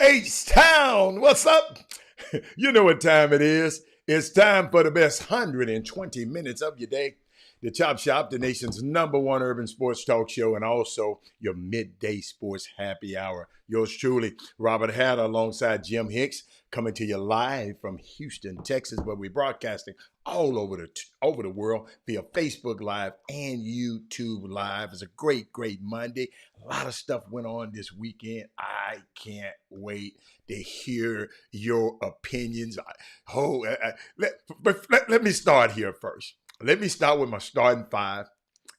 H-Town, what's up? You know what time it is. It's time for the best 120 minutes of your day. The Chop Shop, the nation's #1 urban sports talk show, and also your midday sports happy hour. Yours truly, Robert Hatter, alongside Jim Hicks, coming to you live from Houston, Texas, where we're broadcasting all over the world via Facebook Live and YouTube Live. It's a great Monday. A lot of stuff went on this weekend. I can't wait to hear your opinions. Let me start here first. Let me start with my starting five.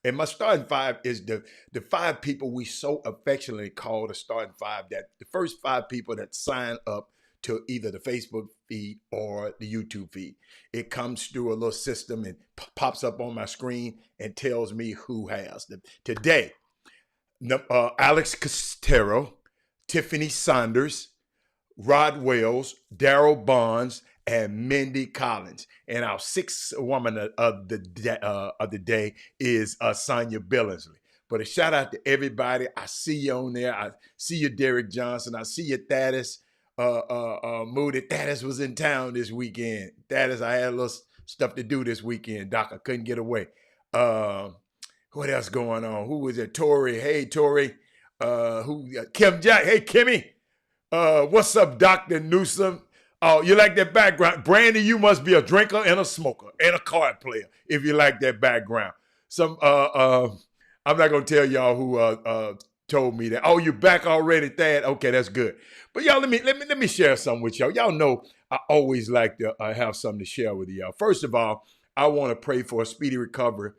And my starting five is the five people we so affectionately call the starting five, that the first five people that sign up to either the Facebook feed or the YouTube feed. It comes through a little system and pops up on my screen and tells me who has. Today, Alex Costero, Tiffany Saunders, Rod Wells, Daryl Bonds, and Mindy Collins. And our sixth woman of the day is Sonia Billingsley. But a shout out to everybody. I see you on there. I see you, Derek Johnson. I see you, Thaddeus Moody. Thaddeus was in town this weekend. Thaddeus, I had a little stuff to do this weekend, Doc. I couldn't get away. What else going on? Who was it? Tori. Hey, Tori. Kim Jack. Hey, Kimmy. What's up, Dr. Newsom? Oh, you like that background? Brandy, you must be a drinker and a smoker and a card player if you like that background. I'm not gonna tell y'all who told me that. Oh, you back already, Thad? Okay, that's good. But y'all, let me share something with y'all. Y'all know I always like to have something to share with y'all. First of all, I want to pray for a speedy recovery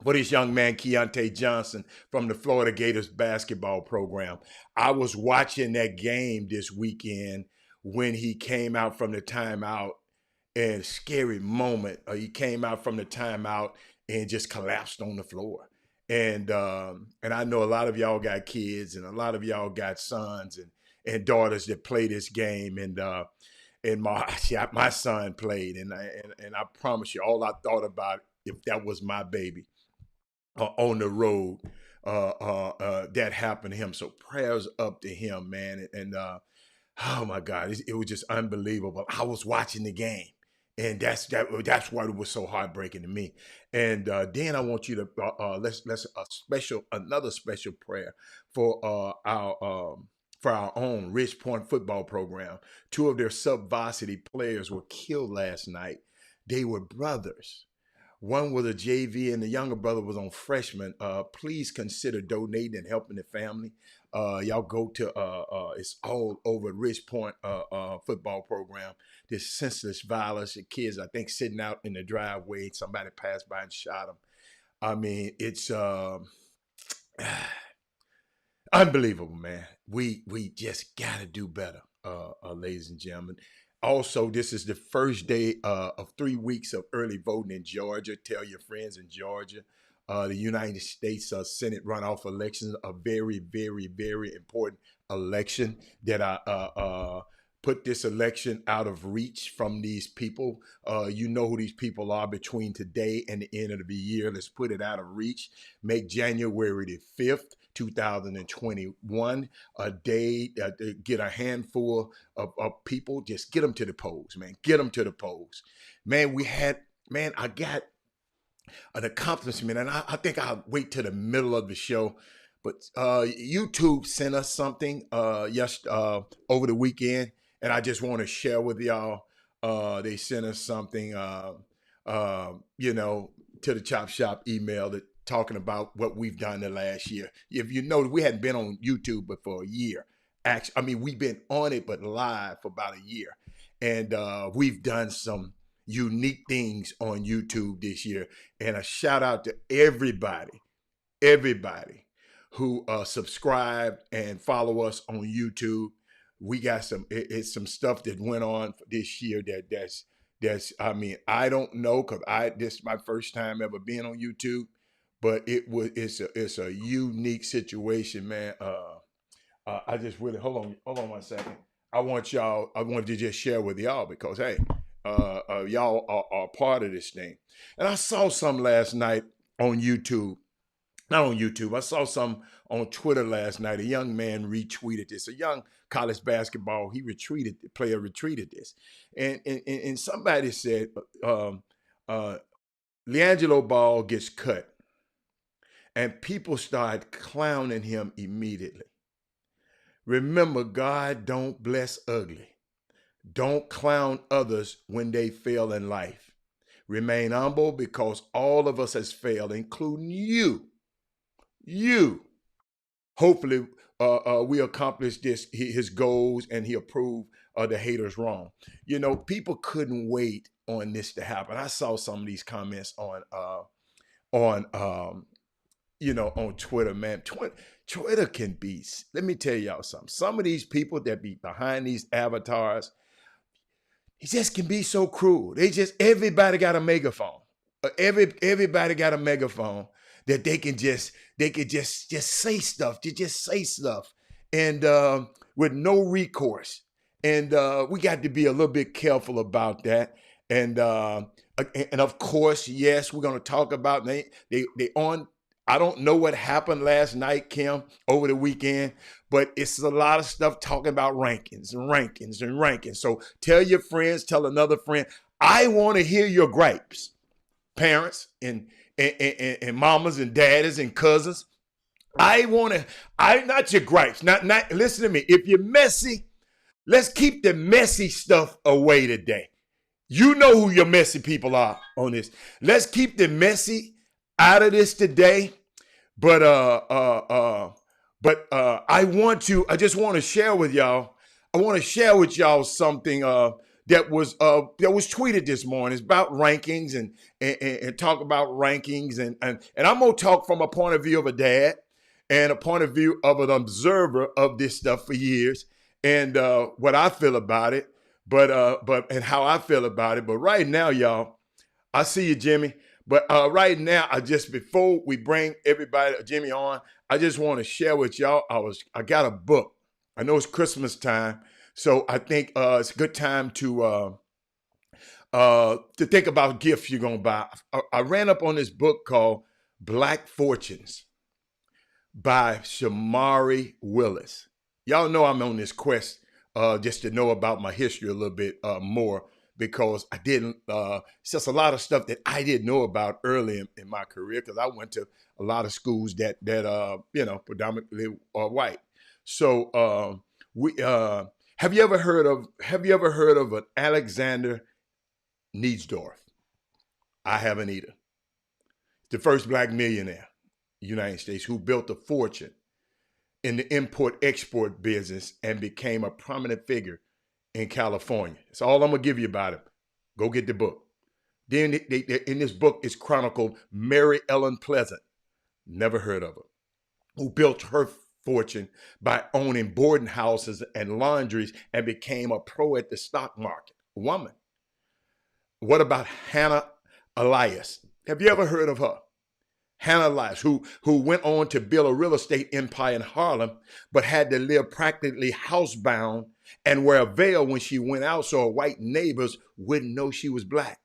for this young man, Keontae Johnson, from the Florida Gators basketball program. I was watching that game this weekend when he came out from the timeout, and scary moment. He came out from the timeout and just collapsed on the floor. And I know a lot of y'all got kids, and a lot of y'all got sons and daughters that play this game. And my son played, and I promise you, all I thought about, if that was my baby on the road, that happened to him. So prayers up to him, man. And oh my God, it was just unbelievable. I was watching the game, and that's why it was so heartbreaking to me. And then I want you to let's another special prayer for our own Rich Point football program. Two of their sub-varsity players were killed last night. They were brothers. One was a JV, and the younger brother was on freshman. Please consider donating and helping the family. Y'all go to it's all over Rich Point football program. This senseless violence, the kids, I think, sitting out in the driveway. Somebody passed by and shot them. I mean, it's unbelievable, man. We just gotta do better, ladies and gentlemen. Also, this is the first day of 3 weeks of early voting in Georgia. Tell your friends in Georgia. The United States Senate runoff elections, a very, very, very important election that I put this election out of reach from these people. You know who these people are between today and the end of the year. Let's put it out of reach. Make January the 5th, 2021, a day to get a handful of people. Just get them to the polls, man. Get them to the polls. Man, I got an accomplishment, and I think I'll wait till the middle of the show. But YouTube sent us something over the weekend, and I just want to share with y'all. They sent us something, to the Chop Shop email, that talking about what we've done the last year. If you know, we hadn't been on YouTube but for a year. Actually, I mean, we've been on it but live for about a year, and we've done some unique things on YouTube this year. And a shout out to everybody who subscribe and follow us on YouTube. We got it's some stuff that went on this year that's I mean, I don't know, because this is my first time ever being on YouTube, but it's a unique situation, man. I just really hold on 1 second. I wanted to just share with y'all, because hey, y'all are part of this thing. And I saw some last night on YouTube not on YouTube. I saw some on Twitter last night. A young man retweeted this. A young college basketball player retweeted this, and somebody said, uh, LiAngelo Ball gets cut, and people start clowning him immediately. Remember, God don't bless ugly. Don't clown others when they fail in life. Remain humble because all of us has failed, including you. You. Hopefully, we accomplish his goals, and he approved the haters wrong. You know, people couldn't wait on this to happen. I saw some of these comments on on Twitter, man. Twitter can be. Let me tell y'all something. Some of these people that be behind these avatars, he just can be so cruel. Everybody got a megaphone. Everybody got a megaphone that they can just say stuff. They just say stuff, and with no recourse. And we got to be a little bit careful about that. And of course, yes, we're gonna talk about they on. I don't know what happened last night, Kim, over the weekend, but it's a lot of stuff talking about rankings and rankings and rankings. So tell your friends, tell another friend. I want to hear your gripes, parents and mamas and daddies and cousins. I not your gripes. Not listen to me. If you're messy, let's keep the messy stuff away today. You know who your messy people are on this. Let's keep the messy out of this today. But I just want to share with y'all. I want to share with y'all something that was tweeted this morning. It's about rankings and talk about rankings and I'm gonna talk from a point of view of a dad and a point of view of an observer of this stuff for years and what I feel about it, but and how I feel about it. But right now, y'all, I see you, Jimmy. But right now, before we bring everybody, Jimmy, on, I just want to share with y'all. I got a book. I know it's Christmas time, so I think it's a good time to think about gifts you're gonna buy. I ran up on this book called Black Fortunes by Shamari Willis. Y'all know I'm on this quest just to know about my history a little bit more because I didn't. It's just a lot of stuff that I didn't know about early in my career because I went to a lot of schools that predominantly are white. So we have you ever heard of an Alexander Needsdorf? I haven't either. The first black millionaire, United States, who built a fortune in the import-export business and became a prominent figure in California. That's all I'm going to give you about him. Go get the book. Then in this book is chronicled Mary Ellen Pleasant, never heard of her, who built her fortune by owning boarding houses and laundries and became a pro at the stock market. A woman. What about Hannah Elias? Have you ever heard of her? Hannah Elias, who went on to build a real estate empire in Harlem, but had to live practically housebound and wear a veil when she went out so her white neighbors wouldn't know she was black.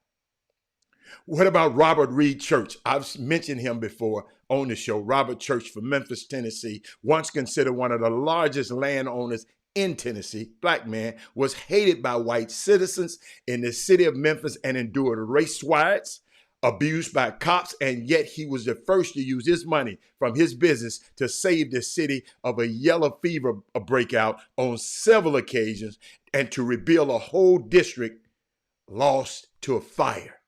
What about Robert Reed Church? I've mentioned him before on the show. Robert Church from Memphis, Tennessee, once considered one of the largest landowners in Tennessee, black man, was hated by white citizens in the city of Memphis and endured race riots, abused by cops, and yet he was the first to use his money from his business to save the city of a yellow fever breakout on several occasions and to rebuild a whole district lost to a fire.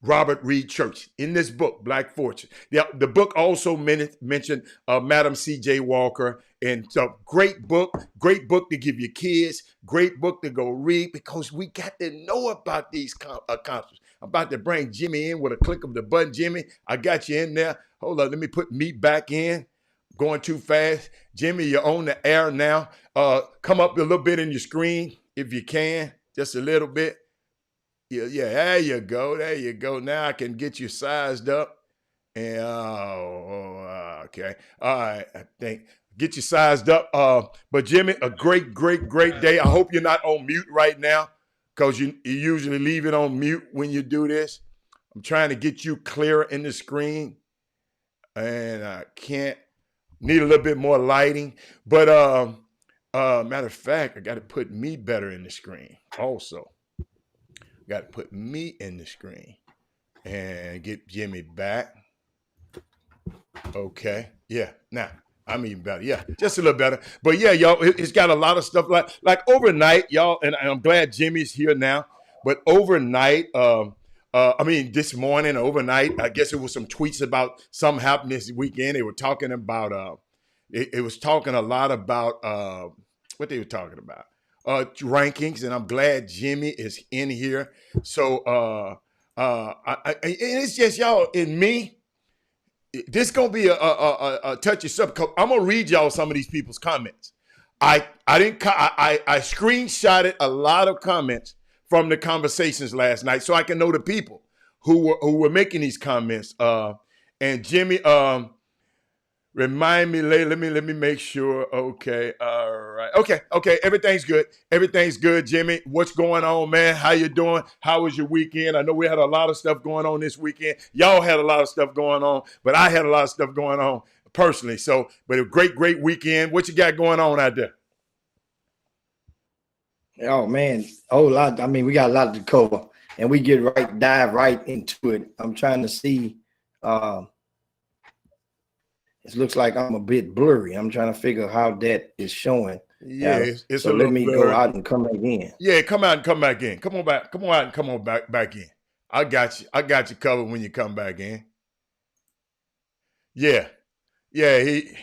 Robert Reed Church in this book, Black Fortune. The book also mentioned Madam C.J. Walker, and so great book to give your kids, great book to go read because we got to know about these accomplishments. I'm about to bring Jimmy in with a click of the button. Jimmy, I got you in there. Hold on, let me put me back in. Going too fast. Jimmy, you're on the air now. Come up a little bit in your screen if you can, just a little bit. Yeah, there you go. There you go. Now I can get you sized up. And okay. All right. I think get you sized up. But Jimmy, a great day. I hope you're not on mute right now because you usually leave it on mute when you do this. I'm trying to get you clearer in the screen. and I can't. Need a little bit more lighting, but matter of fact, I got to put me better in the screen. Also, got to put me in the screen and get Jimmy back. Okay, yeah. Now I'm even better. Yeah, just a little better. But yeah, y'all, it's got a lot of stuff like overnight, y'all. And I'm glad Jimmy's here now. But overnight, I mean, this morning, overnight, I guess it was some tweets about something happened this weekend. They were talking about, it was talking a lot about what they were talking about, rankings. And I'm glad Jimmy is in here. So, and it's just y'all and me. This gonna be a touchy subject. I'm gonna read y'all some of these people's comments. I screenshotted a lot of comments from the conversations last night, so I can know the people who were making these comments. And Jimmy, remind me later. Let me make sure. Okay, all right. Okay. Everything's good. Everything's good, Jimmy. What's going on, man? How you doing? How was your weekend? I know we had a lot of stuff going on this weekend. Y'all had a lot of stuff going on, but I had a lot of stuff going on personally. So, but a great weekend. What you got going on out there? Oh man, a whole lot. I mean, we got a lot to cover, and we dive right into it. I'm trying to see. It looks like I'm a bit blurry. I'm trying to figure how that is showing. Yeah, it's so let me blurry. Go out and come back in. Yeah, come out and come back in. Come on back. Come on out and come on back in. I got you. I got you covered when you come back in. Yeah. He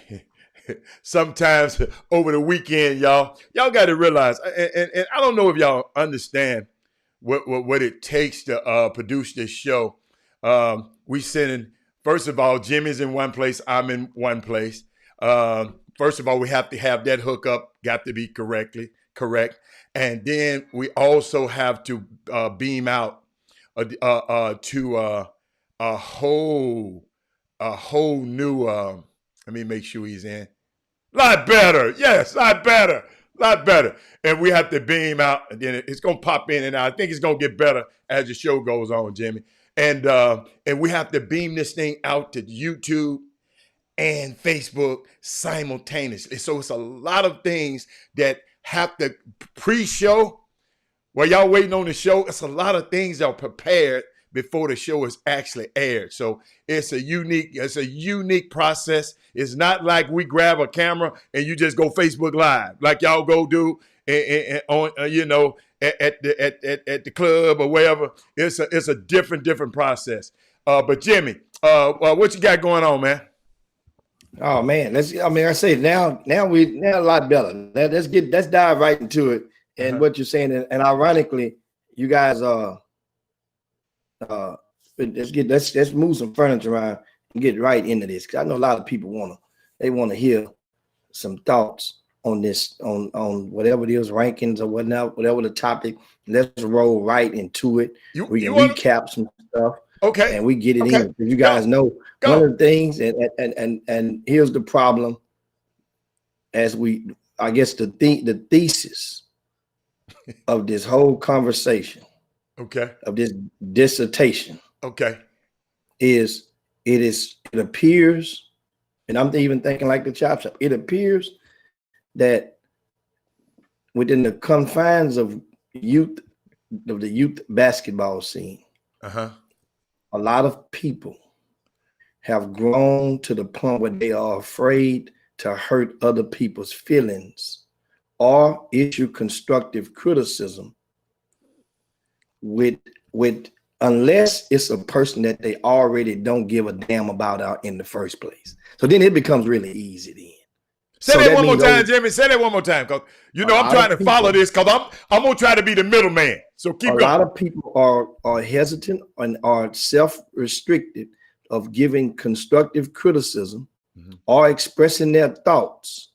sometimes over the weekend, y'all got to realize, and I don't know if y'all understand what it takes to produce this show. We sending. First of all, Jimmy's in one place. I'm in one place. First of all, we have to have that hookup, got to be correct. And then we also have to beam out to a whole new, let me make sure he's in. Lot better. Yes, lot better. And we have to beam out, and then it's going to pop in and out. I think it's going to get better as the show goes on, Jimmy. And we have to beam this thing out to YouTube and Facebook simultaneously. So it's a lot of things that have to pre-show. While y'all waiting on the show, it's a lot of things that are prepared before the show is actually aired. So it's a unique process. It's not like we grab a camera and you just go Facebook Live like y'all go do on at the club or wherever. It's a different process. But Jimmy, what you got going on, man? Oh man, I say now a lot better. Let's dive right into it. And what you're saying, and ironically, you guys let's move some furniture around and get right into this, because I know a lot of people want to hear some thoughts on this, on whatever it is, rankings or whatever the topic. Let's roll right into it. We can recap some stuff. Okay. And we get it in. You guys know one of the things, and here's the problem, I guess the thesis of this whole conversation, of this dissertation, it appears, and I'm even thinking like the chop shop, it appears that within the confines of the youth basketball scene, a lot of people have grown to the point where they are afraid to hurt other people's feelings or issue constructive criticism unless it's a person that they already don't give a damn about out in the first place. So then it becomes really easy then. Say that one more time, Jimmy. Say that one more time, because I'm trying to follow this, because I'm gonna try to be the middleman. So keep going. A lot of people are hesitant and are self-restricted of giving constructive criticism or expressing their thoughts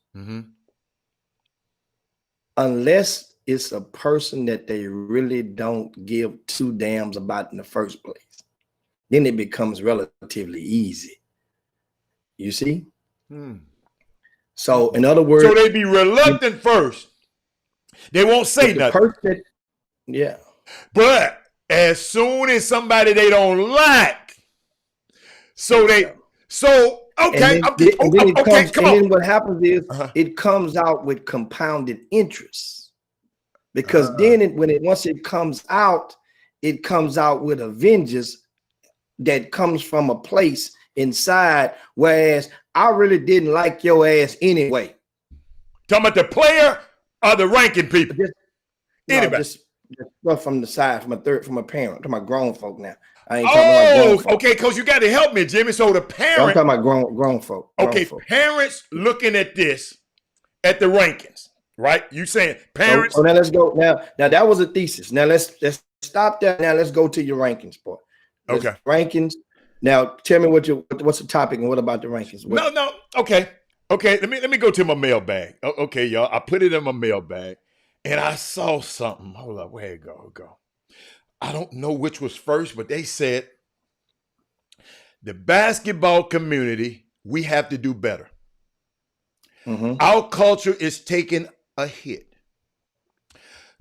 unless it's a person that they really don't give two damns about in the first place. Then it becomes relatively easy. You see? So, in other words, so they be reluctant first. They won't say nothing. Yeah. But as soon as somebody they don't like, so Okay, and then it okay, comes, come and on. then what happens is it comes out with compounded interest, because then once it comes out with a vengeance that comes from a place inside, whereas I really didn't like your ass anyway. Talking about the player or the ranking people? No, Anybody? just stuff from the side, from a parent, to my grown folk now. I ain't talking about grown Oh, folk. okay, because you got to help me, Jimmy. So the I'm parent, talking about grown folk. okay, parents looking at this, at the rankings, right? You saying parents? So now let's go. Now that was a thesis. Now let's stop that. Now let's go to your rankings part. Okay. Rankings. Now tell me what's the topic and what about the rankings? No. Okay. Let me go to my mailbag. Okay, y'all. I put it in my mailbag, and I saw something. Hold up, where it go? I don't know which was first, but they said the basketball community, we have to do better. Our culture is taking a hit.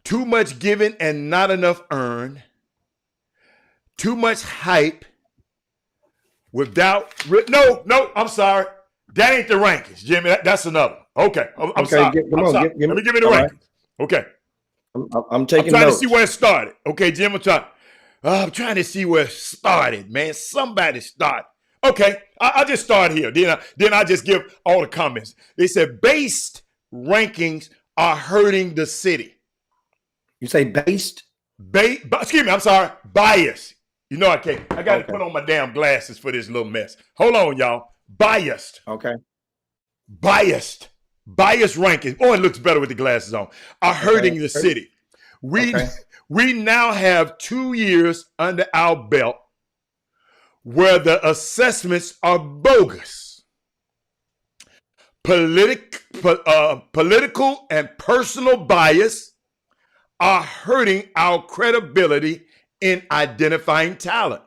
Too much given and not enough earned. Too much hype without. No, I'm sorry. That ain't the rankings, Jimmy. That's another. Okay, I'm sorry. Let me give me the rankings. Right. Okay. I'm taking trying notes. to see where it started. Okay, Jim, I'm trying to see where it started, man. Somebody started. Okay, I'll just start here. Then I just give all the comments. They said based rankings are hurting the city. You say based? Excuse me, I'm sorry. Biased. You know I can't. I got to put on my damn glasses for this little mess. Hold on, y'all. Biased. Okay. Biased rankings. Oh, it looks better with the glasses on. Are hurting the city. We now have 2 years under our belt where the assessments are bogus. Political and personal bias are hurting our credibility in identifying talent.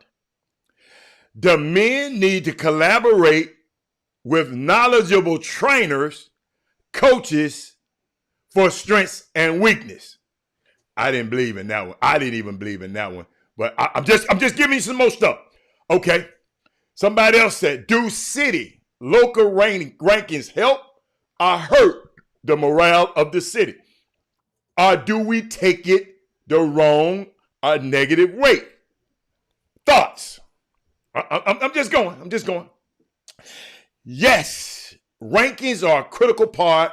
The men need to collaborate with knowledgeable trainers, coaches for strengths and weakness. I didn't believe in that one. I didn't even believe in that one. But I'm just giving you some more stuff. Okay. Somebody else said, do city local rankings help or hurt the morale of the city? Or do we take it the wrong or negative way? Thoughts? I'm just going. Yes, rankings are a critical part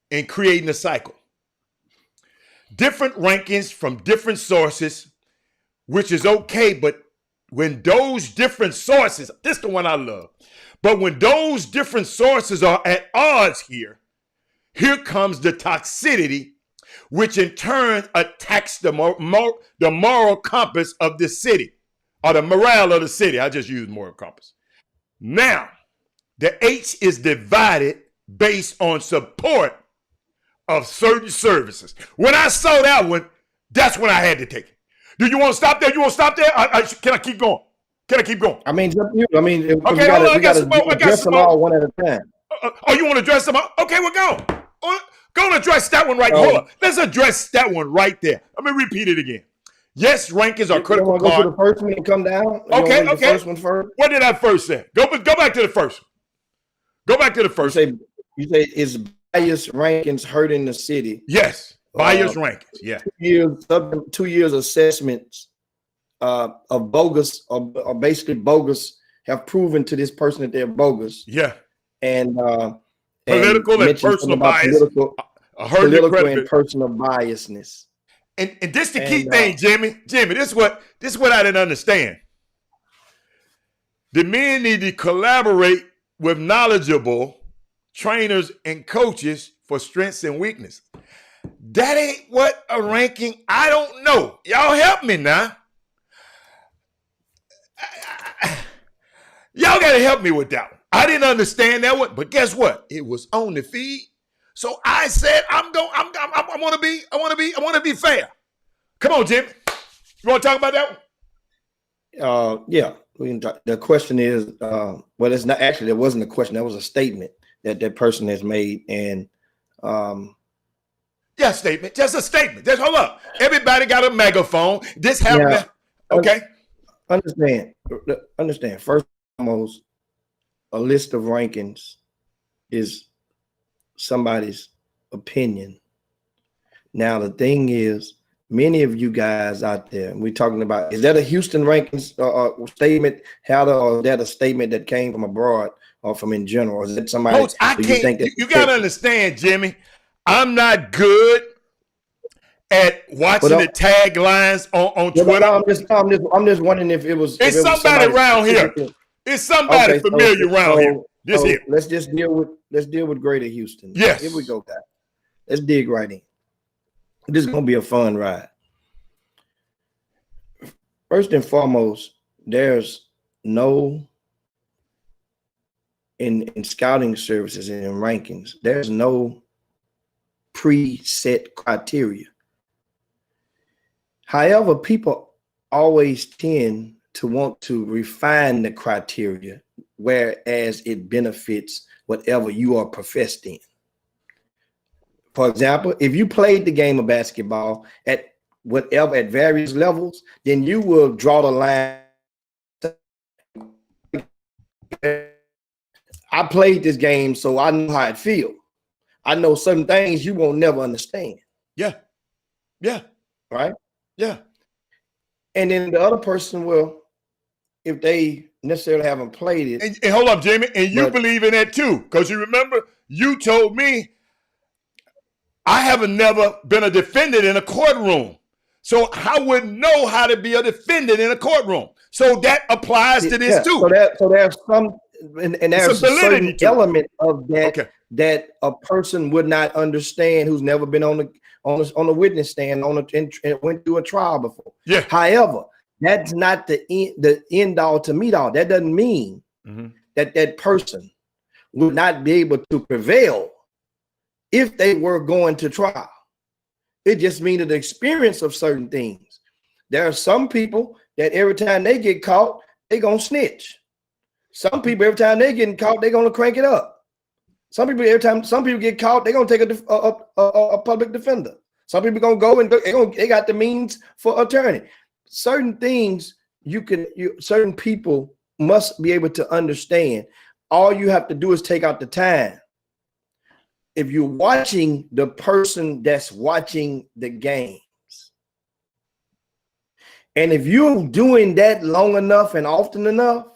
in creating a cycle. Different rankings from different sources, which is okay, but when those different sources, this is the one I love, but when those different sources are at odds here comes the toxicity, which in turn attacks the moral compass of the city, or the morale of the city. I just use moral compass. Now, the H is divided based on support of certain services. When I saw that one, that's when I had to take it. Do you want to stop there? You want to stop there? Can I keep going? I mean, okay, we got to address them all one at a time. You want to address them all? Okay, we're going. Go and address that one right there. Hold on. Let's address that one right there. Let me repeat it again. Yes, rankings are critical. You want to go to the first one and come down? Okay. The first one first. What did I first say? Go back to the first one. Go back to the first. You say is bias rankings hurting the city? Yes, bias rankings. Yeah. 2 years assessments of bogus or basically bogus have proven to this person that they're bogus. Yeah. And political and personal bias. Political and personal biasness. And this the key thing, Jimmy. This is what I didn't understand. The men need to collaborate with knowledgeable trainers and coaches for strengths and weakness. That ain't what a ranking. I don't know. Y'all help me now. Y'all got to help me with that one. I didn't understand that one, but guess what? It was on the feed. So I said, I want to be fair. Come on, Jimmy. You want to talk about that one? Yeah. The question is, well, it's not actually, there wasn't a question. That was a statement that person has made. And yeah, statement. Just a statement. Just hold up. Everybody got a megaphone. This happened. Yeah. Okay. Understand. First and foremost, a list of rankings is somebody's opinion. Now, the thing is, many of you guys out there, and we're talking about, is that a Houston rankings statement, or is that a statement that came from abroad or from in general? Or is it somebody? Coach, I can't. You got to understand, Jimmy. I'm not good at watching the taglines on Twitter. I'm just wondering if it was. It's somebody around here. It's somebody familiar around here. Here. Let's deal with Greater Houston. Yes. Here we go, guys. Let's dig right in. This is gonna be a fun ride. First and foremost, there's no in scouting services and in rankings, there's no preset criteria. However, people always tend to want to refine the criteria, whereas it benefits whatever you are professed in. For example, if you played the game of basketball at various levels, then you will draw the line. I played this game, so I know how it feels. I know certain things you won't never understand. Yeah. Yeah. Right? Yeah. And then the other person will, if they necessarily haven't played it. And hold up, Jamie, and you believe in that too. Because you remember, you told me I haven't never been a defendant in a courtroom. So I wouldn't know how to be a defendant in a courtroom. So that applies to this too. So there's some, and there's a certain element of that that a person would not understand who's never been on the witness stand and went through a trial before. Yeah. However, that's not the end all to meet all. That doesn't mean that person would not be able to prevail if they were going to trial. It just means the experience of certain things. There are some people that every time they get caught, they're going to snitch. Some people, every time they're getting caught, they're going to crank it up. Some people, every time some people get caught, they're going to take a public defender. Some people going to go and they got the means for attorney. Certain things certain people must be able to understand. All you have to do is take out the time. If you're watching the person that's watching the games, and if you're doing that long enough and often enough,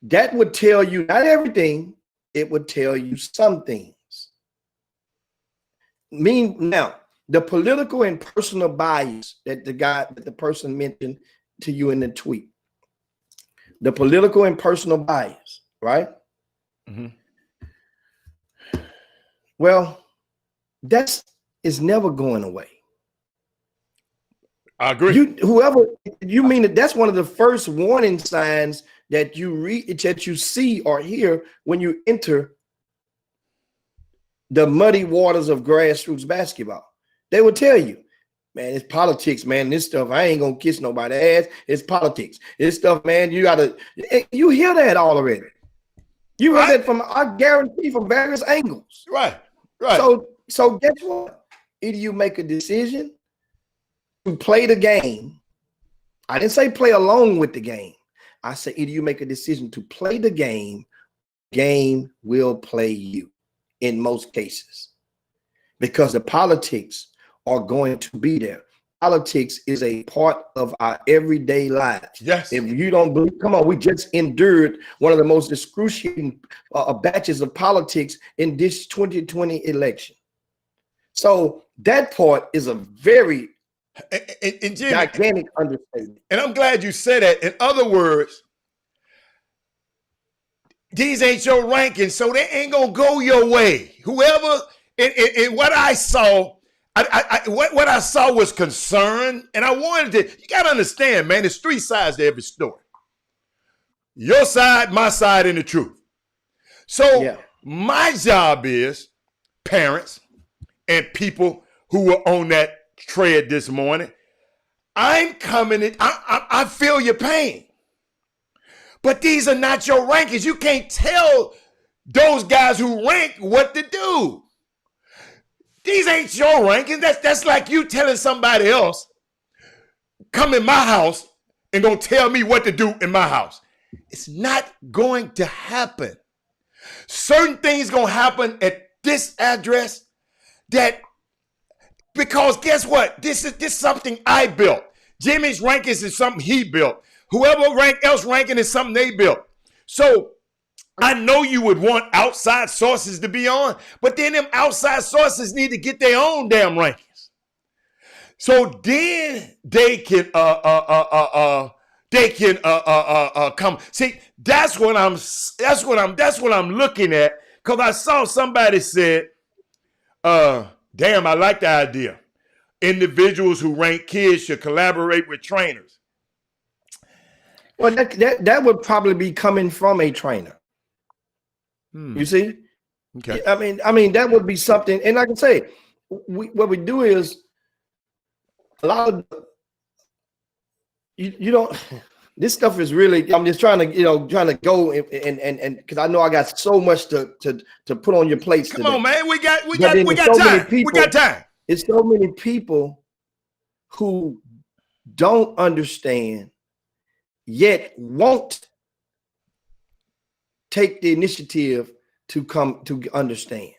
that would tell you not everything, it would tell you some things. Now, the political and personal bias that the person mentioned to you in the tweet, the political and personal bias, right? Mm-hmm. Well, that is never going away. I agree. You mean that's one of the first warning signs that you see or hear when you enter the muddy waters of grassroots basketball. They will tell you, man, it's politics, man. This stuff, I ain't gonna kiss nobody's ass. It's politics. This stuff, man, you hear that all already. You heard that I guarantee, from various angles. Right. So guess what? Either you make a decision to play the game. I didn't say play along with the game. I said either you make a decision to play the game will play you in most cases, because the politics are going to be there. Politics is a part of our everyday lives. Yes. If you don't believe, come on, we just endured one of the most excruciating batches of politics in this 2020 election. So that part is a very and Jimmy, gigantic understatement. And I'm glad you said that. In other words, these ain't your rankings, so they ain't gonna go your way. Whoever, in what I saw, what I saw was concern, and I wanted to. You gotta understand, man. There's three sides to every story: your side, my side, and the truth. So my job is parents and people who were on that tread this morning. I'm coming in. I feel your pain. But these are not your rankings. You can't tell those guys who rank what to do. These ain't your rankings. That's like you telling somebody else, come in my house and gonna tell me what to do in my house. It's not going to happen. Certain things going to happen at this address because guess what? This is something I built. Jimmy's rankings is something he built. Whoever else ranking is something they built. So I know you would want outside sources to be on, but then them outside sources need to get their own damn rankings. So then they can come. See, that's what I'm looking at, because I saw somebody said, damn, I like the idea. Individuals who rank kids should collaborate with trainers. Well, that would probably be coming from a trainer. You see? Okay. I mean, that would be something. And like I say, what we do is a lot of you don't. This stuff is really. I'm just trying to go and because I know I got so much to put on your plate. Come today. on, man. We got time. We got time. It's so many people who don't understand yet won't take the initiative to come to understand.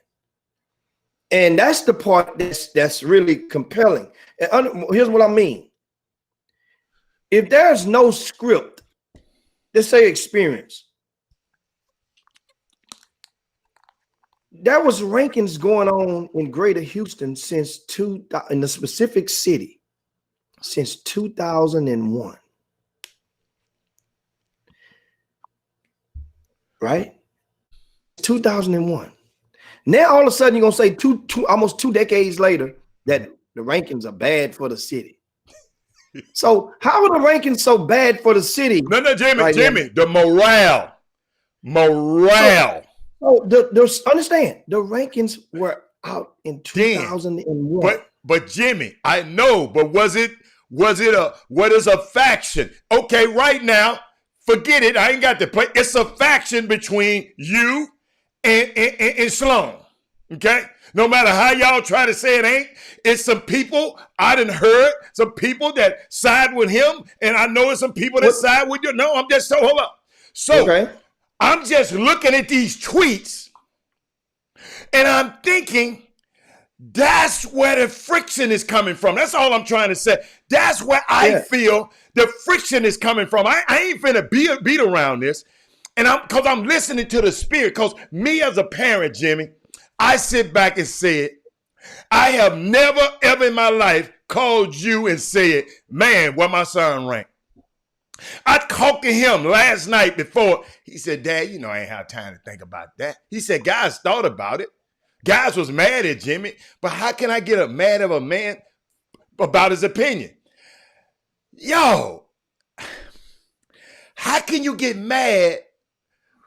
And that's the part that's really compelling. And here's what I mean. If there's no script, let's say experience, there was rankings going on in Greater Houston in the specific city since 2001. Right? 2001. Now all of a sudden you're gonna say almost 2 decades later that the rankings are bad for the city. So how are the rankings so bad for the city? No, Jimmy, the morale. So understand the rankings were out in 2001. But Jimmy, I know, but what is a faction? Okay, right now, forget it. I ain't got to play. It's a faction between you and Sloan. Okay? No matter how y'all try to say it ain't, it's some people I done heard, some people that side with him, and I know it's some people that side with you. No, hold up. So okay. I'm just looking at these tweets, and I'm thinking, that's where the friction is coming from. That's all I'm trying to say. That's where I feel the friction is coming from. I ain't finna beat around this. And because I'm listening to the spirit, because me as a parent, Jimmy, I sit back and said, I have never ever in my life called you and said, man, where my son ranked. I talked to him last night before. He said, Dad, I ain't have time to think about that. He said, guys thought about it. Guys was mad at Jimmy, but how can I get mad at a man about his opinion? Yo, how can you get mad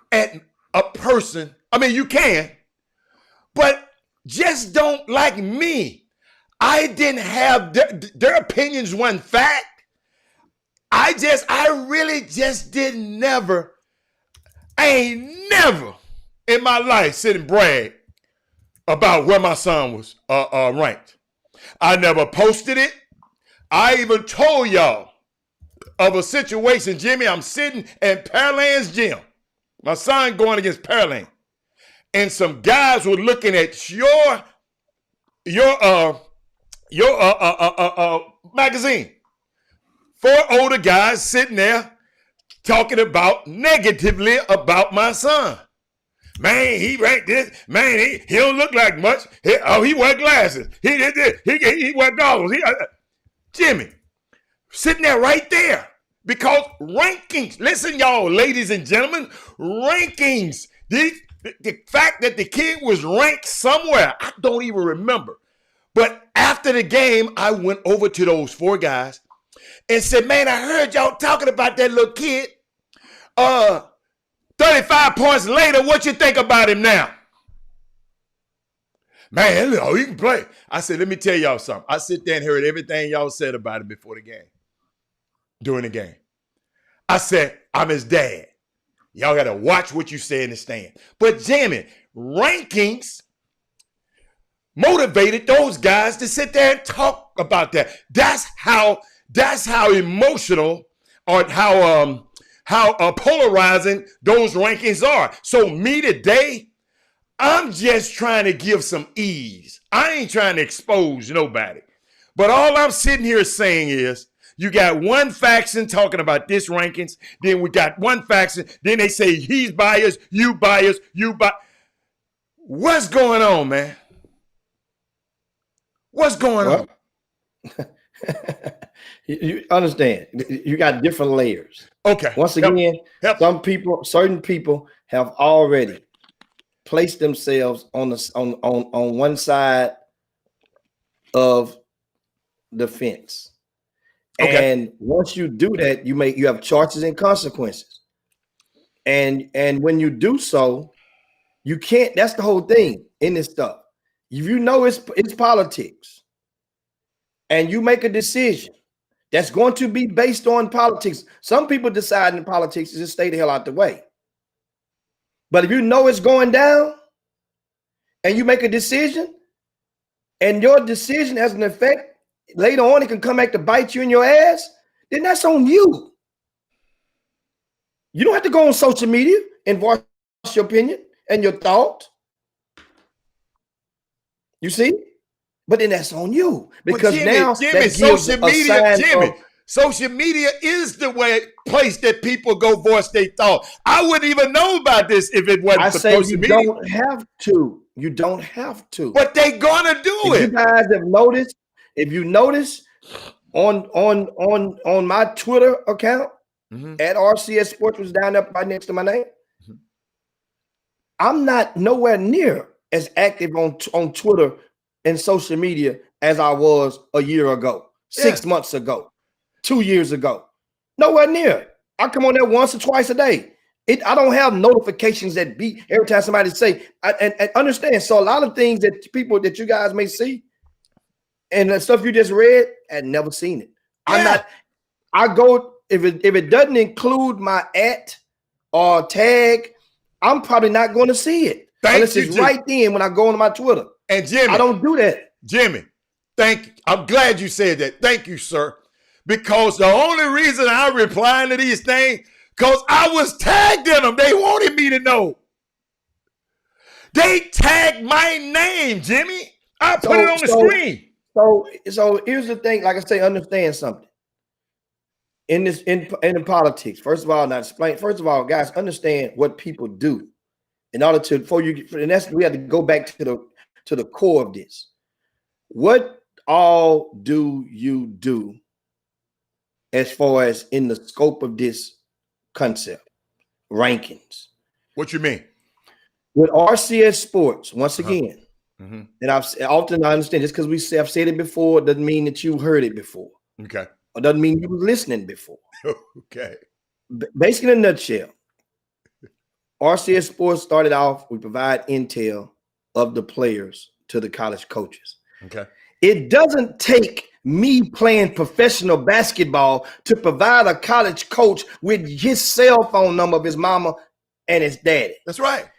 at a person? I mean, you can, but just don't like me. I didn't have their opinions weren't fact. I really just I ain't never in my life sit and brag about where my son was ranked. I never posted it. I even told y'all of a situation, Jimmy. I'm sitting in Pearland's gym. My son going against Pearland. And some guys were looking at your magazine. 4 older guys sitting there talking about negatively about my son. Man, he ranked this. Man, he don't look like much. He wear glasses. He did this. He wear goggles. Jimmy, sitting there right there. Because rankings, listen, y'all, ladies and gentlemen, rankings. The fact that the kid was ranked somewhere, I don't even remember. But after the game, I went over to those 4 guys and said, man, I heard y'all talking about that little kid. 35 points later, what you think about him now? Man, he can play. I said, let me tell y'all something. I sit there and heard everything y'all said about him before the game, during the game. I said, I'm his dad. Y'all got to watch what you say in the stand. But Jimmy, rankings motivated those guys to sit there and talk about that. That's how emotional or how how polarizing those rankings are. So me today, I'm just trying to give some ease. I ain't trying to expose nobody. But all I'm sitting here saying is, you got one faction talking about this rankings, then we got one faction, then they say he's biased, you biased, you biased. What's going on, man? What's going on? You understand? You got different layers. Okay. Once again, certain people have already placed themselves on one side of the fence. Okay. And once you do that, you have choices and consequences. And when you do so, you can't. That's the whole thing in this stuff. If you know it's politics, and you make a decision that's going to be based on politics. Some people decide in politics to just stay the hell out the way. But if you know it's going down, and you make a decision, and your decision has an effect, later on it can come back to bite you in your ass, then that's on you. You don't have to go on social media and voice your opinion and your thought. You see? But then that's on you. Because Jimmy, social media is the place that people go voice their thought. I wouldn't even know about this if it wasn't for social media. You don't have to. You don't have to. But they gonna do it. You guys have noticed, if you notice on my Twitter account at RCS Sports, was down there right next to my name. I'm not nowhere near as active on Twitter and social media as I was a year ago, 6 months ago, 2 years ago. Nowhere near. I come on there once or twice a day. I don't have notifications that beep every time somebody say, and understand. So a lot of things that you guys may see and the stuff you just read, I'd never seen it. If it doesn't include my @ or tag, I'm probably not going to see it. Unless it's right then when I go on my Twitter. And Jimmy, I don't do that. Jimmy, thank you. I'm glad you said that. Thank you, sir. Because the only reason I'm replying to these things, because I was tagged in them. They wanted me to know. They tagged my name, Jimmy. I put it on the screen. So here's the thing. Like I say, understand something. In the politics, first of all, guys, understand what people do in order to we have to go back to the core of this. What all do you do as far as in the scope of this concept, rankings? What you mean? With RCS Sports, once again, and I understand just because I've said it before, it doesn't mean that you heard it before. Okay. Or doesn't mean you were listening before. Okay. Basically, in a nutshell, RCS Sports started off, we provide intel of the players to the college coaches. Okay. It doesn't take me playing professional basketball to provide a college coach with his cell phone number of his mama and his daddy. That's right.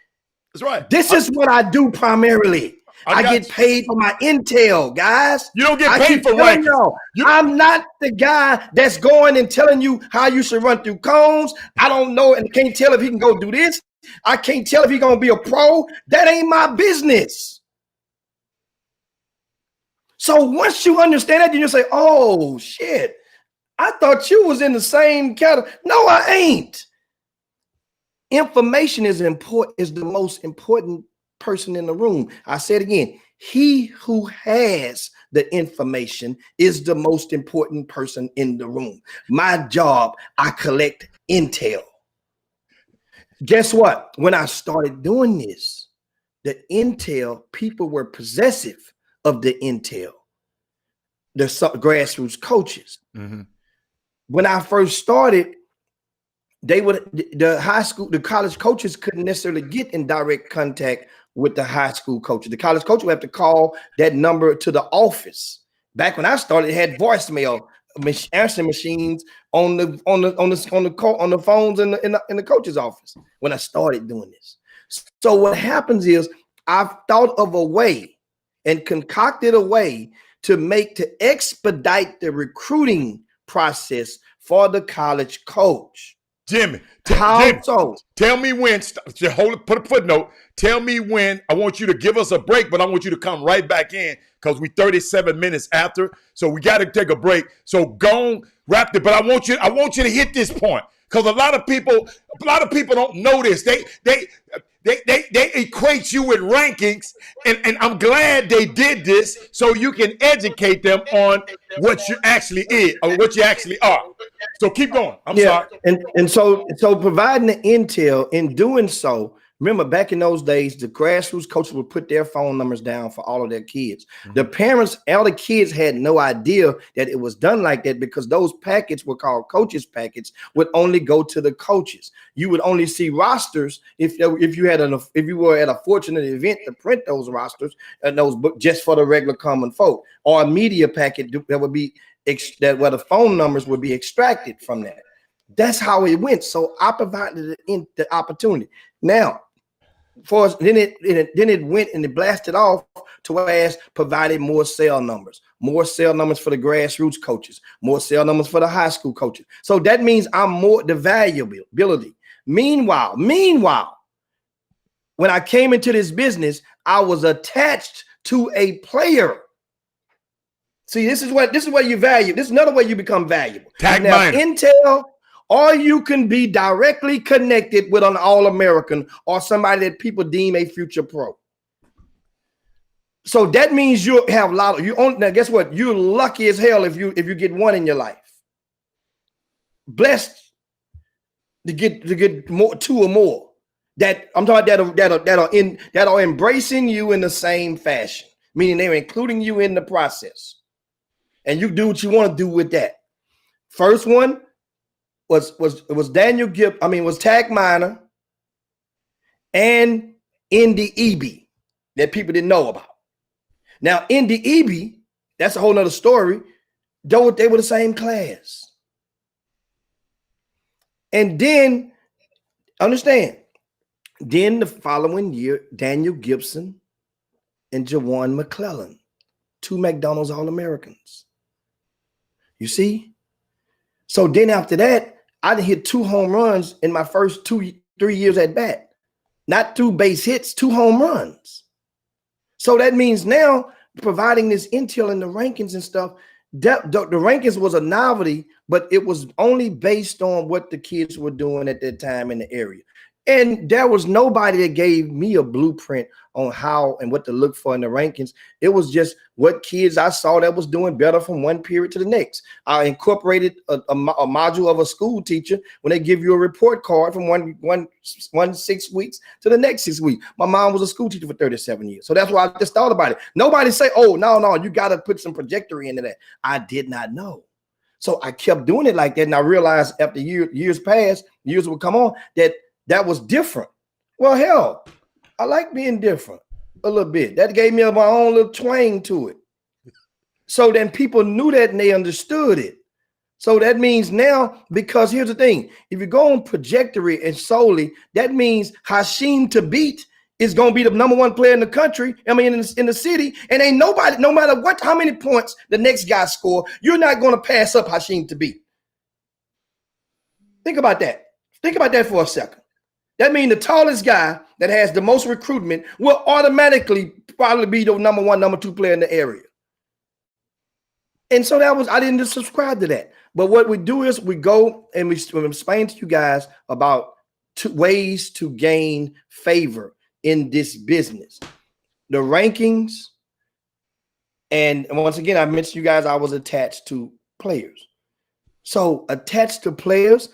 That's right. This is what I do primarily. I get paid for my intel, guys. You don't get paid for rankings. I'm not the guy that's going and telling you how you should run through cones. I don't know and can't tell if he can go do this. I can't tell if he's going to be a pro. That ain't my business. So once you understand that, then you say, oh, shit, I thought you was in the same category. No, I ain't. Information is the most important person in the room. I said again, he who has the information is the most important person in the room. My job, I collect intel. Guess what? When I started doing this, the intel, people were possessive of the intel. The grassroots coaches. When I first started, the college coaches couldn't necessarily get in direct contact with the high school coaches. The college coach would have to call that number to the office. Back when I started, it had voicemail answering machines on the phones in the coach's office when I started doing this. So what happens is I've thought of a way and concocted a way to expedite the recruiting process for the college coach. Jimmy, How so? Tell me when. Hold it. Put a footnote. Tell me when. I want you to give us a break, but I want you to come right back in because we 37 minutes after, so we got to take a break. So go on, wrap it. But I want you to hit this point because a lot of people don't know this. They equate you with rankings, and I'm glad they did this so you can educate them on what you actually is or what you actually are. So keep going. I'm sorry. And so providing the intel, in doing so, remember back in those days, the grassroots coaches would put their phone numbers down for all of their kids. Mm-hmm. The parents, all the kids had no idea that it was done like that because those packets were called coaches packets, would only go to the coaches. You would only see rosters if you were at a fortunate event to print those rosters and those books just for the regular common folk, or a media packet that would be where the phone numbers would be extracted from that. That's how it went. So I provided the opportunity. Now, for us, then it went and it blasted off to whereas provided more cell numbers for the grassroots coaches, more cell numbers for the high school coaches. So that means I'm more the valuability. Meanwhile, when I came into this business, I was attached to a player. See, this is what you value. This is another way you become valuable. Now, intel, or you can be directly connected with an All-American or somebody that people deem a future pro. So that means you have a lot of now guess what? You're lucky as hell if you get one in your life. Blessed to get more, two or more. That I'm talking about that are embracing you in the same fashion, meaning they're including you in the process. And you do what you want to do with that. First one was Daniel Gibb. Was Tag Minor and Indy EB that people didn't know about. Now, Indy EB, that's a whole nother story. Though they were the same class. And then, understand, then the following year, Daniel Gibson and Jawan McClellan, 2 McDonald's All-Americans. You see? So then after that, I done hit 2 home runs in my first 3 years at bat. Not 2 base hits, 2 home runs. So that means now providing this intel in the rankings and stuff, the rankings was a novelty, but it was only based on what the kids were doing at that time in the area. And there was nobody that gave me a blueprint on how and what to look for in the rankings. It was just what kids I saw that was doing better from one period to the next. I incorporated a module of a school teacher when they give you a report card from one 6 weeks to the next 6 weeks. My mom was a school teacher for 37 years. So that's why I just thought about it. Nobody say, oh, no, you got to put some trajectory into that. I did not know. So I kept doing it like that. And I realized after years passed, years would come on, that was different. Well, hell, I like being different a little bit. That gave me my own little twang to it. So then people knew that and they understood it. So that means now, because here's the thing, if you go on trajectory and solely, that means Hashim Thabit is going to be the #1 player in the country. In the city, and ain't nobody, no matter how many points the next guy score, you're not going to pass up Hashim Thabit. Think about that. Think about that for a second. That means the tallest guy that has the most recruitment will automatically probably be the #1, #2 player in the area. And so I didn't just subscribe to that. But what we do is we go and we explain to you guys about 2 ways to gain favor in this business. The rankings. And once again, I mentioned you guys, I was attached to players. So attached to players,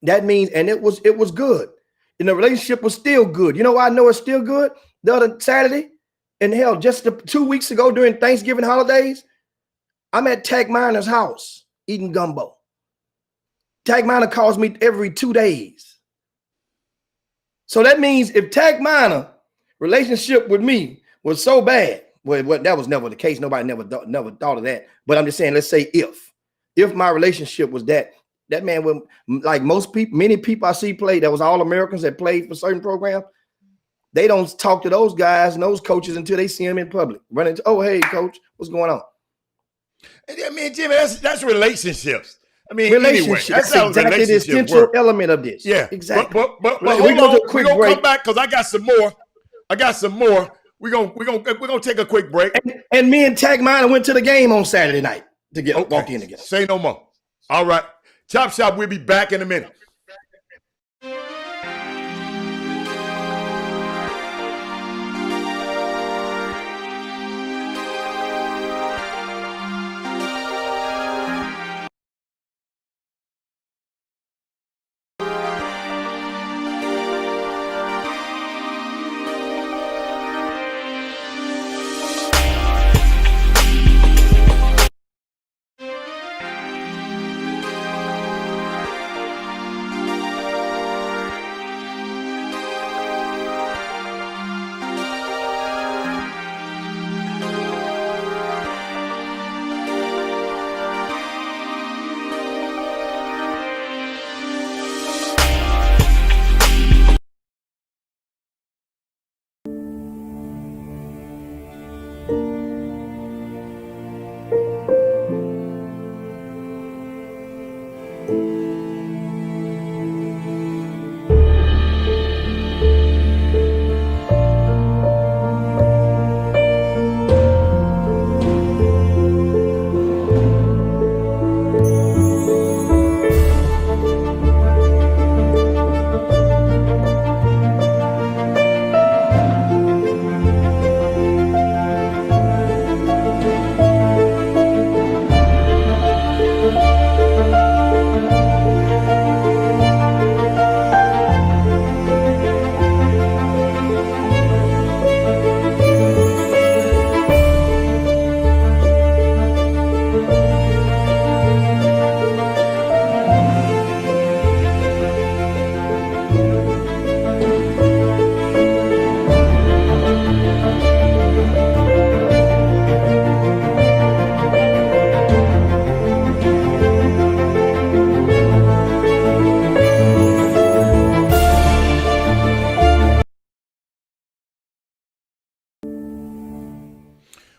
that means, and it was good. And the relationship was still good. You know why I know it's still good? The other Saturday, and hell, just 2 weeks ago during Thanksgiving holidays, I'm at Tag Miner's house eating gumbo. Tag Miner calls me every 2 days. So that means if Tag Miner relationship with me was so bad, well, that was never the case. Nobody never thought of that. But I'm just saying, let's say if my relationship was that man would, like many people I see play that was All-Americans that played for certain programs, they don't talk to those guys and those coaches until they see them in public. Run into, oh, hey, coach, what's going on? I mean, Jimmy, that's relationships. I mean, anyway, relationship. That's exactly the essential element of this. Yeah, exactly. But we're gonna come back because I got some more. We're gonna take a quick break. And me and Tag Miner went to the game on Saturday night to walk in together. Say no more. All right, Chop Shop. We'll be back in a minute.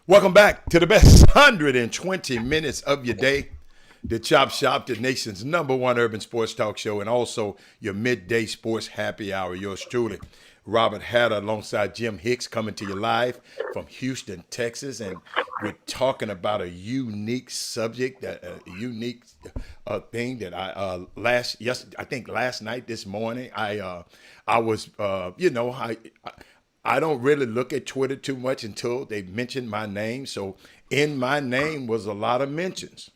Welcome back to the best 120 minutes of your day. The Chop Shop, the nation's #1 urban sports talk show, and also your midday sports happy hour. Yours truly, Robert Hatter, alongside Jim Hicks, coming to you live from Houston, Texas. And we're talking about a unique subject, a unique thing that I think last night, this morning, I was, I don't really look at Twitter too much until they mentioned my name. So in my name was a lot of mentions.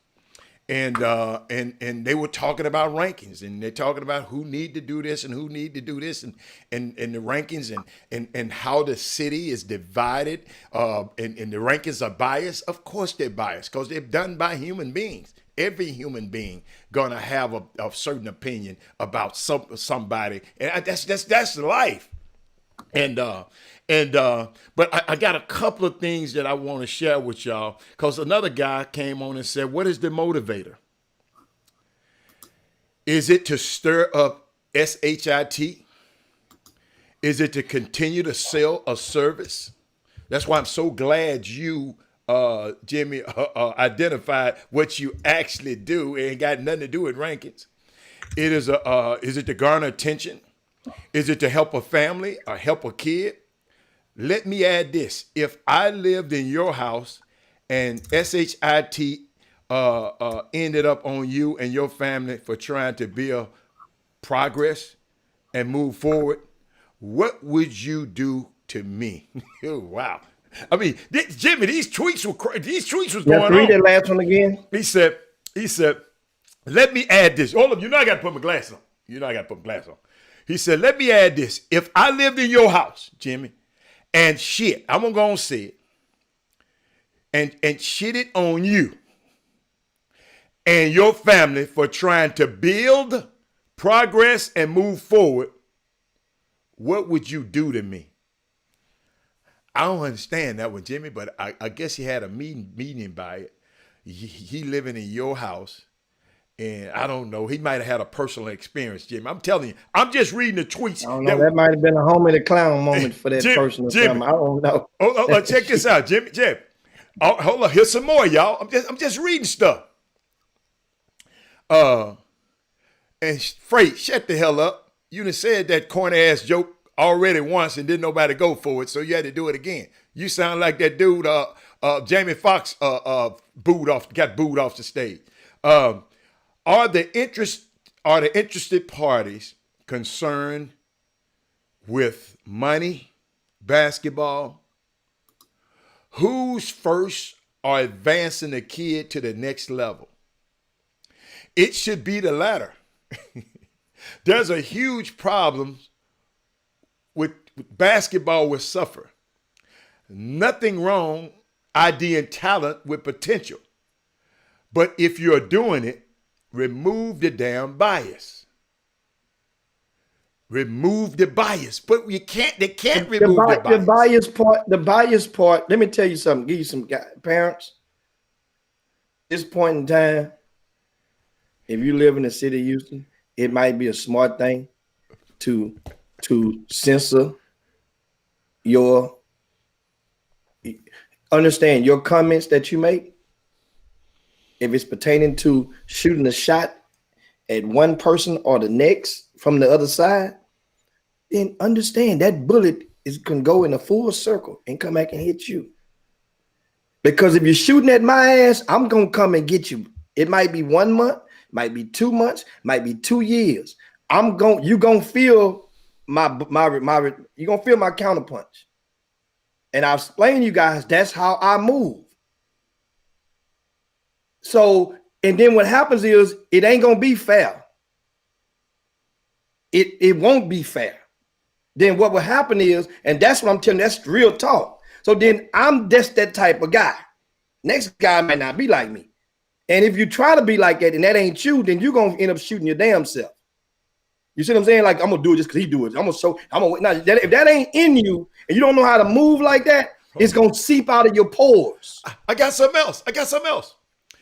And they were talking about rankings, and they're talking about who need to do this and who need to do this, and the rankings and how the city is divided, and the rankings are biased. Of course they're biased because they're done by human beings. Every human being gonna have a certain opinion about somebody, and that's life. But I got a couple of things that I want to share with y'all, because another guy came on and said, what is the motivator? Is it to stir up SHIT? Is it to continue to sell a service? That's why I'm so glad you, Jimmy, identified what you actually do. It ain't got nothing to do with rankings. Is it to garner attention? Is it to help a family or help a kid? Let me add this. If I lived in your house and SHIT ended up on you and your family for trying to build progress and move forward, what would you do to me? Oh, wow. I mean, Jimmy, these tweets was going on. Read that last one again. He said, let me add this. Hold up, I got to put my glasses on. He said, let me add this. If I lived in your house, Jimmy, and shit, I'm going to go and say it, and shit it on you and your family for trying to build progress and move forward, what would you do to me? I don't understand that one, Jimmy, but I guess he had a meaning by it. He living in your house. And I don't know. He might have had a personal experience, Jimmy. I'm telling you. I'm just reading the tweets. I don't know. That might have been a homie the clown moment for that personal Jimmy. I don't know. Oh, check this out, Jimmy. Oh, hold on. Here's some more, y'all. I'm just reading stuff. Uh, and Freight, shut the hell up. You done said that corny ass joke already once and didn't nobody go for it, so you had to do it again. You sound like that dude, Jamie Foxx, got booed off the stage. Are the interested parties concerned with money, basketball? Who's first or advancing the kid to the next level? It should be the latter. There's a huge problem with basketball will suffer. Nothing wrong, idea and talent with potential. But if you're doing it, remove the damn bias. Remove the bias. But they can't remove the bias. The bias part, let me tell you something, give you some parents. This point in time, if you live in the city of Houston, it might be a smart thing to censor understand your comments that you make. If it's pertaining to shooting a shot at one person or the next from the other side, then understand that bullet can go in a full circle and come back and hit you. Because if you're shooting at my ass, I'm gonna come and get you. It might be 1 month, might be 2 months, might be 2 years. You gonna feel my you gonna feel my counterpunch. And I've explained to you guys that's how I move. So, and then what happens is it ain't gonna be fair. It won't be fair. Then what will happen is, and that's what I'm telling you, that's real talk. So then I'm just that type of guy. Next guy might not be like me. And if you try to be like that and that ain't you, then you're gonna end up shooting your damn self. You see what I'm saying? Like, I'm gonna do it just because he do it. If that ain't in you and you don't know how to move like that, it's gonna seep out of your pores. I got something else.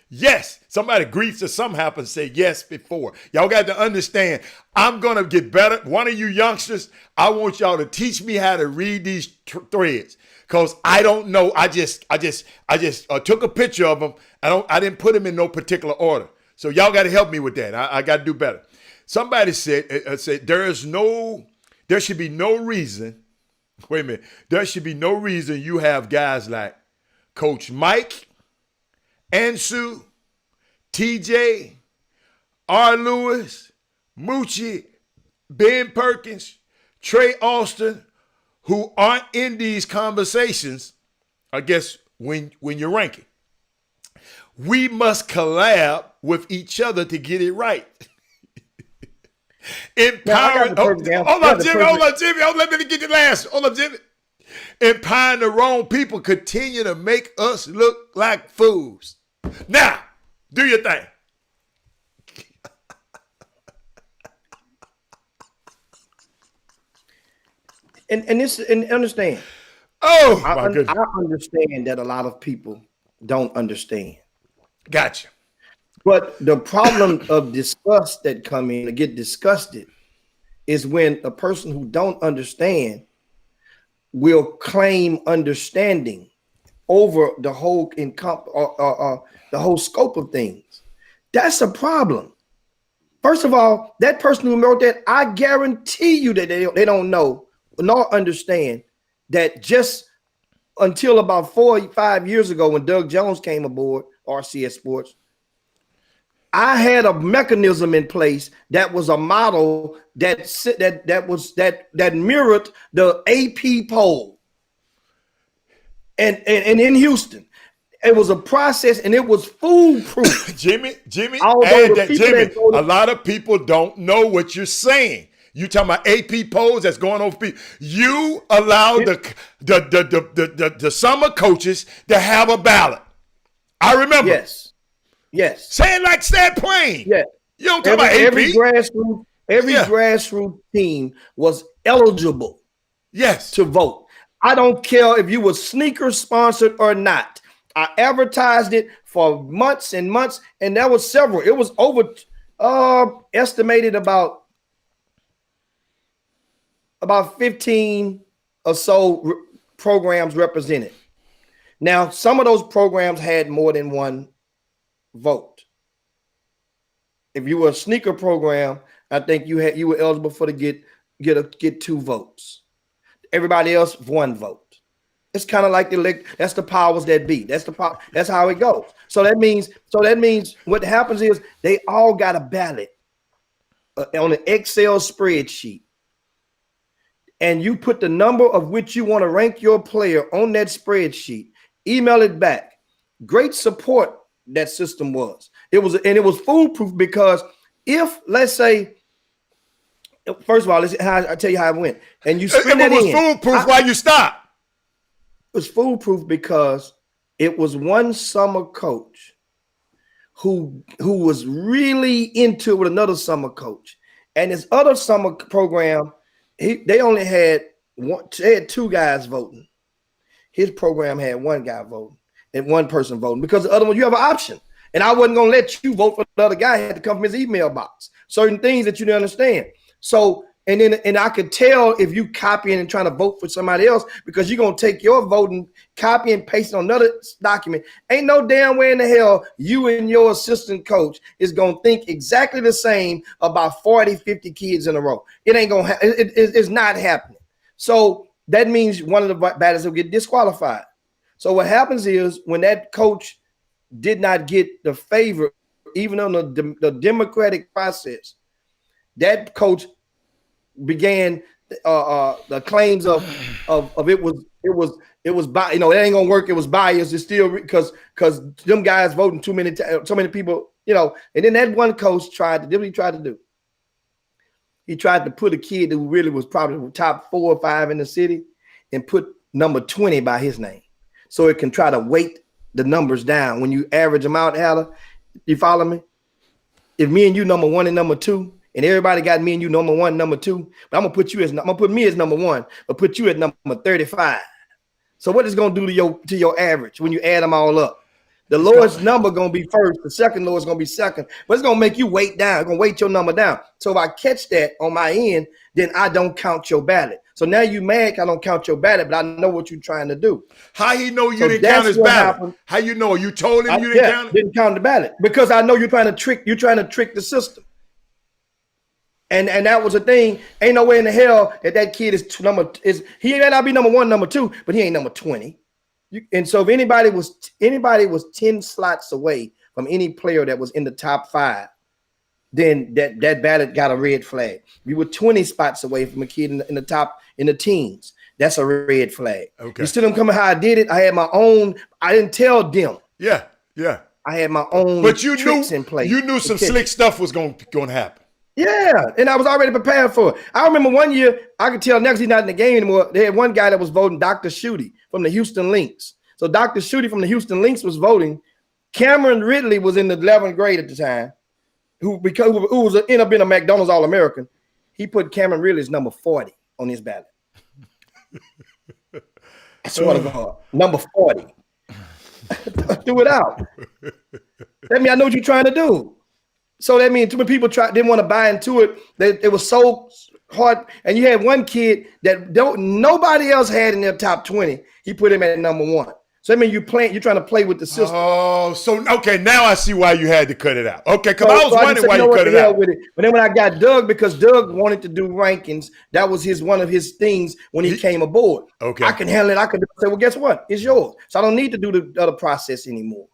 Yes, somebody greets or something happens, say yes before. Y'all got to understand, I'm going to get better. One of you youngsters, I want y'all to teach me how to read these threads because I don't know. I just took a picture of them. I didn't put them in no particular order. So y'all got to help me with that. I got to do better. Somebody said there should be no reason. Wait a minute. There should be no reason you have guys like Coach Mike, Ansu, TJ, R. Lewis, Moochie, Ben Perkins, Trey Austin, who aren't in these conversations, I guess, when you're ranking. We must collab with each other to get it right. Empowering. Hold on, Jimmy. Let me get the last. Hold on, Jimmy. Empowering the wrong people continue to make us look like fools. Now, do your thing. And understand. Oh, my goodness. I understand that a lot of people don't understand. Gotcha. But the problem of disgust that come in to get disgusted is when a person who don't understand will claim understanding over the whole the whole scope of things. That's a problem. First of all, that person who wrote that, I guarantee you that they don't know nor understand that just until about 4 or 5 years ago when Doug Jones came aboard RCS Sports, I had a mechanism in place that was a model that mirrored the AP poll. And in Houston, it was a process and it was foolproof. Jimmy, add that, Jimmy. A lot of people don't know what you're saying. You talking about AP polls that's going over people. You allow the summer coaches to have a ballot. I remember. Yes. Say it like stand plain. Yeah. You don't talk about AP. Every grassroots team was eligible. Yes. To vote. I don't care if you were sneaker sponsored or not. I advertised it for months and months, and there was several. It was over estimated about 15 or so programs represented. Now, some of those programs had more than one vote. If you were a sneaker program, I think you were eligible for to get 2 votes. Everybody else 1 vote. It's kind of like that's the powers that be. That's how it goes. So that means what happens is they all got a ballot on an Excel spreadsheet, and you put the number of which you want to rank your player on that spreadsheet. Email it back. Great support that system was. It was foolproof because if, let's say, first of all, I tell you how it went, and you spin that in. It was foolproof. Why you stop? It was foolproof because it was one summer coach who was really into it with another summer coach, and his other summer program, they only had 2 guys voting. His program had 1 guy voting and 1 person voting, because the other one, you have an option. And I wasn't going to let you vote for the other guy. It had to come from his email box. Certain things that you didn't understand. So, and I could tell if you copying and trying to vote for somebody else, because you're going to take your vote and copy and paste it on another document. Ain't no damn way in the hell you and your assistant coach is going to think exactly the same about 40, 50 kids in a row. It ain't going to happen. It's not happening. So that means one of the batters will get disqualified. So what happens is, when that coach did not get the favor, even on the democratic process, that coach began the claims of it was by, it ain't gonna work. It was biased. It's still because them guys voting too many so many people, and then that one coach tried to do what he tried to do. He tried to put a kid who really was probably the top 4 or 5 in the city and put number 20 by his name, so it can try to weight the numbers down. When you average them out, Haller, you follow me? If me and you number 1 and number 2, and everybody got me and you number 1, number 2, but I'm gonna put me as number 1, but put you at number 35. So what is it gonna do to your average when you add them all up? The lowest number gonna be first, the second lowest gonna be second, but it's gonna make you weight down. It's gonna weight your number down. So if I catch that on my end, then I don't count your ballot. So now you mad I don't count your ballot, but I know what you're trying to do. How he know you didn't count his ballot? Happened. How you know? You told him you didn't count it? Didn't count the ballot, because I know you're trying to trick the system. And that was the thing. Ain't no way in the hell that kid he may not be number 1, number 2, but he ain't number 20. And so if anybody was 10 slots away from any player that was in the top 5, then that ballot got a red flag. We were 20 spots away from a kid in the teens. That's a red flag. Okay. You see them coming how I did it? I had my own. I didn't tell them. Yeah. I had my own. But you tricks in place. You knew some slick stuff was going to happen. Yeah, and I was already prepared for it. I remember one year, I could tell next he's not in the game anymore. They had one guy that was voting, Dr. Schutte from the Houston Lynx. So Dr. Schutte from the Houston Lynx was voting. Cameron Ridley was in the 11th grade at the time, who was ended up being a McDonald's All-American. He put Cameron Ridley's number 40 on his ballot. I swear to God, number 40. Threw it out. That means I know what you're trying to do. So that means too many people didn't want to buy into it. It was so hard. And you had one kid that nobody else had in their top 20. He put him at number 1. So that means you're trying to play with the system. Oh, so okay, now I see why you had to cut it out. Okay, because I was wondering why you cut it out. With it. But then when I got Doug, because Doug wanted to do rankings, that was one of his things when he came aboard. Okay, I can handle it. I could say, well, guess what? It's yours. So I don't need to do the other process anymore.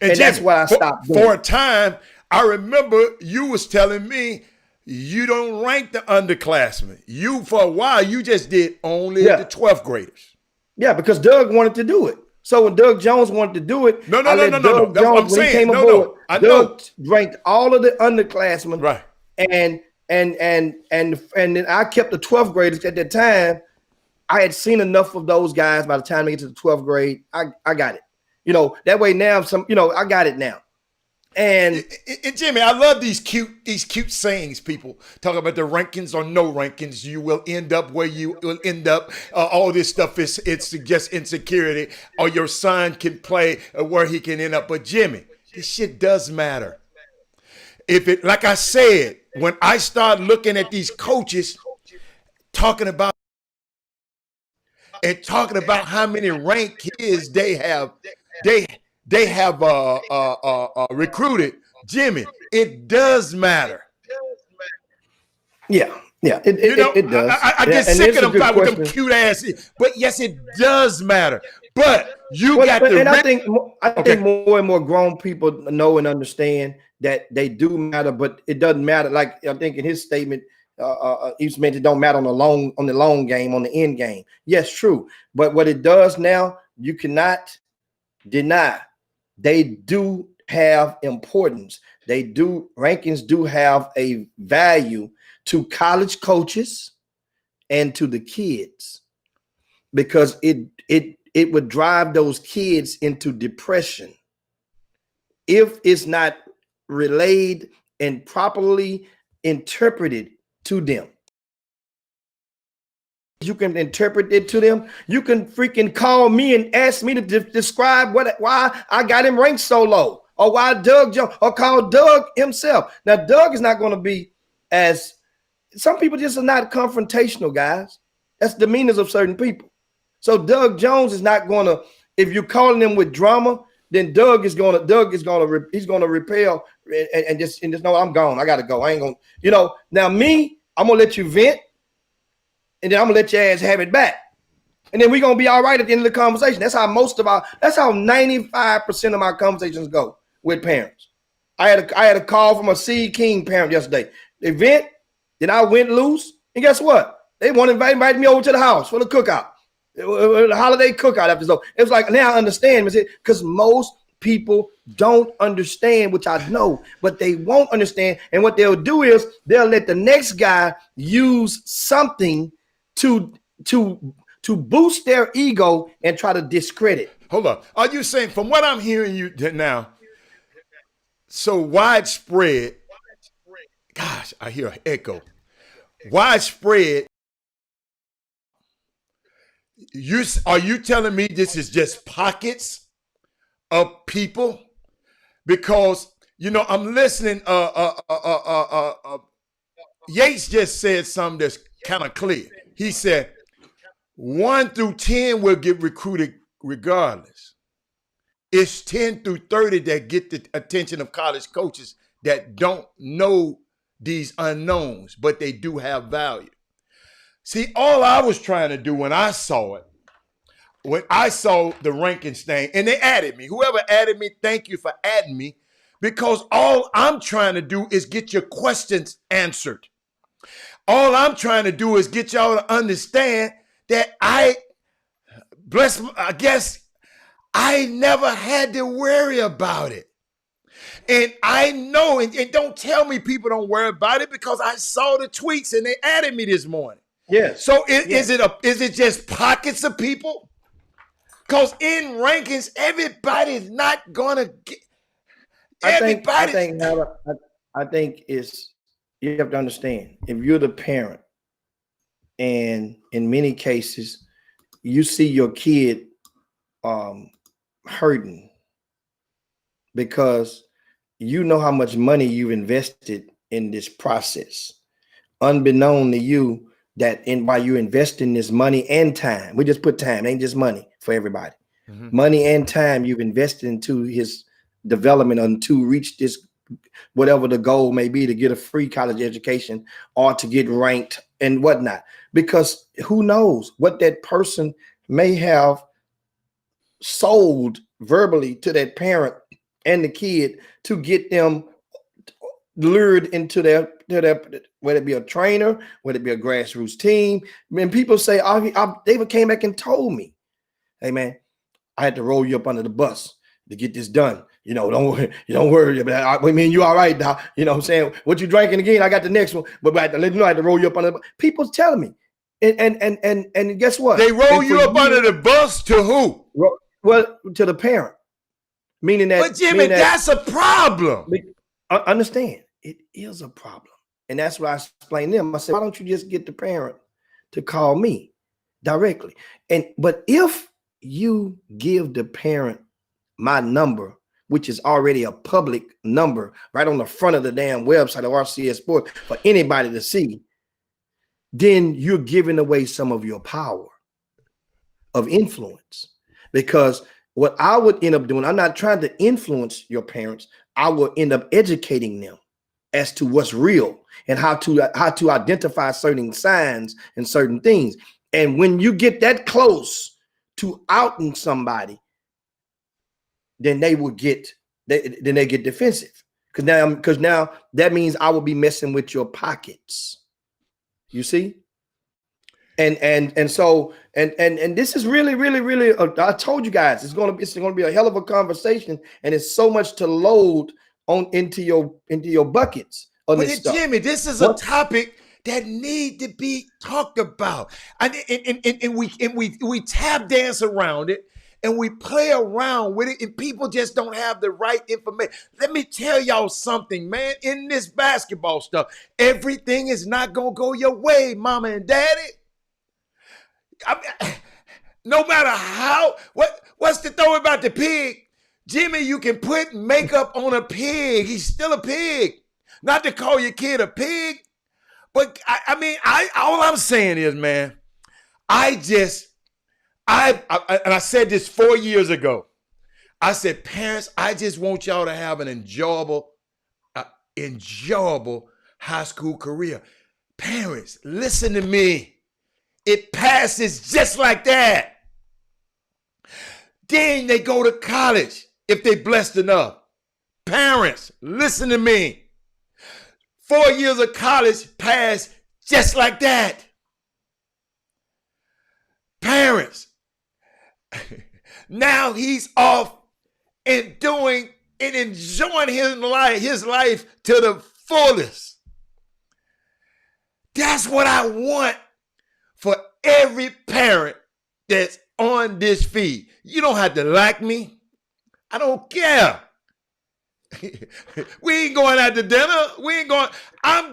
And that's why I stopped doing for a time. I remember you was telling me you don't rank the underclassmen. You, for a while, you just did only the 12th graders. Yeah, because Doug wanted to do it. So when Doug Jones wanted to do it, no. Jones, when he came aboard, Doug ranked all of the underclassmen. Right. And then I kept the 12th graders at that time. I had seen enough of those guys by the time they get to the 12th grade. I got it. That way now I got it now. And Jimmy, I love these cute sayings. People talk about the rankings or no rankings. You will end up where you will end up. All this stuff it's just insecurity. Or your son can play where he can end up. But Jimmy, this shit does matter. Like I said, when I start looking at these coaches talking about how many ranked kids they have recruited. Jimmy, it does matter. Yeah, it does. I get and sick of them good with them question. cute ass, but yes, it does matter. But you Well, got the and I think okay. more and more grown people know and understand that they do matter, but it doesn't matter. Like I think in his statement, he's meant it don't matter on the long game, on the end game. Yes, true. But what it does now, you cannot deny they do have importance. Rankings do have a value to college coaches and to the kids, because it would drive those kids into depression if it's not relayed and properly interpreted to them. You can interpret it to them. You can freaking call me and ask me to describe why I got him ranked so low, or why Doug Jones, or call Doug himself. Now, Doug is not going to be as, some people just are not confrontational, guys. That's demeanors of certain people. So Doug Jones is not going to, if you're calling him with drama, then Doug is going to repel and just know I'm gone. I got to go. I ain't going to, now me, I'm going to let you vent, and then I'm gonna let your ass have it back. And then we're gonna be all right at the end of the conversation. That's how 95% of my conversations go with parents. I had a call from a Seed King parent yesterday. They vent, then I went loose, and guess what? They invited me over to the house for the cookout. The holiday cookout after so. It was like, now I understand, because most people don't understand, which I know, but they won't understand. And what they'll do is they'll let the next guy use something to boost their ego and try to discredit. Hold on. Are you saying, from what I'm hearing you now, so widespread, gosh, I hear an echo. Widespread, are you telling me this is just pockets of people? Because, I'm listening, Yates just said something that's kind of clear. He said 1 through 10 will get recruited regardless. It's 10 through 30 that get the attention of college coaches that don't know these unknowns, but they do have value. See, all I was trying to do when I saw the rankings thing, and they added me. Whoever added me, thank you for adding me, because all I'm trying to do is get your questions answered. All I'm trying to do is get y'all to understand that I guess I never had to worry about it. And I know, and don't tell me people don't worry about it, because I saw the tweets and they added me this morning. Yes. So is it just pockets of people? Because in rankings, everybody's not gonna get. I think it's, you have to understand, if you're the parent, and in many cases you see your kid hurting because you know how much money you've invested in this process, unbeknown to you, that while you invest in this money and time, we just put time, ain't just money for everybody. Money and time you've invested into his development, and to reach this, whatever the goal may be, to get a free college education or to get ranked and whatnot. Because who knows what that person may have sold verbally to that parent and the kid to get them lured into their, whether it be a trainer, whether it be a grassroots team. When people say, they came back and told me, hey man, I had to roll you up under the bus to get this done. Don't worry about it. I mean, you all right, Doc. You know what I'm saying? What you drinking again? I got the next one, but I had to let you know I had to roll you up under the bus. People telling me. And guess what? They roll you up under the bus to who? Well, to the parent. Meaning that. But Jimmy, that's a problem. Understand, it is a problem. And that's why I explained to them. I said, why don't you just get the parent to call me directly? But if you give the parent my number, which is already a public number right on the front of the damn website of RCS Sport for anybody to see, then you're giving away some of your power of influence. Because what I would end up doing, I'm not trying to influence your parents. I will end up educating them as to what's real and how to identify certain signs and certain things. And when you get that close to outing somebody, then they get defensive. Because now that means I will be messing with your pockets. You see? And so this is really, really, really, I told you guys, it's gonna be a hell of a conversation, and it's so much to load on into your buckets on But this stuff. Jimmy, this is a topic that need to be talked about. And we tap dance around it and we play around with it, and people just don't have the right information. Let me tell y'all something, man. In this basketball stuff, everything is not gonna go your way, mama and daddy. I mean, no matter what's the throw about the pig? Jimmy, you can put makeup on a pig. He's still a pig. Not to call your kid a pig, but all I'm saying is, man, I said this 4 years ago. I said, parents, I just want y'all to have an enjoyable high school career. Parents, listen to me. It passes just like that. Then they go to college if they blessed enough. Parents, listen to me. 4 years of college pass just like that. Parents, now he's off and doing and enjoying his life to the fullest. That's what I want for every parent that's on this feed. You don't have to like me. I don't care. We ain't going out to dinner. We ain't going. I'm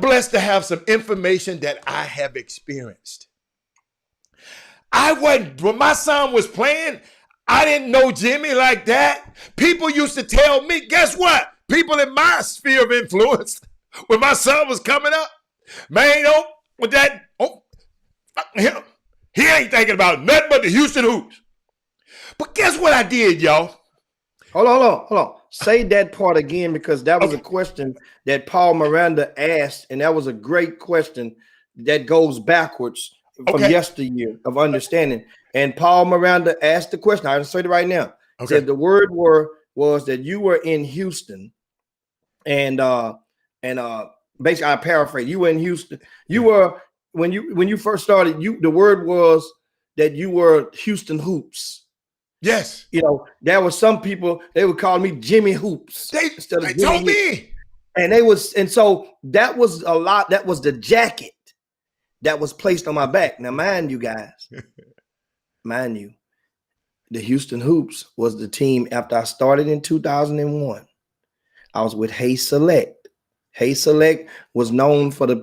blessed to have some information that I have experienced. When my son was playing, I didn't know Jimmy like that. People used to tell me, guess what? People in my sphere of influence, when my son was coming up, man, fuck him. He ain't thinking about nothing but the Houston Hoops. But guess what I did, y'all? Hold on. Say that part again, because that was a question that Paul Miranda asked, and that was a great question that goes backwards from yesteryear of understanding. And Paul Miranda asked the question. I'll say it right now. Said the word was that you were in Houston, and basically I paraphrase. You were in Houston. You were when you first started. The word was that you were Houston Hoops. Yes. You know, there were some people, they would call me Jimmy Hoops. They told me. And so that was a lot. That was the jacket that was placed on my back. Now, mind you guys, the Houston Hoops was the team after I started in 2001. I was with Hayes Select. Hayes Select was known for the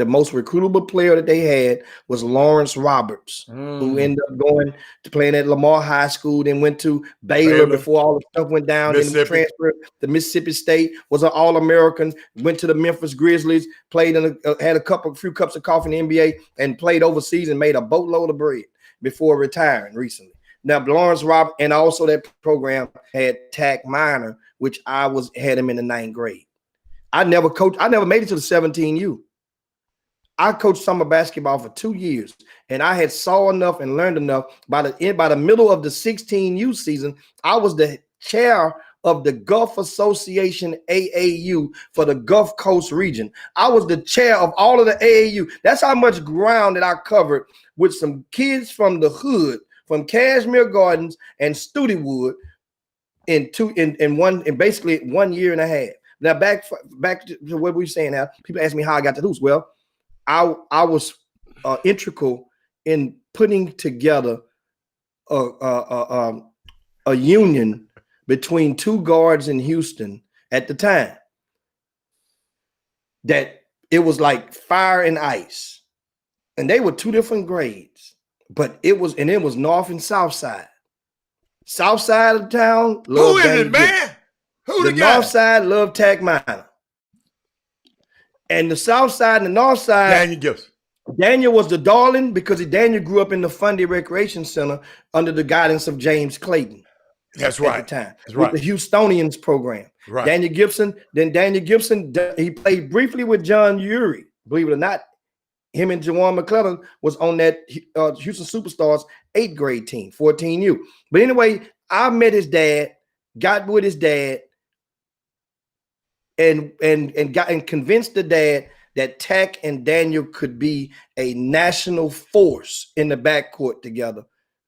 most recruitable player that they had was Lawrence Roberts, who ended up going to playing at Lamar High School, then went to Baylor before all the stuff went down, then transferred to Mississippi State, was an All-American, went to the Memphis Grizzlies, played had a few cups of coffee in the NBA, and played overseas and made a boatload of bread before retiring recently. Now, Lawrence Roberts, and also that program had Tack Minor, which had him in the 9th grade. I never made it to the 17U. I coached summer basketball for 2 years, and I had saw enough and learned enough. By the middle of the 16U season, I was the chair of the Gulf Association AAU for the Gulf Coast region. I was the chair of all of the AAU. That's how much ground that I covered with some kids from the hood, from Cashmere Gardens and Studewood in basically 1 year and a half. Now back to what we were saying now. People ask me how I got to Hoops. Well, I was integral in putting together a union between two guards in Houston at the time. That it was like fire and ice, and they were two different grades, but it was North and South Side. South side of town, who is it, man? The North side loved Tack Minor. And the South side and the North side, Daniel Gibson. Daniel was the darling because Daniel grew up in the Fundy Recreation Center under the guidance of James Clayton. That's right. At the time, that's with right. the Houstonians program. Right. Daniel Gibson, he played briefly with John Urie. Believe it or not, him and Jawan McClellan was on that Houston Superstars 8th grade team, 14U. But anyway, I met his dad, got with his dad, and convinced the dad that Tack and Daniel could be a national force in the backcourt together.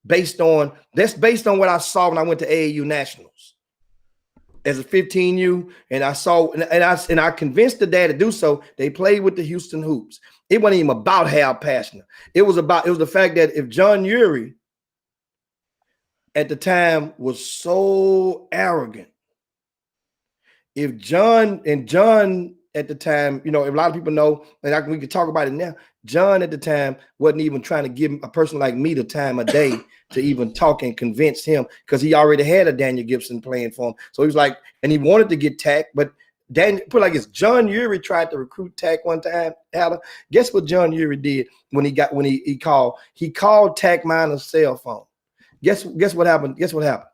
Based on what I saw when I went to AAU Nationals as a 15U, and I convinced the dad to do so. They played with the Houston Hoops. It wasn't even about Hal Pashner. It was the fact that if John Urie at the time was so arrogant, if John at the time, a lot of people know, and we can talk about it now. John at the time wasn't even trying to give a person like me the time of day to even talk and convince him, because he already had a Daniel Gibson playing for him. So he was like, and he wanted to get Tack, but Daniel put like this. John Urie tried to recruit Tack one time. Guess what John Urie did when he called? He called Tack Miner's cell phone. Guess what happened? Guess what happened?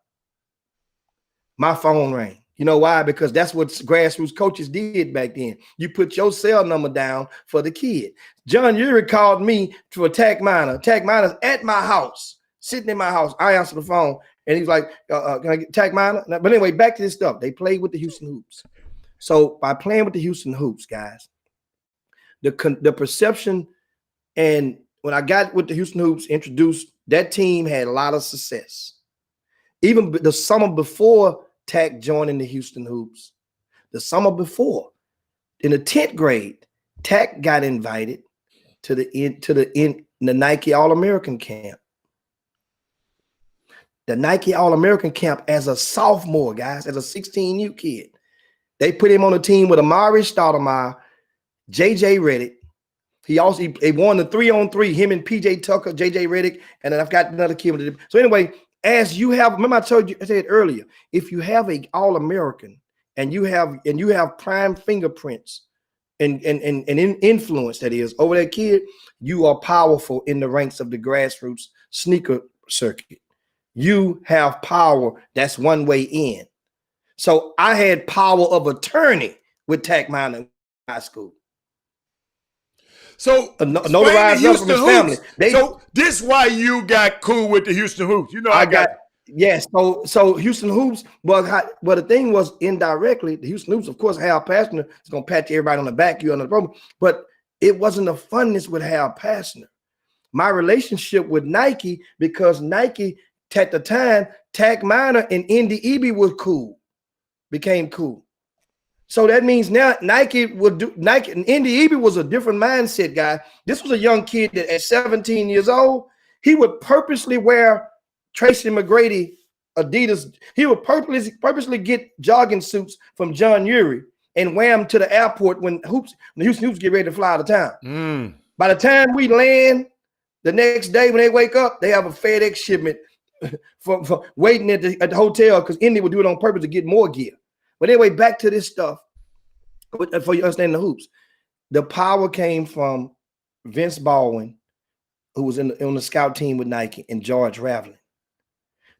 My phone rang. You know why? Because that's what grassroots coaches did back then. You put your cell number down for the kid. John Urie called me to a Tack Miner. Tack Miner's at my house, sitting in my house. I answered the phone, and he's like, can I get Tack Miner? But anyway, back to this stuff. They played with the Houston Hoops. So by playing with the Houston Hoops, guys, the perception, and when I got with the Houston Hoops introduced, that team had a lot of success. Even the summer before Tack joining the Houston Hoops, the summer before, in the 10th grade, Tack got invited to the Nike All-American camp. The Nike All-American camp as a sophomore, guys, as a 16U kid. They put him on a team with Amari Stoudemire, JJ Redick. He won the 3-on-3, him and PJ Tucker, JJ Redick, and then I've got another kid with it. So anyway, as you have, remember I said earlier, if you have an All-American and you have prime fingerprints and influence, that is, over that kid, you are powerful in the ranks of the grassroots sneaker circuit. You have power. That's one way in. So I had power of attorney with Tack Miner in high school. So notarized from his family. So this why you got cool with the Houston Hoops. I got yes. So Houston Hoops, but the thing was, indirectly, the Houston Hoops, of course, Hal Pashner is gonna pat everybody on the back, you under the program, but it wasn't the funness with Hal Pashner. My relationship with Nike, because Nike at the time, Tack Miner and Indy Eby became cool. So that means now Nike and Indy Eby was a different mindset guy. This was a young kid that at 17 years old, he would purposely wear Tracy McGrady Adidas. He would purposely get jogging suits from John Urie and wear them to the airport when the Houston Hoops get ready to fly out of town. By the time we land the next day, when they wake up, they have a FedEx shipment for waiting at the hotel, because Indy would do it on purpose to get more gear. But anyway, back to this stuff. For you understand the hoops, the power came from Vince Baldwin, who was on the scout team with Nike, and George Raveling.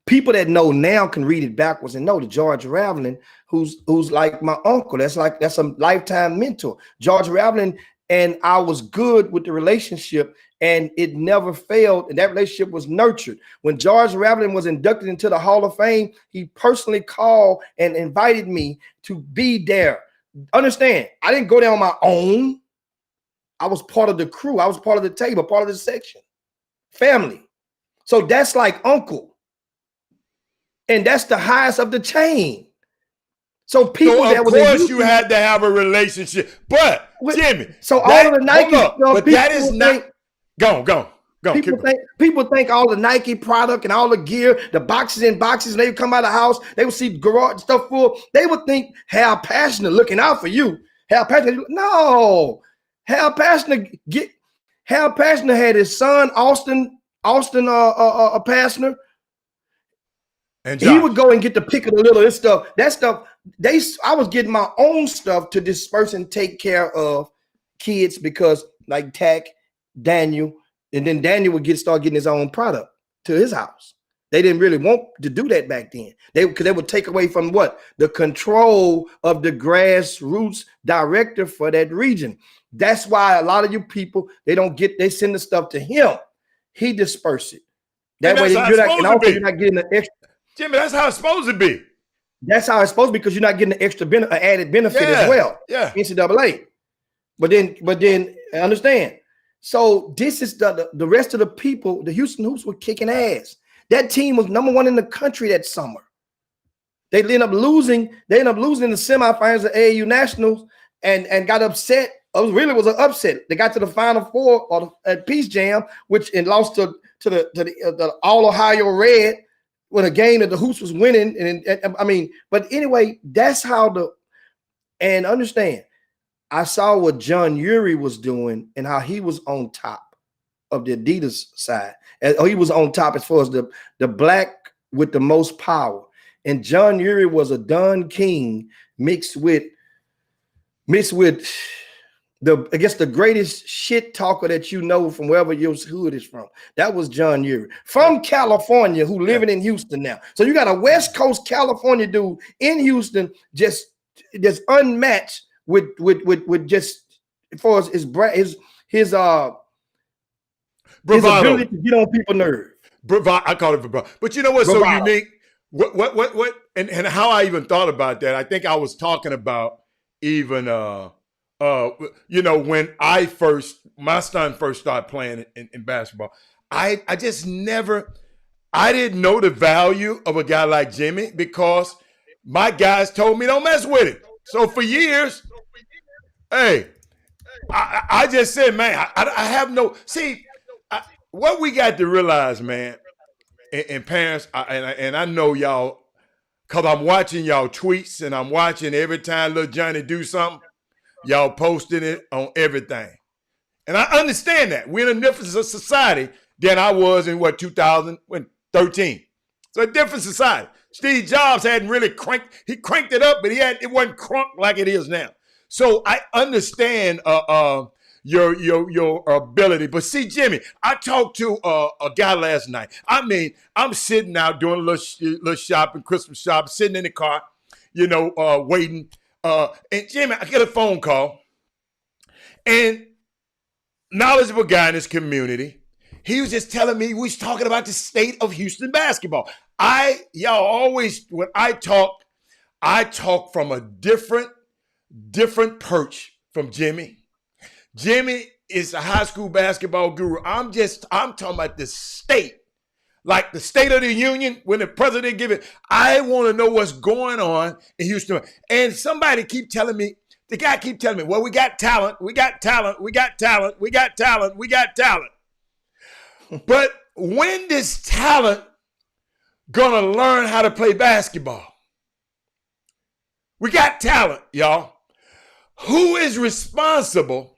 People that know now can read it backwards and know that George Raveling, who's like my uncle, that's a lifetime mentor. George Raveling and I was good with the relationship, and it never failed, and that relationship was nurtured. When George Raveling was inducted into the Hall of Fame, he personally called and invited me to be there. Understand, I didn't go there on my own. I was part of the crew. I was part of the table, part of the section, family. So that's like uncle, and that's the highest of the chain. So people of course you had to have a relationship, but Jimmy. So all of the Nike stuff, but that is not. Go. People think all the Nike product and all the gear, the boxes and boxes, and they would come out of the house, they would see garage stuff full. They would think Hal Pashner looking out for you. Hal Pashner, no. Hal Pashner had his son Austin Pashner. And he would go and get the pick of the little this stuff. That stuff, I was getting my own stuff to disperse and take care of kids, because like Tack Daniel, and then Daniel would start getting his own product to his house. They didn't really want to do that back then. Because they would take away from what? The control of the grassroots director for that region. That's why a lot of you people, they send the stuff to him. He disperse it. That way you're not getting the extra. Jimmy, that's how it's supposed to be. That's how it's supposed to be, because you're not getting the extra added benefit as well. Yeah. NCAA. But then understand. So this is the rest of the people, the Houston Hoops were kicking ass. That team was number 1 in the country that summer. They ended up losing in the semifinals of AAU Nationals and got upset. It was an upset. They got to the Final Four at Peace Jam, and lost to the All Ohio Red when a game that the Hoops was winning. But anyway, that's how and understand, I saw what John Urey was doing and how he was on top of the Adidas side. He was on top as far as the black with the most power. And John Urey was a Don King mixed with the greatest shit talker that you know from wherever your hood is from. That was John Urey from California, who living in Houston now. So you got a West Coast California dude in Houston, just unmatched with just as far as his ability to get on people's nerves. I call it bravado. But you know what's so unique? What and how I even thought about that. I think I was talking about even when my son first started playing in basketball, I didn't know the value of a guy like Jimmy, because my guys told me don't mess with him. So for years, hey, I just said, man, I have no, what we got to realize, man, and parents, and I know y'all, because I'm watching y'all tweets, and I'm watching every time little Johnny do something, y'all posting it on everything. And I understand that. We're in a different society than I was in 2013. So a different society. Steve Jobs hadn't really cranked it up, but it wasn't crunk like it is now. So I understand your ability. But see, Jimmy, I talked to a guy last night. I mean, I'm sitting out doing a little shopping, Christmas shopping, sitting in the car, waiting. And Jimmy, I get a phone call, and knowledgeable guy in this community, he was just telling me, we was talking about the state of Houston basketball. When I talk from a different perch from Jimmy. Jimmy is a high school basketball guru. I'm talking about the state, like the State of the Union. When the president give it, I want to know what's going on in Houston. And the guy keep telling me, well, we got talent. But when this talent gonna learn how to play basketball? We got talent, y'all. Who is responsible?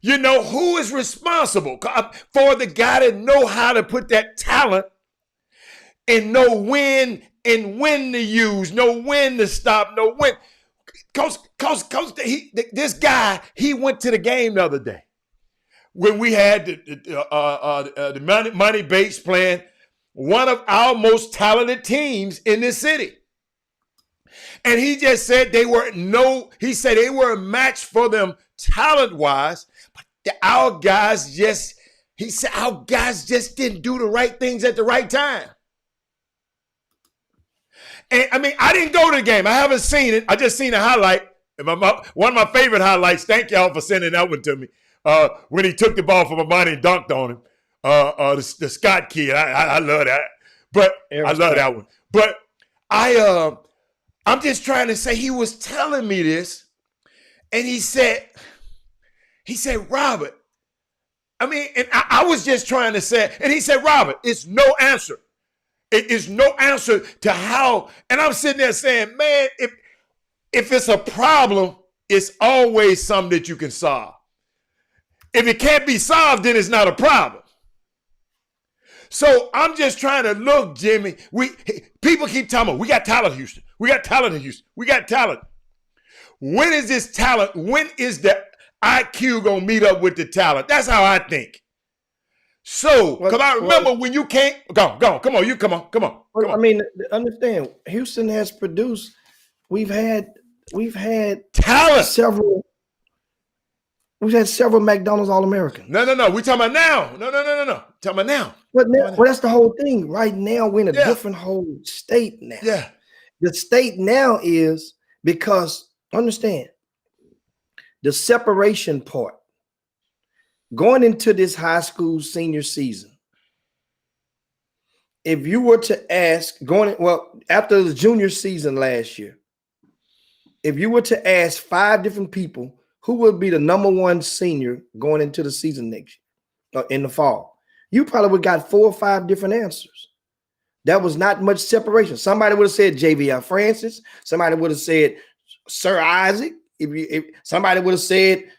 Who is responsible for the guy to know how to put that talent and know when to use, know when to stop, know when. Cause this guy, he went to the game the other day when we had the money base playing one of our most talented teams in this city. And he just said they were a match for them talent-wise, but our guys just didn't do the right things at the right time. And I mean, I didn't go to the game. I haven't seen it. I just seen a highlight. One of my favorite highlights, thank y'all for sending that one to me, when he took the ball from Amani and dunked on him. The Scott kid. I love that. But I love that one. But I'm just trying to say, he was telling me this, and he said, Robert, I mean, and I was just trying to say, and he said, Robert, it's no answer. It is no answer to how, and I'm sitting there saying, man, if it's a problem, it's always something that you can solve. If it can't be solved, then it's not a problem. So I'm just trying to look, Jimmy. People keep telling me, we got talent in Houston. We got talent in Houston. We got talent. When is this talent? When is the IQ gonna meet up with the talent. That's how I think. So, because I remember when you can't go, come on, come on. I mean, understand, Houston has produced. We've had talent. We've had several McDonald's All-Americans. No. We talking about now. No. Talking about now. But now, well, that's the whole thing. Right now, we're in a different whole state now. Yeah. The state now is because, understand, the separation part. Going into this high school senior season, if you were to ask, after the junior season last year, if you were to ask 5 different people who would be the #1 senior going into the season next year, in the fall, you probably would have got 4 or 5 different answers. That was not much separation. Somebody would have said JVR Francis. Somebody would have said Sir Isaac. If somebody would have said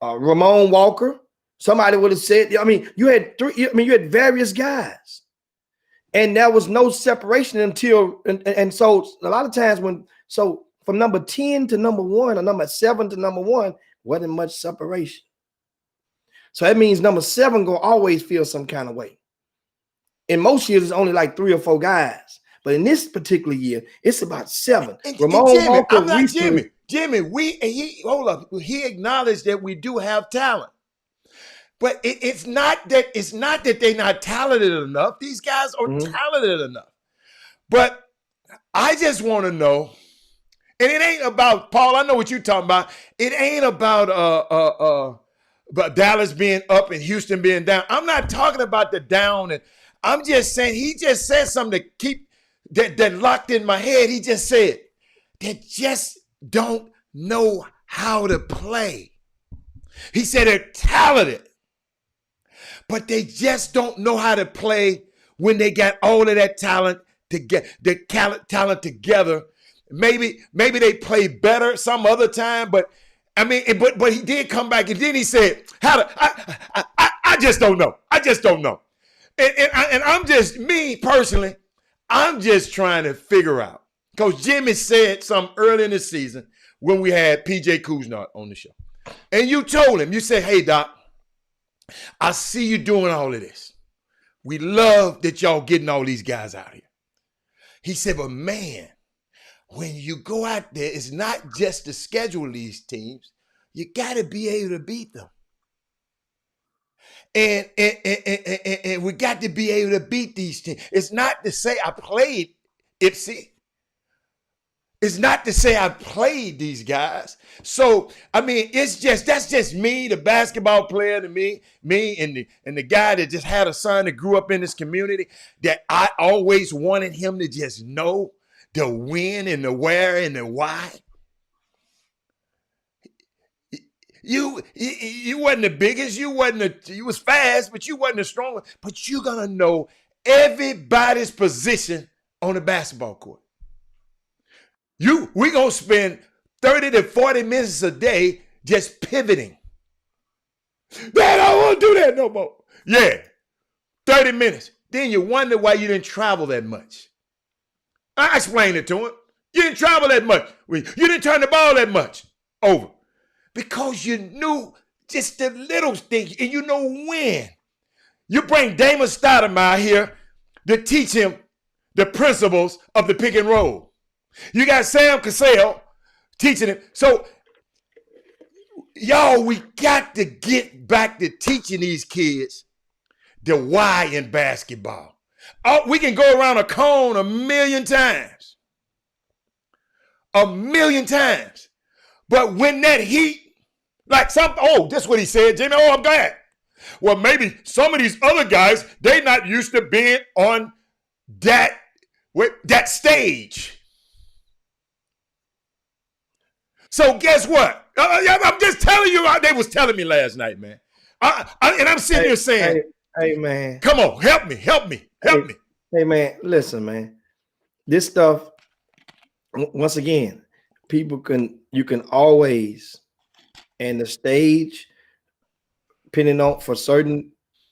Ramon Walker. Somebody would have said, I mean, you had various guys, and there was no separation until, and so a lot of times from number 10 to #1 or number 7 to #1 wasn't much separation. So that means number 7 gonna always feel some kind of way. In most years, it's only like 3 or 4 guys, but in this particular year, it's about 7. Ramon Walker, I'm not Jimmy. Hold up. He acknowledged that we do have talent, but it's not that they're not talented enough. These guys are talented enough. But I just want to know, and it ain't about Paul. I know what you're talking about. It ain't about Dallas being up and Houston being down. I'm not talking about the down, and I'm just saying he just said something to keep that locked in my head. He just said they just don't know how to play. He said they're talented, but they just don't know how to play when they got all of that talent to get the talent together. Maybe they play better some other time, but I mean, but he did come back and then he said, I just don't know. I just don't know. And I'm just, me personally, I'm just trying to figure out. Because Jimmy said something early in the season when we had PJ Kuznar on the show. And you told him, you said, hey, Doc, I see you doing all of this. We love that y'all getting all these guys out here. He said, but man, when you go out there, it's not just to schedule these teams. You got to be able to beat them. And we got to be able to beat these teams. It's not to say I played Ipsy. It's not to say I played these guys. So, I mean, that's just me, the basketball player, to me and the guy that just had a son that grew up in this community, that I always wanted him to just know the when and the where and the why. You wasn't the biggest, you was fast, but you wasn't the strongest. But you're gonna know everybody's position on the basketball court. We gonna spend 30 to 40 minutes a day just pivoting. Man, I don't want to do that no more. Yeah, 30 minutes. Then you wonder why you didn't travel that much. I explained it to him. You didn't travel that much. You didn't turn the ball that much over. Because you knew just the little things, and you know when. You bring Damon Stoudemire here to teach him the principles of the pick and roll. You got Sam Cassell teaching him. So, y'all, we got to get back to teaching these kids the why in basketball. We can go around a cone a million times. A million times. But when that heat, this is what he said, Jimmy. Oh, I'm glad. Well, maybe some of these other guys, they not used to being on that stage. So guess what? I'm just telling you, they was telling me last night, man. And I'm sitting here saying, hey, man. Come on, help me. Hey, man, listen, man. This stuff, once again, you can always, and the stage, depending on for certain,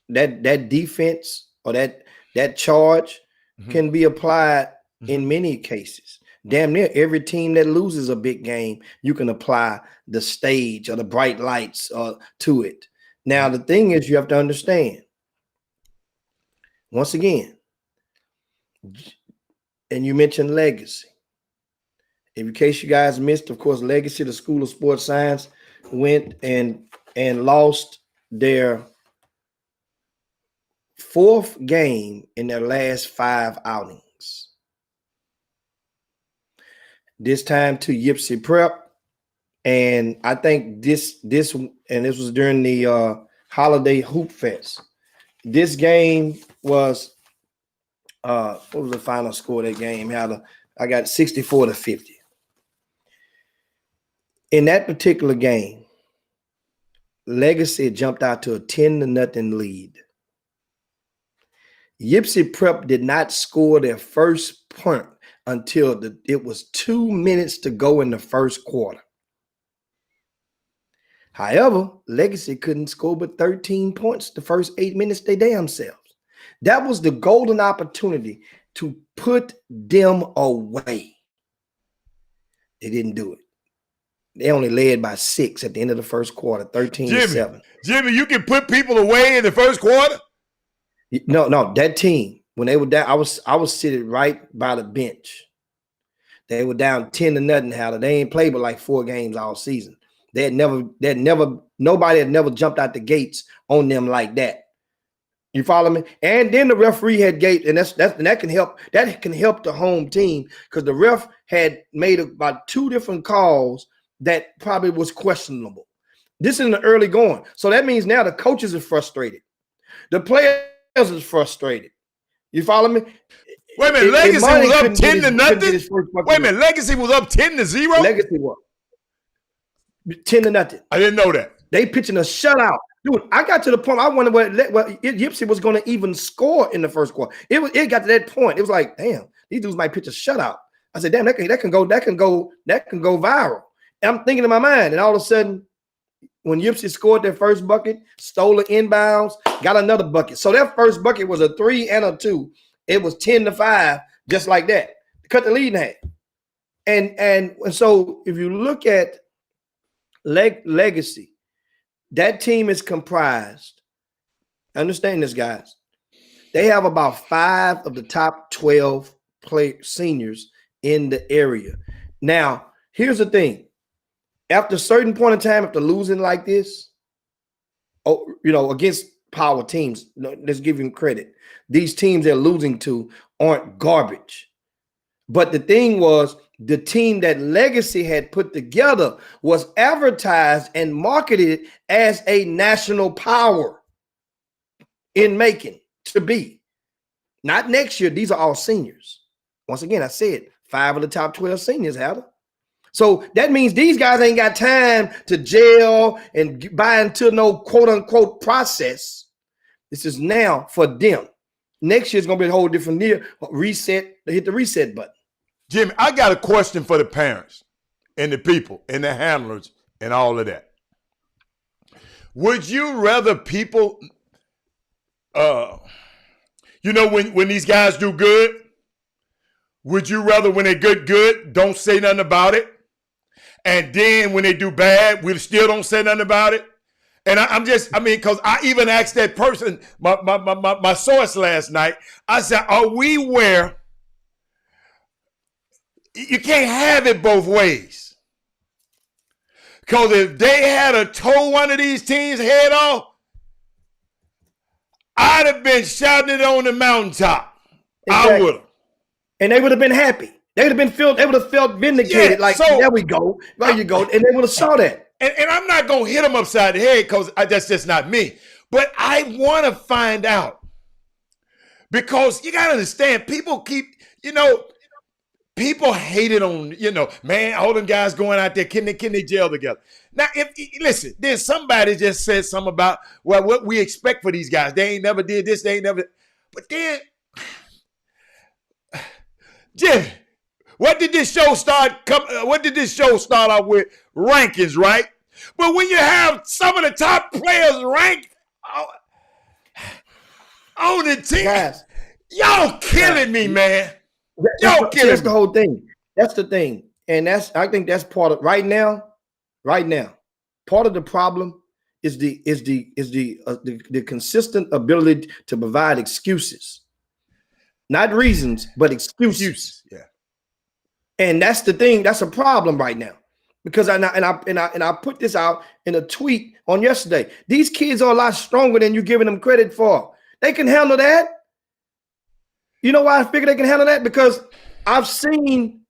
that defense or that charge can be applied in many cases. damn near every team that loses a big game, you can apply the stage or the bright lights to it. Now, the thing is, you have to understand, once again, and you mentioned legacy. In case you guys missed, of course, Legacy, the School of Sports Science, went and lost their 4th game in their last 5 outings. This time to Yipsy Prep, and I think this was during the Holiday Hoop Fest. This game was what was the final score of that game? I got 64-50. In that particular game, Legacy jumped out to a 10-0 lead. Yipsy Prep did not score their first point until it was 2 minutes to go in the first quarter. However, Legacy couldn't score but 13 points the first 8 minutes they damn selves. That was the golden opportunity to put them away. They didn't do it. They only led by 6 at the end of the first quarter, 13-7. Jimmy, you can put people away in the first quarter? No, that team, when they were down, I was sitting right by the bench. They were down 10-0, Howard. They ain't played but like 4 games all season. Nobody had never jumped out the gates on them like that. You follow me? And then the referee had gate, and that can help. That can help the home team because the ref had made about 2 different calls that probably was questionable. This is in the early going, so that means now the coaches are frustrated, the players is frustrated. You follow me? Wait a minute, Legacy was up 10-0. Wait a minute, Legacy was up 10-0. Legacy was 10-0. I didn't know that. They pitching a shutout. Dude, I got to the point I wondered what Yipsy was going to even score in the first quarter. It got to that point. It was like, damn, these dudes might pitch a shutout. I said, damn, that can go viral. And I'm thinking in my mind, and all of a sudden, when Yipsy scored their first bucket, stole an inbounds, got another bucket. So that first bucket was a 3 and a 2. It was 10-5, just like that. Cut the lead in half. And so if you look at Legacy, that team is comprised. Understand this, guys. They have about 5 of the top 12 seniors in the area. Now, here's the thing. After a certain point in time, after losing like this, against power teams, let's give them credit. These teams they're losing to aren't garbage. But the thing was, the team that Legacy had put together was advertised and marketed as a national power in making to be. Not next year. These are all seniors. Once again, I said 5 of the top 12 seniors have them. So that means these guys ain't got time to jail and buy into no quote unquote process. This is now for them. Next year's gonna be a whole different year. Reset, hit the reset button. Jimmy, I got a question for the parents and the people and the handlers and all of that. Would you rather people, when these guys do good, would you rather when they good, don't say nothing about it? And then when they do bad, we still don't say nothing about it? And because I even asked that person, my source last night, I said, are we where you can't have it both ways? Because if they had tore one of these teams head off, I'd have been shouting it on the mountaintop. Exactly. I would have. And they would have been happy. They would have felt vindicated. Yeah, there we go. There you go. And they would have saw that. And I'm not going to hit them upside the head because that's just not me. But I want to find out. Because you got to understand, people keep, people hate it on, man, all them guys going out there, can they gel together? Now, listen, then somebody just said something about, well, what we expect for these guys. They ain't never did this, they ain't never. But then, Jim, what did this show start off with? Rankings, right? But when you have some of the top players ranked on the team, y'all killing me, man. That's the whole thing. That's the thing. And I think that's part of right now, part of the problem is the consistent ability to provide excuses. Not reasons, but excuses. Yeah. And that's the thing. That's a problem right now. Because I put this out in a tweet on yesterday. These kids are a lot stronger than you're giving them credit for. They can handle that. You know why I figure they can handle that? Because I've seen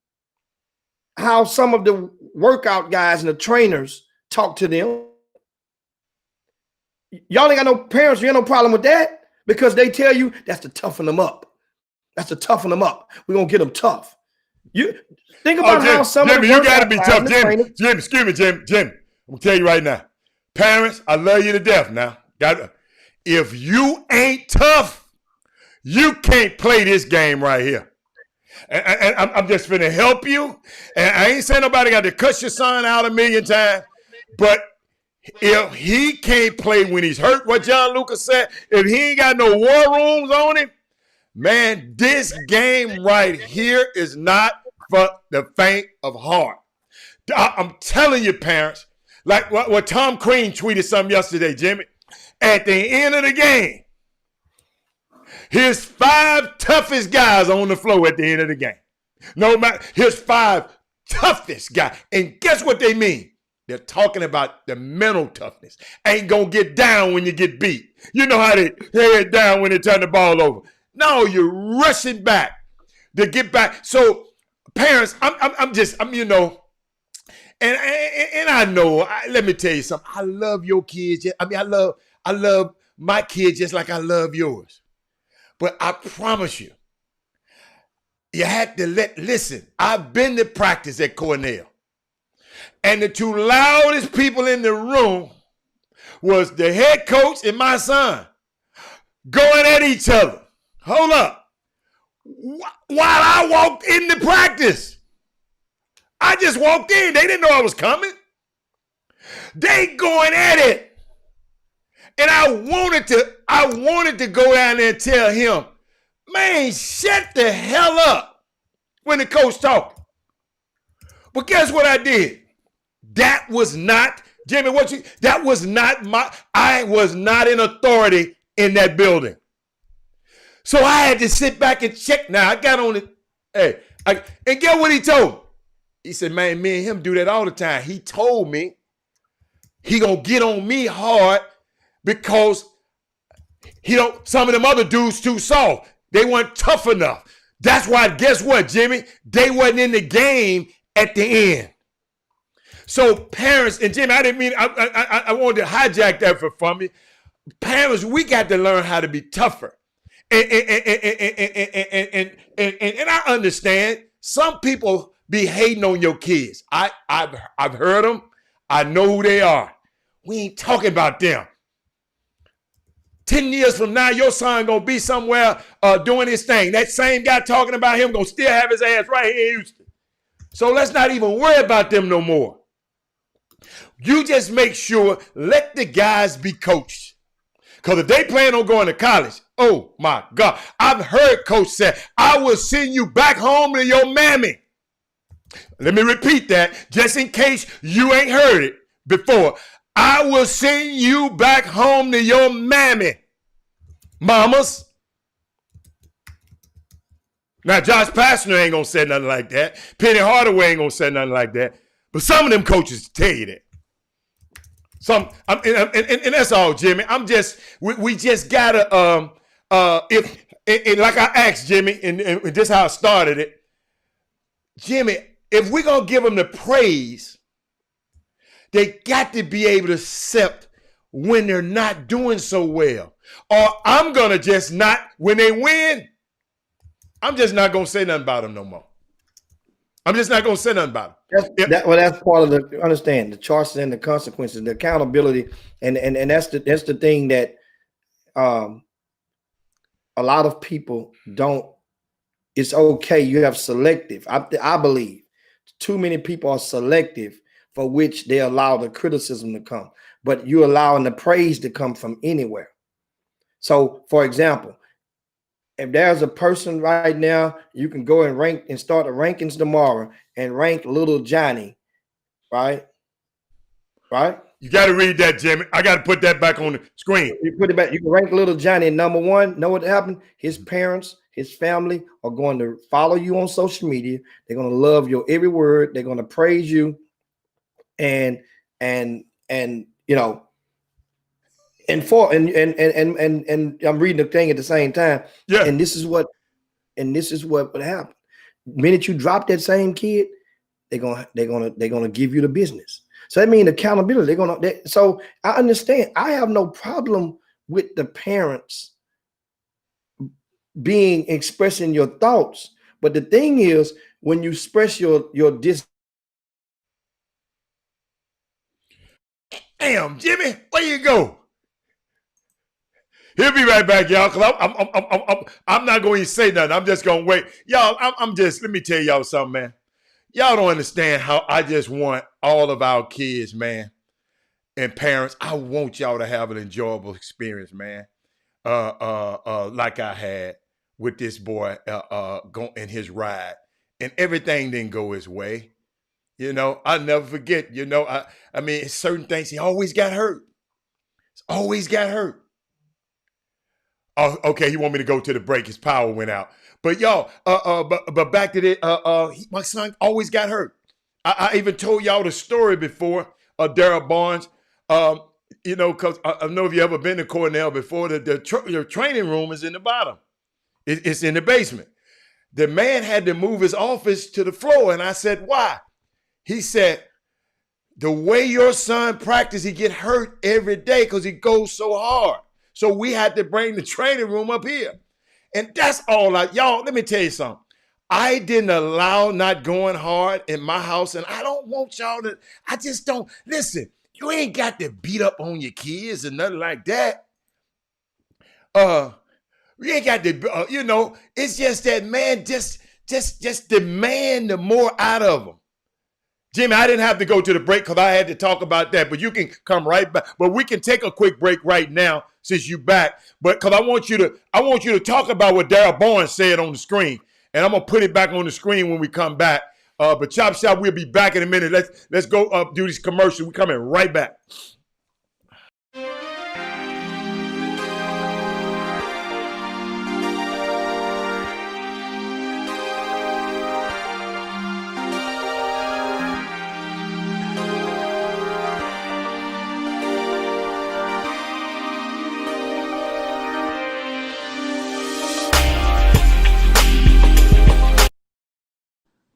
how some of the workout guys and the trainers talk to them. Y'all ain't got no parents, you ain't no problem with that, because they tell you that's to toughen them up. That's to toughen them up. We're gonna get them tough. You think about how some Jimmy, of the you gotta be tough, Jimmy. Jimmy, Excuse me, Jimmy. I'm gonna tell you right now. Parents, I love you to death now. If you ain't tough, you can't play this game right here. And I'm just finna help you. And I ain't saying nobody got to cuss your son out a million times, but if he can't play when he's hurt, what John Lucas said, if he ain't got no war rooms on him, man, this game right here is not for the faint of heart. I'm telling you, parents, like what Tom Crean tweeted something yesterday, Jimmy. At the end of the game, here's 5 toughest guys on the floor at the end of the game. No matter, here's 5 toughest guys. And guess what they mean? They're talking about the mental toughness. Ain't gonna get down when you get beat. You know how they head down when they turn the ball over. No, you're rushing back to get back. So, parents, I'm you know, and I know. Let me tell you something. I love your kids. I mean, I love my kids just like I love yours. But I promise you, you had to listen. I've been to practice at Cornell, and the 2 loudest people in the room was the head coach and my son going at each other. Hold up. While I walked into practice, I just walked in. They didn't know I was coming. They going at it. And I wanted to go down there and tell him, man, shut the hell up when the coach talked. But guess what I did? That was not, Jimmy, I was not in authority in that building. So I had to sit back and check. Now I got on it. And get what he told me. He said, man, me and him do that all the time. He told me he gonna get on me hard because some of them other dudes too soft. They weren't tough enough. That's why, guess what, Jimmy? They wasn't in the game at the end. So parents, and Jimmy, I didn't mean, I wanted to hijack that from you. Parents, we got to learn how to be tougher. And I understand some people be hating on your kids. I've heard them. I know who they are. We ain't talking about them. 10 years from now, your son gonna be somewhere doing his thing. That same guy talking about him gonna still have his ass right here in Houston. So let's not even worry about them no more. You just make sure, let the guys be coached. Because if they plan on going to college, oh my God. I've heard coach say, I will send you back home to your mammy. Let me repeat that just in case you ain't heard it before. I will send you back home to your mammy, mamas. Now, Josh Pastner ain't going to say nothing like that. Penny Hardaway ain't going to say nothing like that. But some of them coaches tell you that. And that's all, Jimmy. We just got to, like I asked Jimmy, and this is how I started it. Jimmy, if we're going to give them the praise, they got to be able to accept when they're not doing so well. Or I'm going to just not, when they win, I'm just not going to say nothing about them no more. I'm just not going to say nothing about them. That's part of the, understand, the choices and the consequences, the accountability. And that's the thing that a lot of people don't, it's okay. You have selective. I believe too many people are selective for which they allow the criticism to come, but you're allowing the praise to come from anywhere. So, for example, if there's a person right now, you can go and rank and start the rankings tomorrow and rank little Johnny, right? Right? You got to read that, Jimmy. I got to put that back on the screen. You put it back. You can rank little Johnny number one. Know what happened? His parents, his family are going to follow you on social media. They're going to love your every word. They're going to praise you, and you know, and I'm reading the thing at the same time. Yeah. And this is what would happen. The minute you drop that same kid, they're gonna give you the business. So that means accountability. So I understand. I have no problem with the parents expressing your thoughts. But the thing is, when you express your Damn, Jimmy, where you go? He'll be right back, y'all, because I'm not going to say nothing. I'm just going to wait. Y'all, let me tell y'all something, man. Y'all don't understand how I just want all of our kids, man, and parents. I want y'all to have an enjoyable experience, man, like I had with this boy going in his ride. And everything didn't go his way. You know, I'll never forget, you know, I mean, certain things, he always got hurt. Always got hurt. Oh, okay, he want me to go to the break. His power went out. But y'all, but back to the, my son always got hurt. I even told y'all the story before, Daryl Barnes. You know, because I don't know if you ever been to Cornell before. The training room is in the bottom. It's in the basement. The man had to move his office to the floor, and I said, why? He said, the way your son practice, he get hurt every day because he goes so hard. So we had to bring the training room up here. And that's all y'all, let me tell you something. I didn't allow not going hard in my house, and I don't want y'all to, I just don't, listen, you ain't got to beat up on your kids and nothing like that. You ain't got to, you know, it's just that, man, just demand the more out of them. Jimmy, I didn't have to go to the break because I had to talk about that, but you can come right back. But we can take a quick break right now since you're back. But because I want you to talk about what Daryl Barnes said on the screen, and I'm gonna put it back on the screen when we come back. But Chop Shop, we'll be back in a minute. Let's go do this commercial. We're coming right back.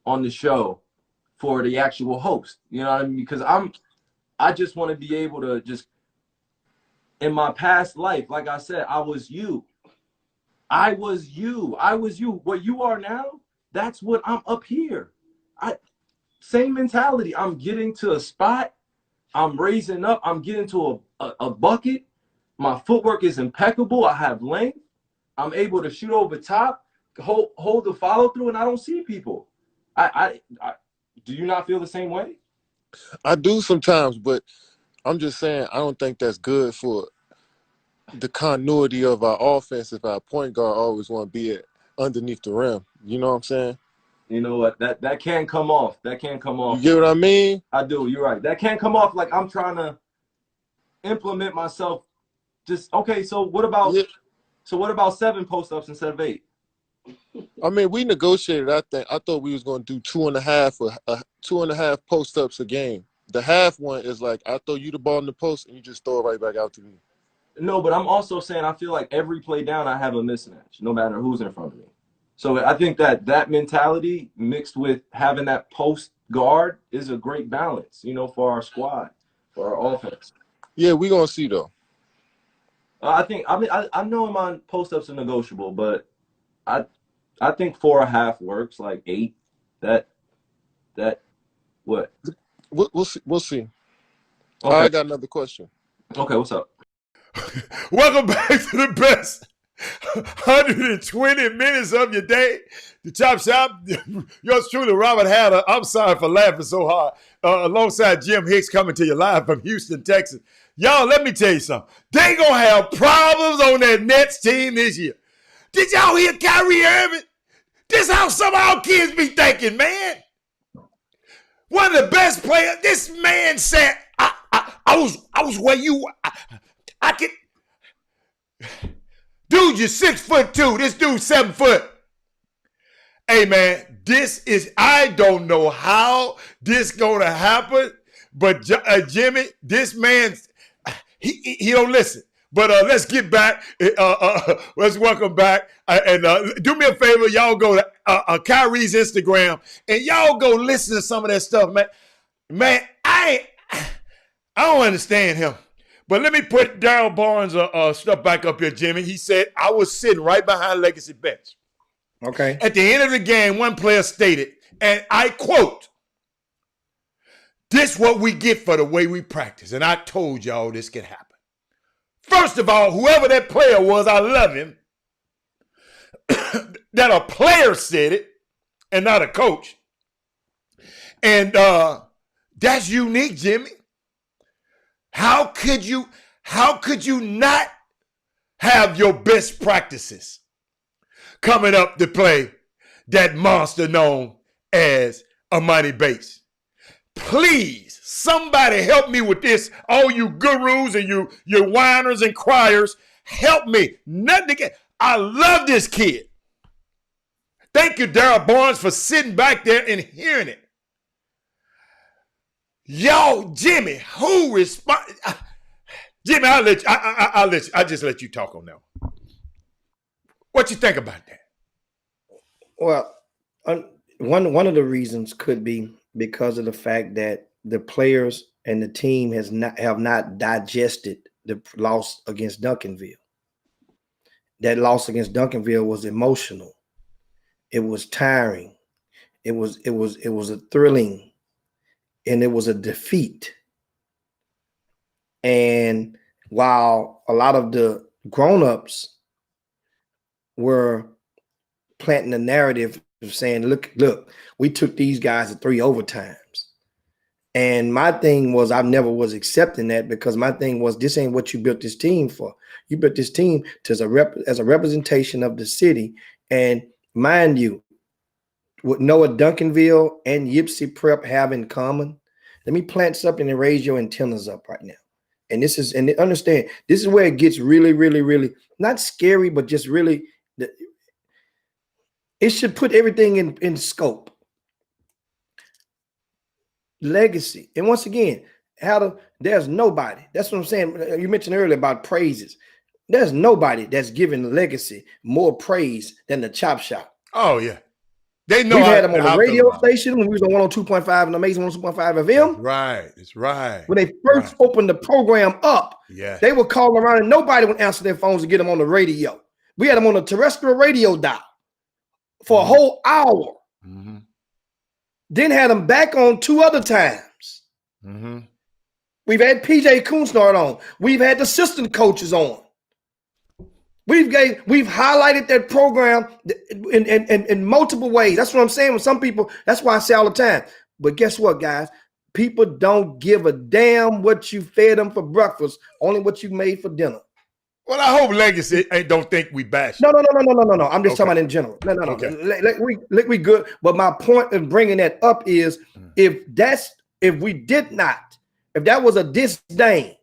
On the show for the actual host, you know what I mean? Because I just want to be able to just, in my past life, like I said, I was you. What you are now, that's what I'm up here. Same mentality. I'm getting to a spot, I'm raising up, I'm getting to a bucket. My footwork is impeccable. I have length. I'm able to shoot over top, hold the follow through, and I don't see people. I do you not feel the same way? I do sometimes, but I'm just saying I don't think that's good for the continuity of our offense if our point guard always want to be underneath the rim. You know what I'm saying? You know what? That can come off. That can come off. You get what I mean? I do. You're right. That can come off like I'm trying to implement myself. Just okay. So what about 7 post-ups instead of 8? I mean, we negotiated. I thought we was going to do 2.5 post-ups a game. The half one is like I throw you the ball in the post and you just throw it right back out to me. No, but I'm also saying I feel like every play down I have a mismatch, no matter who's in front of me. So I think that mentality mixed with having that post guard is a great balance, you know, for our squad, for our offense. Yeah, we're going to see, though. I know my post-ups are negotiable, but I think 4.5 works, like 8. That what? We'll see. We'll see. Okay. I got another question. Okay, what's up? Welcome back to the best 120 minutes of your day. The Chop Shop. Yours truly, Robert Hatter. I'm sorry for laughing so hard. Alongside Jim Hicks coming to you live from Houston, Texas. Y'all, let me tell you something. They gonna have problems on that Nets team this year. Did y'all hear Kyrie Irving? This how some of our kids be thinking, man. One of the best players. This man said, I was where you. I could. Dude, you're 6'2". This dude's 7 foot. Hey man, I don't know how this gonna happen, but Jimmy, this man, he don't listen. But let's get back. Let's welcome back. And do me a favor, y'all go to Kyrie's Instagram and y'all go listen to some of that stuff, man. Man, I don't understand him. But let me put Daryl Barnes' stuff back up here, Jimmy. He said, I was sitting right behind Legacy bench. Okay. At the end of the game, one player stated, and I quote, "This what we get for the way we practice." And I told y'all this could happen. First of all, whoever that player was, I love him. That a player said it and not a coach. And that's unique, Jimmy. How could you not have your best practices coming up to play that monster known as Amani Bates? Please, somebody help me with this. All you gurus and you whiners and criers, help me. Nothing to get. I love this kid. Thank you, Daryl Barnes, for sitting back there and hearing it. Yo, Jimmy, who respond? Jimmy, I'll let you. I'll just let you talk on that one. What you think about that? Well, one of the reasons could be because of the fact that the players and the team have not digested the loss against Duncanville. That loss against Duncanville was emotional. It was tiring. It was a thrilling, and it was a defeat. And while a lot of the grown-ups were planting the narrative of saying, look, we took these guys to 3 overtimes. And my thing was, I never was accepting that, because my thing was, this ain't what you built this team for. You built this team as a representation of the city. And mind you, what Noah Duncanville and Yipsy Prep have in common, let me plant something and raise your antennas up right now. And understand, this is where it gets really, really, really not scary, but just really, it should put everything in scope. Legacy. And once again, there's nobody. That's what I'm saying. You mentioned earlier about praises. There's nobody that's giving Legacy more praise than the Chop Shop. Oh, yeah. They know. We've had them on the radio station when we was on 102.5 and Amazing 102.5 FM. Right. It's right. When they first opened the program up, they would call around and nobody would answer their phones to get them on the radio. We had them on a terrestrial radio dial for a whole hour. Mm-hmm. Then had them back on 2 other times. Mm-hmm. We've had PJ Coonsnard on. We've had the assistant coaches on. We've highlighted that program in multiple ways. That's what I'm saying with some people. That's why I say all the time. But guess what, guys? People don't give a damn what you fed them for breakfast, only what you made for dinner. Well, I hope Legacy don't think we bash. No. I'm just talking about in general. No. Okay. We good. But my point of bringing that up is, if that was a disdain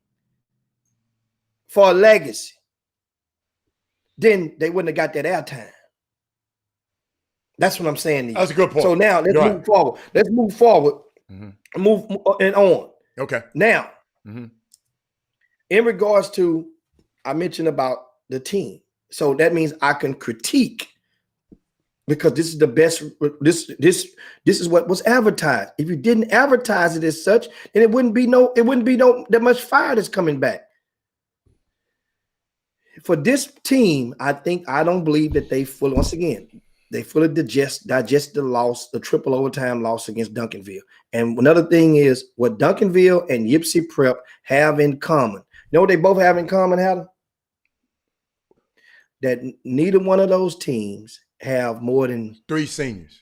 for a Legacy, then they wouldn't have got that airtime. That's what I'm saying to you. That's a good point. So now let's move forward. Let's move forward. Mm-hmm. Move and on. Okay. Now, in regards to, I mentioned about the team. So that means I can critique, because this is the best. This is what was advertised. If you didn't advertise it as such, then it wouldn't be that much fire that's coming back. For this team, I don't believe that they fully digest the loss, the triple overtime loss against Duncanville. And another thing is what Duncanville and Yipsy Prep have in common. You know what they both have in common, Adam? That neither one of those teams have more than 3 seniors.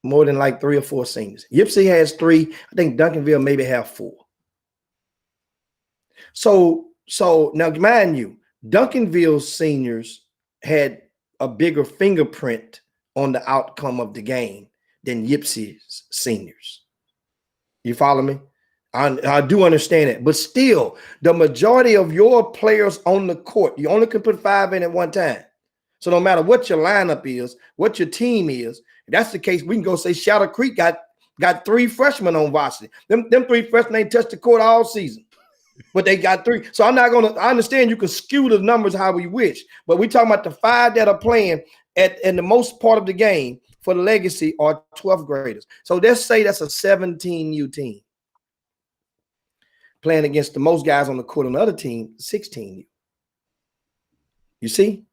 More than like 3 or 4 seniors. Yipsy has 3. I think Duncanville maybe have 4. So now mind you, Duncanville's seniors had a bigger fingerprint on the outcome of the game than Yipsy's seniors. You follow me? I do understand it, but still, the majority of your players on the court, you only can put 5 in at one time. So no matter what your lineup is, what your team is, if that's the case, we can go say Shadow Creek got 3 freshmen on varsity. Them 3 freshmen ain't touched the court all season, but they got 3. So I understand you can skew the numbers how we wish, but we talking about the 5 that are playing in the most part of the game for the legacy are 12th graders. So let's say that's a 17U team playing against the most guys on the court on the other team, 16U. You see?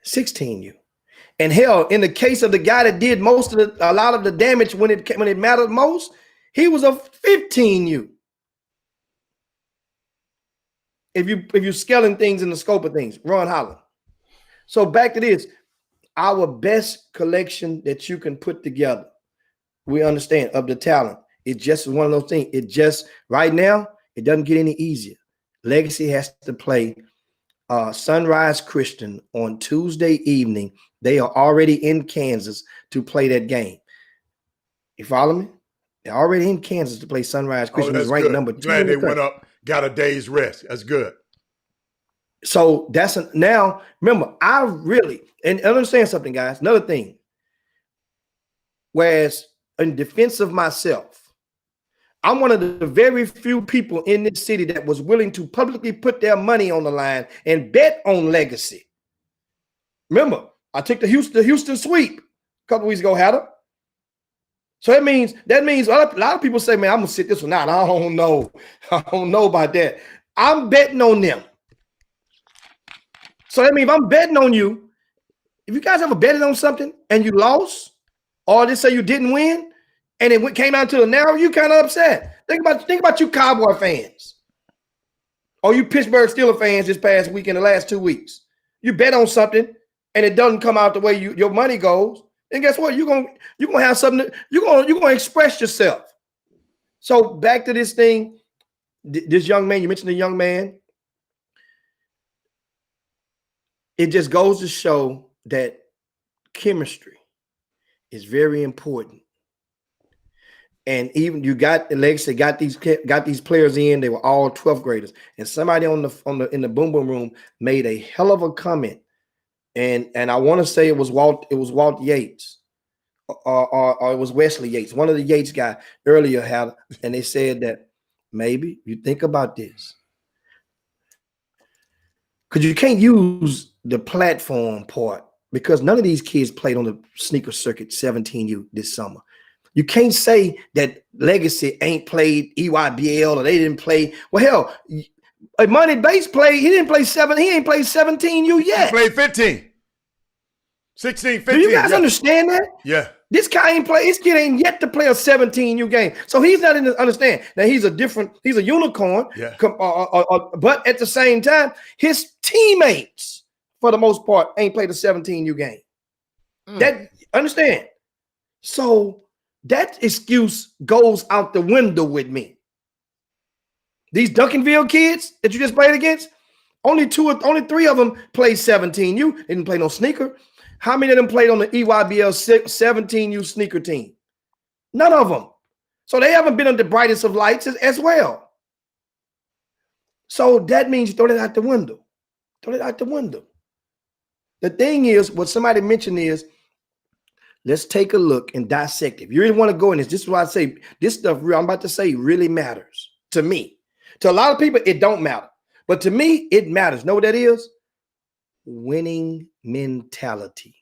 16U. And hell, in the case of the guy that did a lot of the damage when it mattered most, he was a 15U. If you're scaling things in the scope of things, Ron Holland. So back to this, our best collection that you can put together, we understand, of the talent. It's just one of those things. It just, right now, it doesn't get any easier. Legacy has to play Sunrise Christian on Tuesday evening. They are already in Kansas to play that game. You follow me? They're already in Kansas to play Sunrise Christian. That's ranked good. number 2. Glad they went up, got a day's rest. That's good. So now, remember, and understand something, guys. Another thing. Whereas in defense of myself, I'm one of the very few people in this city that was willing to publicly put their money on the line and bet on Legacy. Remember, I took the Houston sweep a couple weeks ago, had her. So that means a lot of people say, man, I'm gonna sit this one out. I don't know about that. I'm betting on them. So that means if I'm betting on you, if you guys ever betted on something and you lost, or just say you didn't win, and it came out to the narrow, you kind of upset. Think about you Cowboy fans, or you Pittsburgh Steelers fans this past week in the last 2 weeks. You bet on something and it doesn't come out the way your money goes. And guess what? You're gonna have something. You're gonna express yourself. So back to this thing. This young man, you mentioned the young man. It just goes to show that chemistry is very important. And even you got Legacy got these players in. They were all 12th graders, and somebody in the boom boom room made a hell of a comment. And I want to say it was Walt Yates, or it was Wesley Yates. One of the Yates guy earlier had, and they said that maybe you think about this, because you can't use the platform part because none of these kids played on the sneaker circuit 17U this summer. You can't say that Legacy ain't played EYBL or they didn't play. Well, hell, Money Bates played. He didn't play 7. He ain't played 17U yet. He played 15. 16, 15. Do you guys understand that? Yeah. This guy ain't play. This kid ain't yet to play a 17U game. So he's not in the understand. Now he's a unicorn. Yeah. But at the same time, his teammates, for the most part, ain't played a 17U game. That understand? So that excuse goes out the window with me. These Duncanville kids that you just played against, only 3 of them played 17U. They didn't play no sneaker. How many of them played on the EYBL 17U sneaker team? None of them. So they haven't been on the brightest of lights as well. So that means you throw that out the window. Throw it out the window. The thing is, what somebody mentioned is, let's take a look and dissect it. If you really want to go in this is why I say this stuff I'm about to say really matters to me. To a lot of people, it don't matter. But to me, it matters. Know what that is? Winning mentality.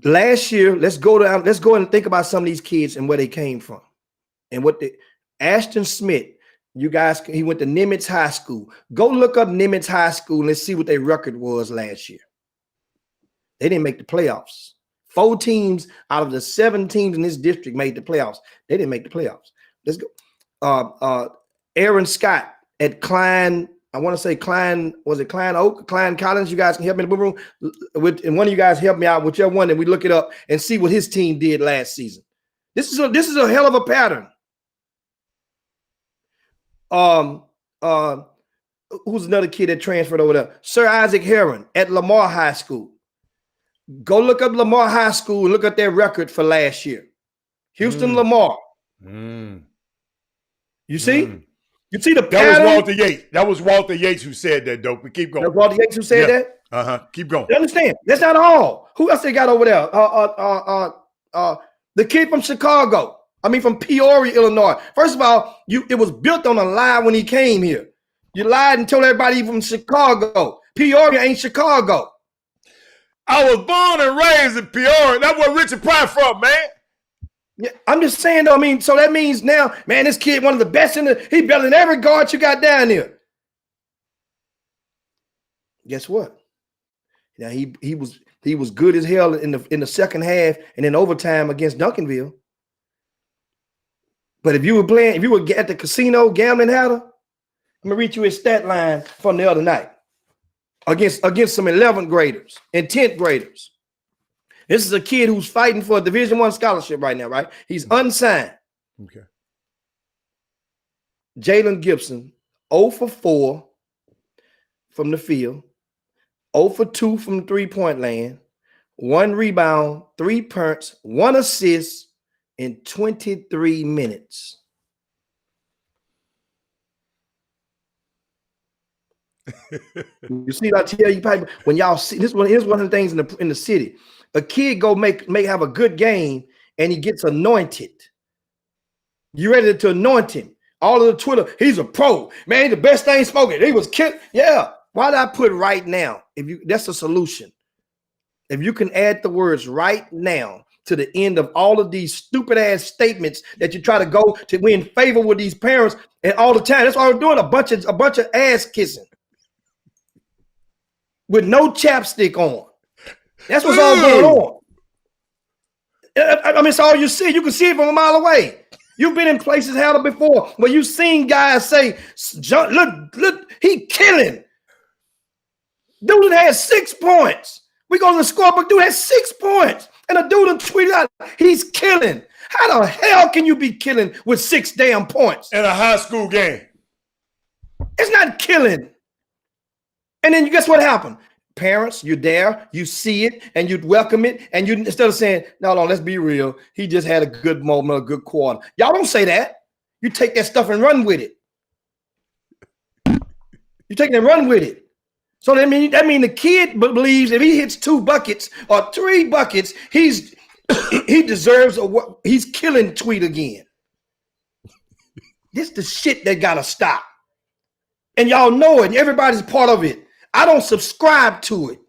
Last year, let's go and think about some of these kids and where they came from. And Ashton Smith, you guys, he went to Nimitz High School. Go look up Nimitz High School and let's see what their record was last year. They didn't make the playoffs. 4 teams out of the 7 teams in this district made the playoffs. They didn't make the playoffs. Let's go. Aaron Scott at Klein. I want to say Klein. Was it Klein Oak? Klein Collins. You guys can help me in the boom room. And one of you guys help me out, whichever one, and we look it up and see what his team did last season. This is a hell of a pattern. who's another kid that transferred over there? Sir Isaac Heron at Lamar High School. Go look up Lamar High School and look at their record for last year. Houston Lamar. You see? You see the pattern? That was Walter Yates. That was Walter Yates who said that, though. But keep going. That was Walter Yates who said that? Keep going. You understand? That's not all. Who else they got over there? The kid from Chicago. I mean, from Peoria, Illinois. First of all, it was built on a lie when he came here. You lied and told everybody from Chicago. Peoria ain't Chicago. I was born and raised in Peoria. That's where Richard Pryor from, man. Yeah, I'm just saying, though, I mean, so that means now, man, this kid, one of the best he better than every guard you got down there. Guess what? Now he was good as hell in the second half and in overtime against Duncanville. But if you were at the casino gambling hatter, I'm gonna read you his stat line from the other night against some 11th graders and 10th graders. This is a kid who's fighting for a Division I scholarship right now, right? He's unsigned. Okay. Jalen Gibson, 0 for 4 from the field, 0 for 2 from the three-point land, 1 rebound, 3 punts, 1 assist in 23 minutes. You see, I tell you, probably, when y'all see this one, here's one of the things in the city. A kid may have a good game and he gets anointed. You ready to anoint him? All of the Twitter, he's a pro, man. The best thing spoken. He was killed. Yeah. Why did I put right now? That's a solution. If you can add the words right now to the end of all of these stupid ass statements that you try to go to, we in favor with these parents and all the time. That's why we're doing a bunch of ass kissing with no chapstick on. That's what's all going on. I mean, it's all you see. You can see it from a mile away. You've been in places held before where you've seen guys say, look, he killing. Dude had 6 points. We go to the scorebook, dude has 6 points. And a dude tweeted out, he's killing. How the hell can you be killing with 6 damn points? In a high school game. It's not killing. And then guess what happened? Parents, you're there, you see it, and you welcome it, and you instead of saying, no, let's be real, he just had a good moment, a good quarter. Y'all don't say that. You take that stuff and run with it. You take it and run with it. So that mean the kid believes if he hits 2 buckets or 3 buckets, he deserves he's killing tweet again. This the shit that gotta stop. And y'all know it, and everybody's part of it. I don't subscribe to it.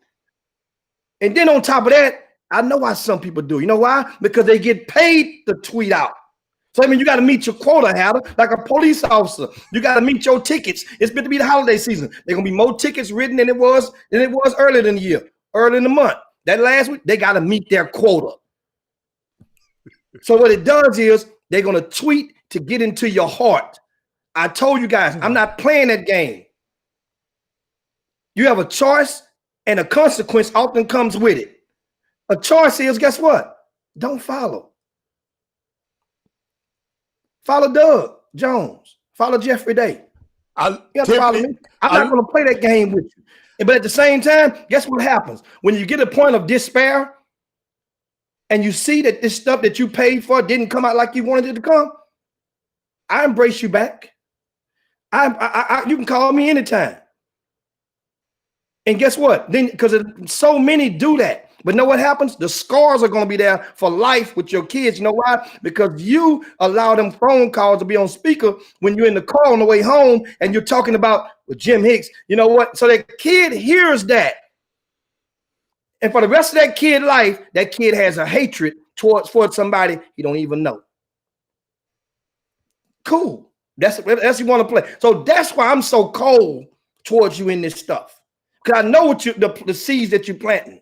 And then on top of that, I know why some people do. You know why? Because they get paid to tweet out. So I mean, you got to meet your quota, Hatter, like a police officer. You got to meet your tickets. It's going to be the holiday season. There's going to be more tickets written than it was earlier in the year, early in the month. That last week, they got to meet their quota. So what it does is they're going to tweet to get into your heart. I told you guys, I'm not playing that game. You have a choice, and a consequence often comes with it. A choice is, guess what? Don't follow. Follow Doug Jones. Follow Jeffrey Day. You got to follow me. I'm not going to play that game with you. But at the same time, guess what happens? When you get a point of despair and you see that this stuff that you paid for didn't come out like you wanted it to come, I embrace you back. You can call me anytime. And guess what? Then, because so many do that. But know what happens? The scars are going to be there for life with your kids. You know why? Because you allow them phone calls to be on speaker when you're in the car on the way home and you're talking about with Jim Hicks. You know what? So that kid hears that. And for the rest of that kid life, that kid has a hatred towards somebody he don't even know. Cool. That's you want to play. So that's why I'm so cold towards you in this stuff. Because I know what the seeds that you're planting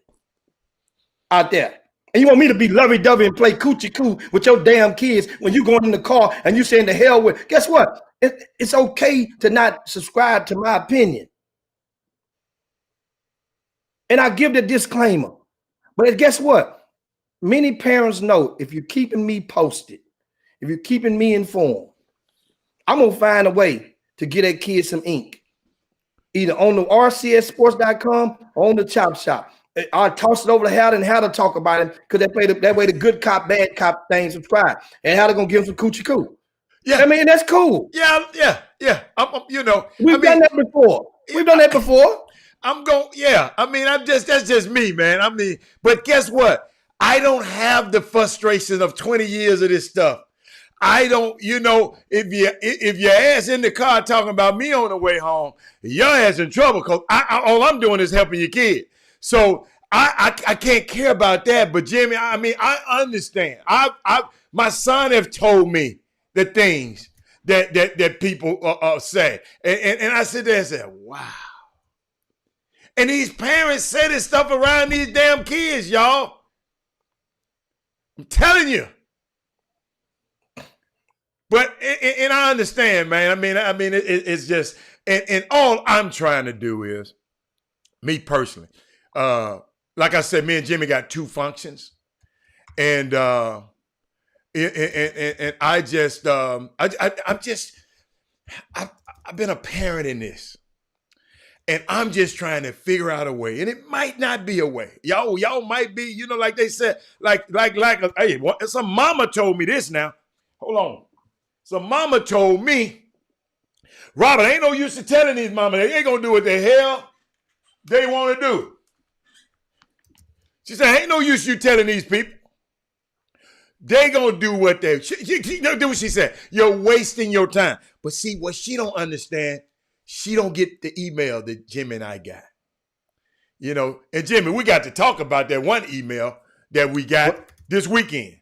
out there. And you want me to be lovey-dovey and play coochie-coo with your damn kids when you going in the car and you saying the hell with. Guess what? It's okay to not subscribe to my opinion. And I give the disclaimer. But guess what? Many parents know if you're keeping me posted, if you're keeping me informed, I'm going to find a way to get that kid some ink. either on the rcsports.com or on the Chop Shop. I'll toss it over to Howard and Howard talk about it because that way the good cop, bad cop thing subscribe. And Howard gonna give him some coochie coo. Yeah. I mean, that's cool. Yeah. You know, We've done that before. We've done that before. That's just me, man. I mean, but guess what? I don't have the frustration of 20 years of this stuff. I don't, if your ass in the car talking about me on the way home, your ass in trouble because all I'm doing is helping your kid. So I can't care about that. But Jimmy, I mean, I understand. My son have told me the things that people say, and I sit there and say, wow. And these parents say this stuff around these damn kids, y'all. I'm telling you. But and I understand, man. I mean, it's just, and all I'm trying to do is, me personally, like I said, me and Jimmy got 2 functions, and I just, I've been a parent in this. And I'm just trying to figure out a way. And it might not be a way. Y'all might be, like they said, hey, some mama told me this now. Hold on. Some mama told me, Robert, ain't no use to telling these mama they ain't going to do what the hell they want to do. She said, ain't no use you telling these people. They going to do what they, do what she said. You're wasting your time. But see, what she don't understand, she don't get the email that Jimmy and I got. And Jimmy, we got to talk about that one email that we got this weekend.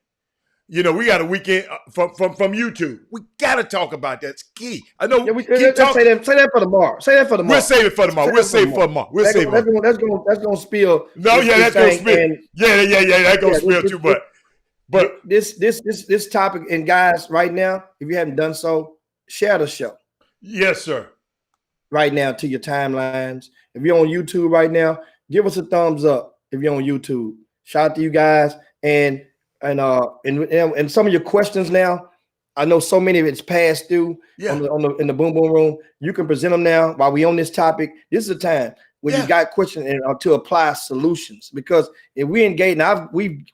We got a weekend from YouTube. We got to talk about that. It's key. I know. Yeah, say that for tomorrow. Say that for tomorrow. We'll save it for tomorrow. That's going to spill. No, that's going to spill. That's going to spill too much. But this topic, and guys, right now, if you haven't done so, share the show. Yes, sir. Right now to your timelines. If you're on YouTube right now, give us a thumbs up. If you're on YouTube, shout out to you guys and some of your questions now. I know so many of it's passed through in the boom boom room. You can present them now while we on this topic. This is a time when you got questions and to apply solutions, because if we engage now, we've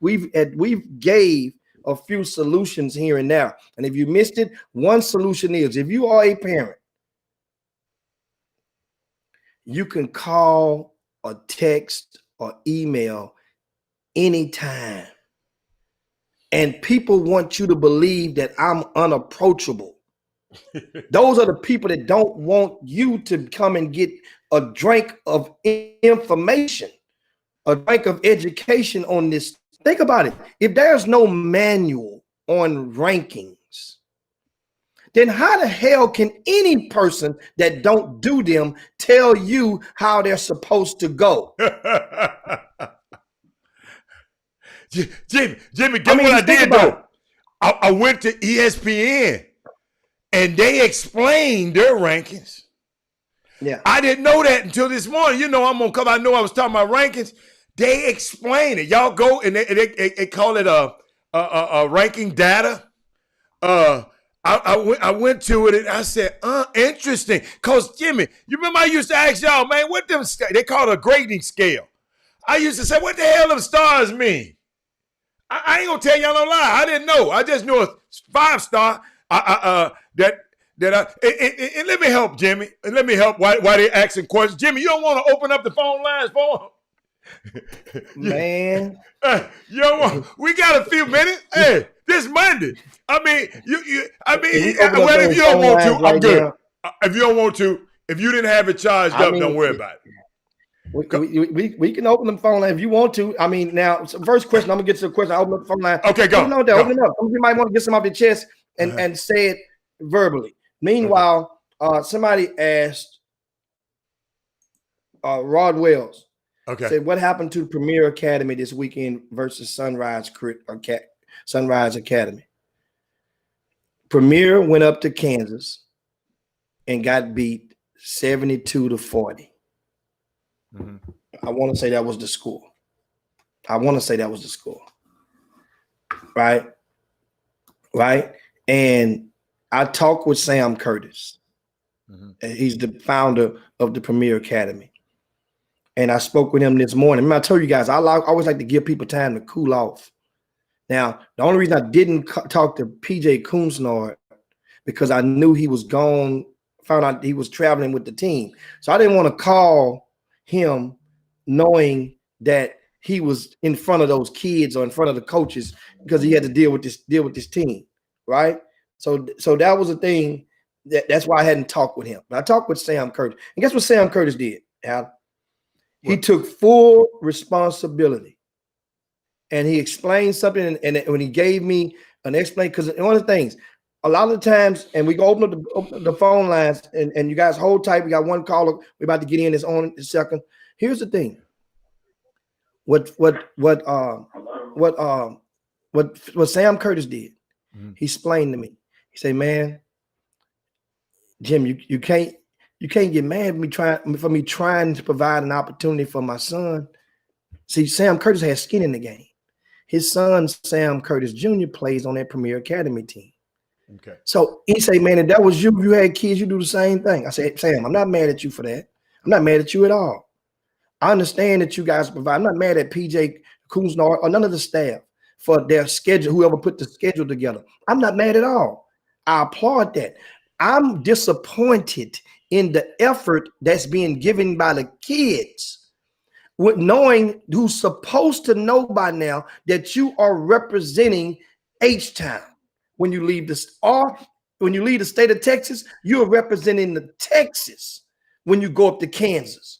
gave a few solutions here and now. And if you missed it, one solution is if you are a parent, you can call or text or email anytime. And people want you to believe that I'm unapproachable. Those are the people that don't want you to come and get a drink of information, a drink of education on this. Think about it. If there's no manual on rankings, then how the hell can any person that don't do them tell you how they're supposed to go? Jimmy, guess what I did though? I went to ESPN and they explained their rankings. Yeah. I didn't know that until this morning. I'm gonna come. I know I was talking about rankings. They explain it. Y'all go and they call it a ranking data. I went to it and I said, interesting. Cause Jimmy, you remember I used to ask y'all, man, what them they call it a grading scale. I used to say, what the hell them stars mean? I ain't gonna tell y'all no lie. I didn't know. I just knew a 5-star. And let me help Jimmy. And let me help why they asking questions. Jimmy, you don't want to open up the phone lines for them? Man. You don't want, we got a few minutes. Hey, this Monday. I mean, if you don't want to, I'm good. If you don't want to, if you didn't have it charged up, don't worry about it. We can open the phone line if you want to. I mean, now, first question, I'm gonna get to the question. I open up the phone line. Okay, go. Open it up. You might want to get some off your chest and say it verbally. Meanwhile, somebody asked Rod Wells. Okay. Said, what happened to the Premier Academy this weekend versus Sunrise Academy? Premier went up to Kansas and got beat 72-40. Mm-hmm. I want to say that was the score. Right. And I talked with Sam Curtis. He's the founder of the Premier Academy. And I spoke with him this morning. Remember, I told you guys, I always like to give people time to cool off. Now, the only reason I didn't talk to PJ Koonsnard because I knew he was gone, found out he was traveling with the team. So I didn't want to call him knowing that he was in front of those kids or in front of the coaches because he had to deal with this team, right? So that was the thing. That's why I hadn't talked with him. But I talked with Sam Curtis. And guess what Sam Curtis did, Al? He took full responsibility. And he explained something. And when he gave me an explanation, because one of the things, a lot of the times, and we go open up the phone lines, and you guys hold tight. We got one caller. We're about to get in this on a second. Here's the thing. What Sam Curtis did, he explained to me. He said, man, Jim, you can't get mad at me trying to provide an opportunity for my son. See, Sam Curtis has skin in the game. His son, Sam Curtis Jr., plays on that Premier Academy team. Okay. So he said, man, if that was you had kids, you do the same thing. I said, Sam, I'm not mad at you for that. I'm not mad at you at all. I understand that you guys provide. I'm not mad at PJ Koonsnard or none of the staff for their schedule, whoever put the schedule together. I'm not mad at all. I applaud that. I'm disappointed in the effort that's being given by the kids, with knowing who's supposed to know by now that you are representing H-Town. When you leave the state of Texas, you're representing the Texas when you go up to Kansas.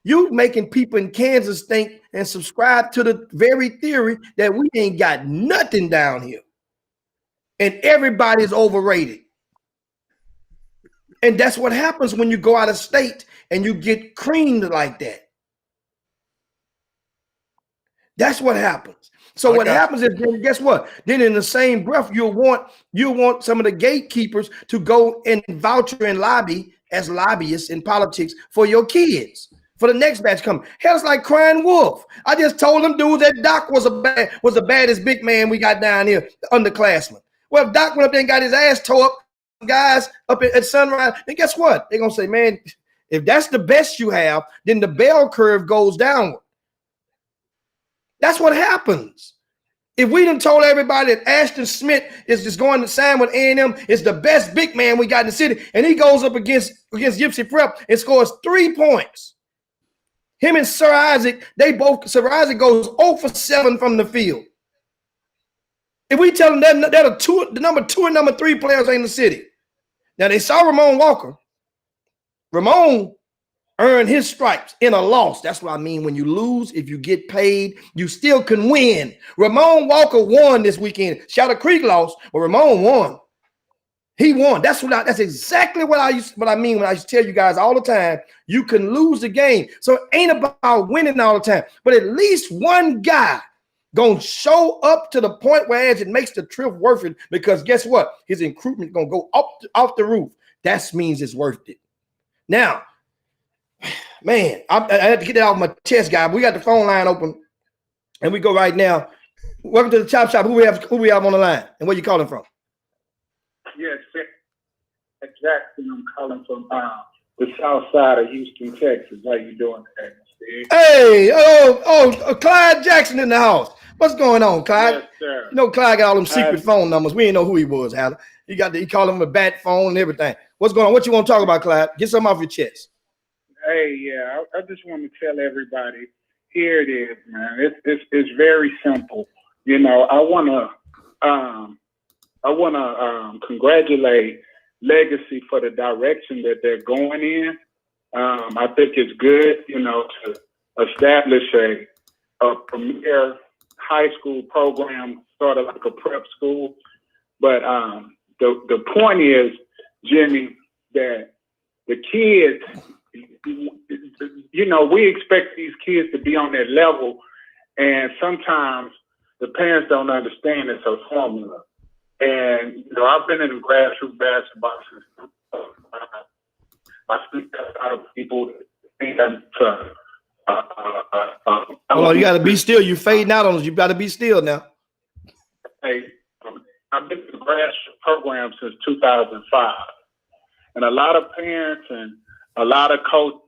You making people in Kansas think and subscribe to the very theory that we ain't got nothing down here. And everybody's overrated. And that's what happens when you go out of state and you get creamed like that. That's what happens. So what happens is, then guess what? Then in the same breath, you'll want some of the gatekeepers to go and voucher and lobby as lobbyists in politics for your kids, for the next batch coming. Hell, it's like crying wolf. I just told them dudes that Doc was the baddest big man we got down here, the underclassman. Well, if Doc went up there and got his ass tore up, guys up at Sunrise, then guess what? They're gonna say, man, if that's the best you have, then the bell curve goes downward. That's what happens. If we done told everybody that Ashton Smith is just going to sign with A&M, is the best big man we got in the city, and he goes up against Gypsy Prep and scores 3 points. Him and Sir Isaac, Sir Isaac goes 0 for 7 from the field. If we tell them that the number 2 and number 3 players in the city. Now they saw Ramon Walker. Ramon earned his stripes in a loss. That's what I mean. When you lose, if you get paid, you still can win. Ramon Walker won this weekend. Shadow Creek lost, but Ramon won. He won. That's exactly what I mean when I used to tell you guys all the time. You can lose the game. So it ain't about winning all the time, but at least one guy gonna show up to the point where it makes the trip worth it, because guess what? His recruitment gonna go off the roof. That means it's worth it. Now, man, I had to get that off my chest, guy. We got the phone line open, and we go right now. Welcome to the Chop Shop. Who we have on the line, and where you calling from? Yes, Jackson. I'm calling from the south side of Houston, Texas. How you doing today, Steve? Hey, Clyde Jackson in the house. What's going on, Clyde? Yes, sir. You know, Clyde got all them secret phone numbers. We didn't know who he was, Hal. He called him a bat phone and everything. What's going on? What you want to talk about, Clyde? Get something off your chest. Hey, yeah, I just want to tell everybody, here it is, man. It's very simple. You know, I wanna congratulate Legacy for the direction that they're going in. I think it's good, you know, to establish a premier high school program, sort of like a prep school. But the point is, Jimmy, that the kids, you know, we expect these kids to be on their level, and sometimes the parents don't understand it's a formula. And, you know, I've been in grassroots basketball since I speak to a lot of people that think hold on, you got to be still. You're fading out on us. You got to be still now. Hey, I've been in the grassroots program since 2005. And a lot of parents and a lot of coaches.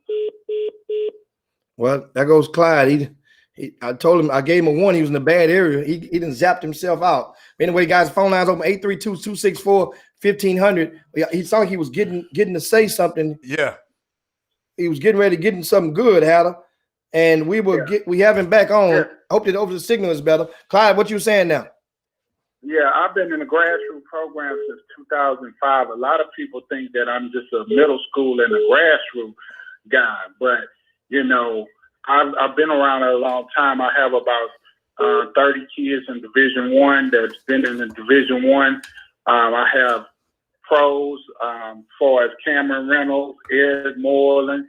Well, there goes Clyde. I told him, I gave him a warning. He was in a bad area. He didn't zapped himself out. Anyway, guys, phone lines open 832-264-1500. He sounded like he was getting to say something. Yeah. He was getting ready to get in something good, Hatter. And we have him back on. Yeah. Hope that the signal is better. Clyde, what you saying now? Yeah, I've been in the grassroots program since 2005. A lot of people think that I'm just a middle school and a grassroots guy, but you know, I've been around a long time. I have about 30 kids in Division I that's been in the Division I. I have pros far as Cameron Reynolds, Eric Moreland,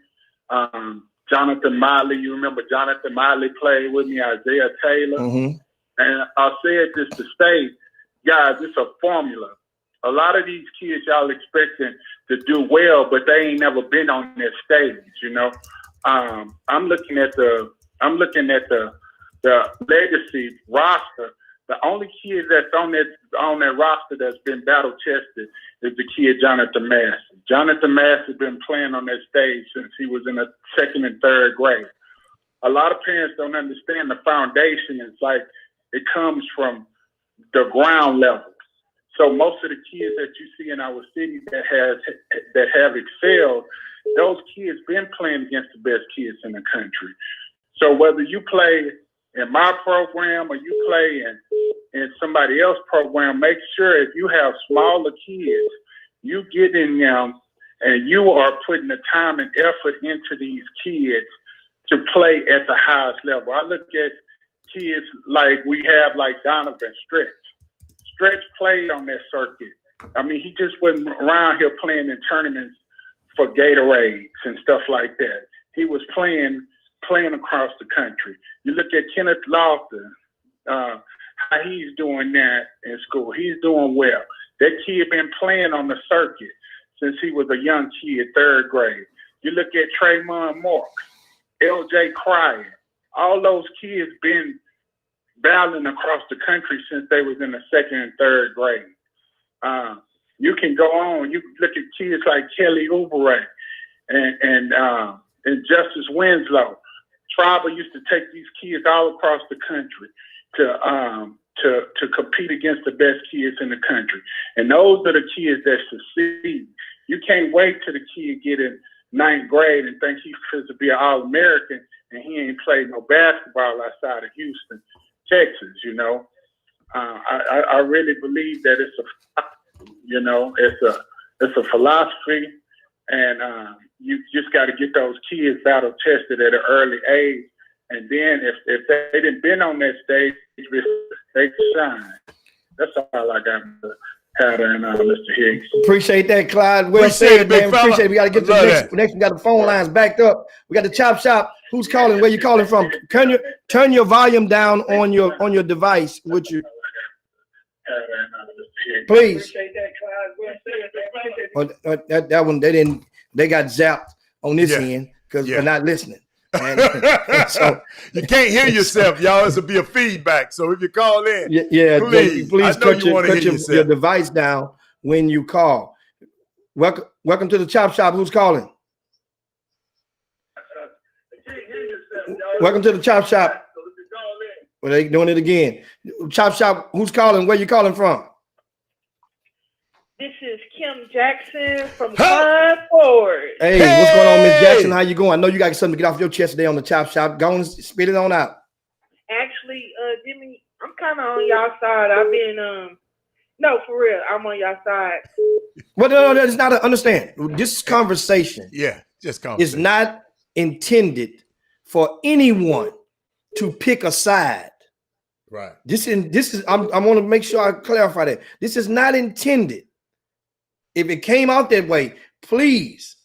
Jonathan Miley. You remember Jonathan Miley played with me, Isaiah Taylor. Mm-hmm. And I said this to state, guys, it's a formula. A lot of these kids y'all expecting to do well, but they ain't never been on that stage, you know. I'm looking at the legacy roster. The only kid that's on that roster that's been battle tested is the kid Jonathan Massey. Jonathan Massey has been playing on that stage since he was in the 2nd and 3rd grade. A lot of parents don't understand the foundation. It's like it comes from the ground level. So most of the kids that you see in our city that have excelled, those kids been playing against the best kids in the country. So whether you play in my program or you play in somebody else's program, make sure if you have smaller kids, you get in them and you are putting the time and effort into these kids to play at the highest level. I look at kids like we have like Donovan Stretch. Stretch played on that circuit. I mean, he just wasn't around here playing in tournaments for Gatorades and stuff like that. He was playing across the country. You look at Kenneth Lofton, how he's doing that in school. He's doing well. That kid been playing on the circuit since he was a young kid, 3rd grade. You look at Trayvon Marks, LJ Cryer. All those kids been battling across the country since they was in the 2nd and 3rd grade. You can go on. You look at kids like Kelly Oubre and Justice Winslow. Tribal used to take these kids all across the country to compete against the best kids in the country. And those are the kids that succeed. You can't wait till the kid get in 9th grade and think he's supposed to be an All-American and he ain't played no basketball outside of Houston, Texas, you know. I really believe that it's a philosophy, and you just got to get those kids battle tested at an early age, and then if they didn't been on that stage, they shine. That's all I got to Hatter and Mr. Higgs. Appreciate that, Clyde. Well said, man. Appreciate it. We got to get to the next. We got the phone lines backed up. We got the chop shop. Who's calling? Where you calling from? Turn your volume down on your device. Would you? Please. Well, that one they got zapped on this end because they're not listening. And so you can't hear yourself, y'all. This will be a feedback. So if you call in, please cut your device down when you call. Welcome to the chop shop. Who's calling? Welcome to the chop shop. Well, they doing it again. Chop shop. Who's calling? Where you calling from? This is Kim Jackson from Clyde Ford. Hey, what's going on, Miss Jackson? How you going? I know you got something to get off your chest today on the chop shop. Go and spit it on out. Actually, Jimmy, I'm kind of on y'all side. I've been no, for real, I'm on y'all side. Well, no, that's not understand. This conversation, just conversation, is not intended for anyone to pick a side. Right. This is. I want to make sure I clarify that. This is not intended. If it came out that way, please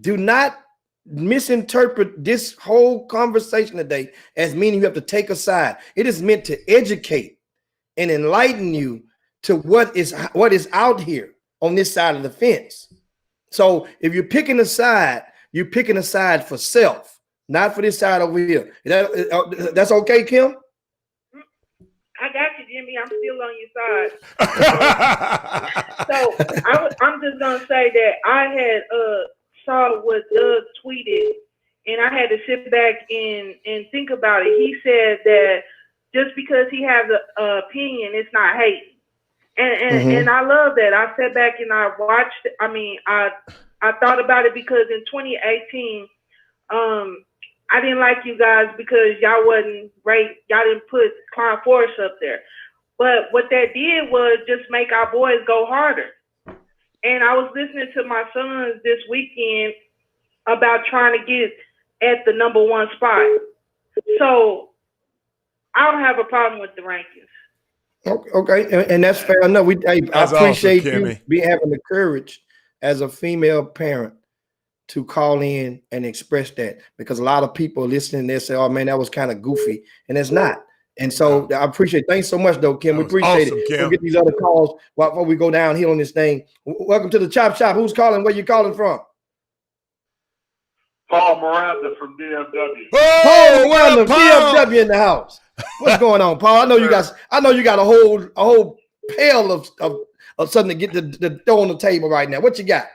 do not misinterpret this whole conversation today as meaning you have to take a side. It is meant to educate and enlighten you to what is out here on this side of the fence. So if you're picking a side, you're picking a side for self, not for this side over here. That's okay, Kim? I got you, Jimmy. I'm still on your side. So I'm just gonna say that I had saw what Doug tweeted, and I had to sit back and think about it. He said that just because he has an opinion, it's not hate. And I love that. I sat back and I watched. I mean, I thought about it because in 2018, I didn't like you guys because y'all wasn't right. Y'all didn't put Klein Forest up there. But what that did was just make our boys go harder. And I was listening to my sons this weekend about trying to get at the #1 spot. So I don't have a problem with the rankings. Okay, and that's fair enough. I appreciate awesome, you having the courage as a female parent to call in and express that, because a lot of people listening there say, "Oh man, that was kind of goofy," and it's not. And so I appreciate. Thanks so much, though, Kim. We appreciate it. Kim. We'll get these other calls before we go downhill on this thing. Welcome to the Chop Shop. Who's calling? Where you calling from? Paul Miranda from DFW. Paul Miranda, DFW in the house. What's going on, Paul? I know you got a whole pail of something to get to throw on the table right now. What you got?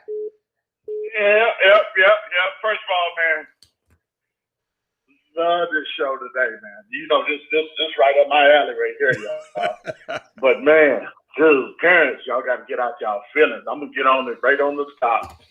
Yeah. First of all, man, love this show today, man. You know, this right up my alley right here, y'all. But man, dude, parents, y'all got to get out y'all feelings. I'm gonna get on it right on the top.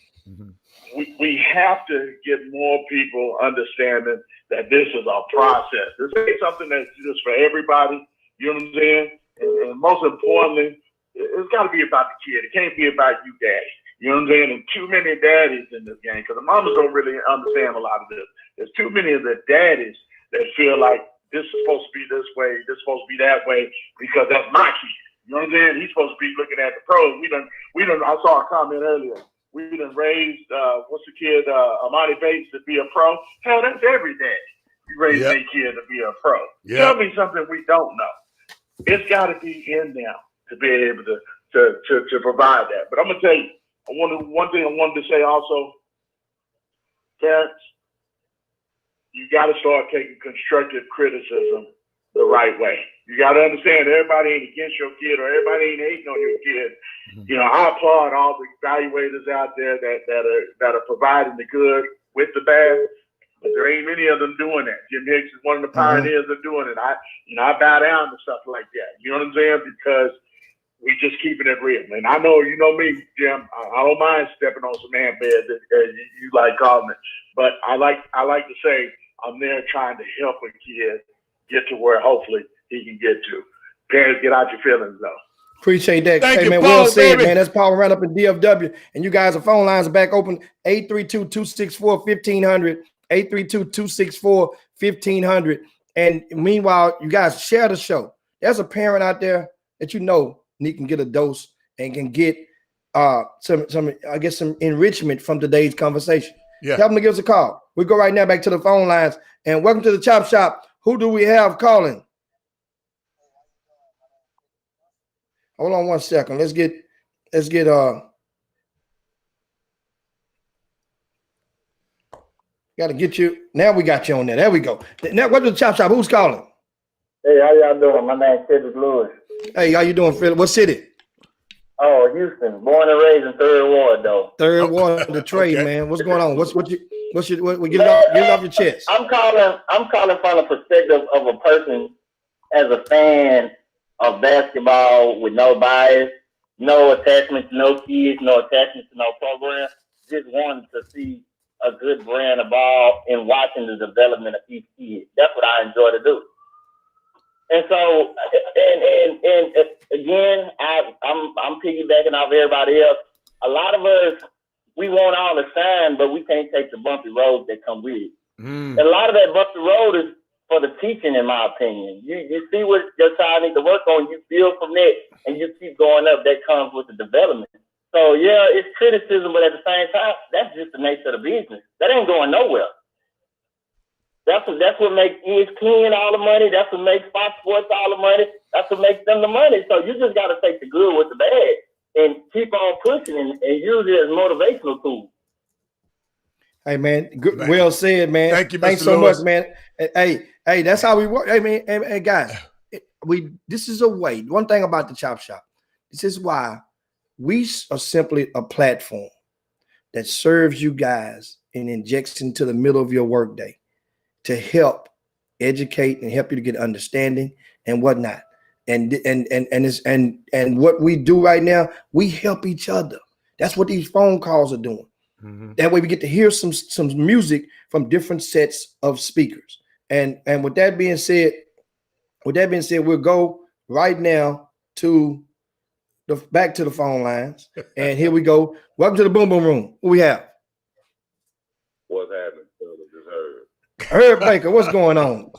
We have to get more people understanding that this is a process. This ain't something that's just for everybody. You know what I'm saying? And most importantly, it's got to be about the kid. It can't be about you, daddy. You know what I'm saying? And too many daddies in this game, because the mamas don't really understand a lot of this. There's too many of the daddies that feel like this is supposed to be this way, this is supposed to be that way, because that's my kid. You know what I'm saying? He's supposed to be looking at the pros. We done. I saw a comment earlier. We done raised what's the kid, Amani Bates, to be a pro. Hell, that's every day. You raise a kid to be a pro. Tell me something we don't know. It's got to be in them to be able to provide that. But I'm gonna tell you, one thing I wanted to say also, parents, you got to start taking constructive criticism the right way. You got to understand, everybody ain't against your kid or everybody ain't hating on your kid. You know, I applaud all the evaluators out there that are providing the good with the bad, but there ain't many of them doing that. Jim Hicks is one of the pioneers of doing it. I bow down to stuff like that. You know what I'm saying? Because we just keeping it real. And I know, you know me, Jim, I don't mind stepping on some man beds as you like calling it. But I like to say I'm there trying to help a kid get to where hopefully he can get to. Parents, get out your feelings though. Appreciate that. Thank hey, you, man, Paul, well said, baby. man. That's Paul Run up in DFW. And you guys, the phone lines are back open. 832-264-1500. 832-264-1500. And meanwhile, you guys share the show. There's a parent out there that you know can get a dose and can get some enrichment from today's conversation. Yeah. Tell them to give us a call. We go right now back to the phone lines. And welcome to the Chop Shop. Who do we have calling? Hold on one second. Let's get gotta get you. Now we got you on there. There we go. Now welcome to the Chop Shop. Who's calling? Hey, how y'all doing? My name's Cedric Lewis. Hey, how you doing, Philip? What city? Oh, Houston. Born and raised in 3rd Ward, though. 3rd Ward, Detroit, okay. Man. What's going on? What get it off your chest. I'm calling from the perspective of a person as a fan of basketball with no bias, no attachment to no kids, no attachment to no program. Just wanted to see a good brand of ball and watching the development of each kid. That's what I enjoy to do. And so, and again, I'm piggybacking off everybody else. A lot of us, we want all the shine, but we can't take the bumpy road that come with it. And a lot of that bumpy road is for the teaching, in my opinion. You see what your child needs to work on, you build from that, and you keep going up. That comes with the development. So yeah, it's criticism, but at the same time, that's just the nature of the business. That ain't going nowhere. That's what makes ESPN all the money. That's what makes Fox Sports all the money. That's what makes them the money. So you just got to take the good with the bad and keep on pushing and use it as motivational tool. Hey, man. Good, well said, man. Thank you, Mr. Thanks so Lewis. much, man. Hey, that's how we work. Hey, man, hey, guys, this is a way. One thing about the Chop Shop, this is why we are simply a platform that serves you guys and injects into the middle of your workday to help educate and help you to get understanding and whatnot. And what we do right now, we help each other. That's what these phone calls are doing. That way we get to hear some music from different sets of speakers. And with that being said, we'll go right now to back to the phone lines. And here we go. Welcome to the Boom Boom Room. Who we have? What's happening, fellas? It's Herb Baker. What's going on?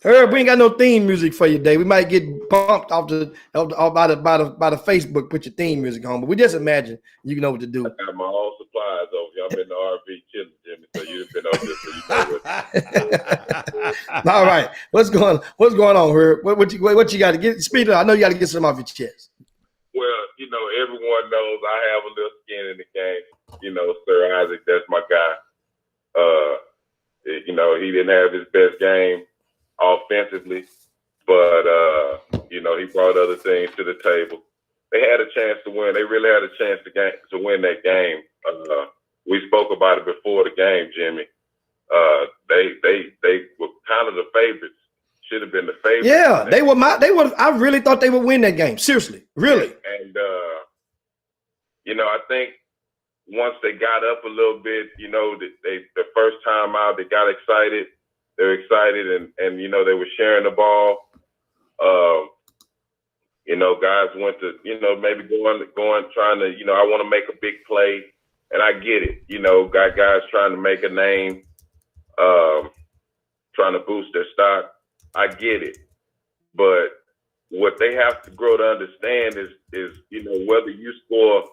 Herb, we ain't got no theme music for you today. We might get bumped off by the Facebook. Put your theme music on, but we just imagine you know what to do. I got my own supplies over here. I'm in the RV chilling, Jimmy. So you've been over there, so you know what. All right, what's going on, Herb? What you got to get? Speed up. I know you got to get something off your chest. Well, you know, everyone knows I have a little skin in the game. You know, Sir Isaac, that's my guy. You know, he didn't have his best game offensively, but you know, he brought other things to the table. They had a chance to win. They really had a chance to win that game. We spoke about it before the game, Jimmy. They were kind of the favorites. Should have been the favorites. Yeah, they were. I really thought they would win that game. Seriously, really. And you know, I think once they got up a little bit, you know, the first time out, they got excited. They were excited, and you know, they were sharing the ball. You know, guys went to, you know, maybe going, trying to, you know, I want to make a big play, and I get it. You know, got guys trying to make a name, trying to boost their stock. I get it, but what they have to grow to understand is you know, whether you score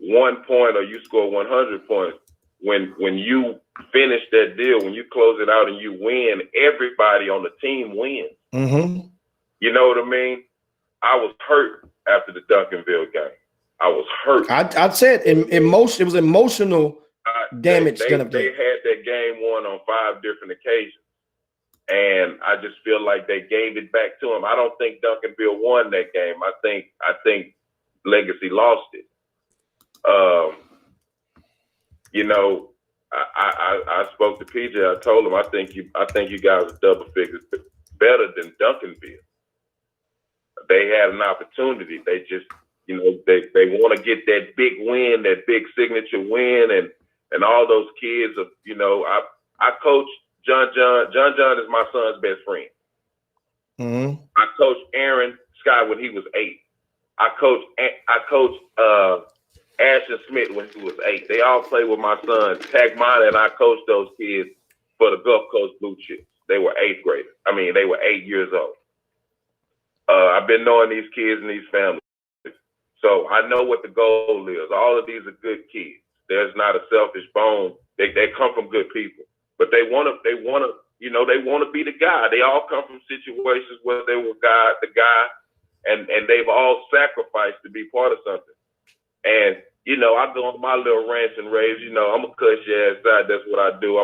1 point or you score 100 points, when you finish that deal, when you close it out and you win, everybody on the team wins. Mm-hmm. You know what I mean? I was hurt after the Duncanville game. I was hurt. I said it was emotional damage. They had that game won on 5 different occasions, and I just feel like they gave it back to him. I don't think Duncanville won that game. I think Legacy lost it. You know, I spoke to PJ. I told him I think you guys are double figures better than Duncanville. They had an opportunity. They just, you know, they want to get that big win, that big signature win, and all those kids of, you know, I coach John. John is my son's best friend. Mm-hmm. I coached Aaron Scott when he was 8. I coached Ashton Smith when he was 8. They all played with my son, Tagmana, and I coached those kids for the Gulf Coast Blue Chips. They were 8th graders. I mean, they were 8 years old. I've been knowing these kids and these families. So I know what the goal is. All of these are good kids. There's not a selfish bone. They come from good people. But they want to be the guy. They all come from situations where they were the guy, and they've all sacrificed to be part of something. And, you know, I go on my little rants and raves, you know, I'm going to cuss your ass out. That's what I do.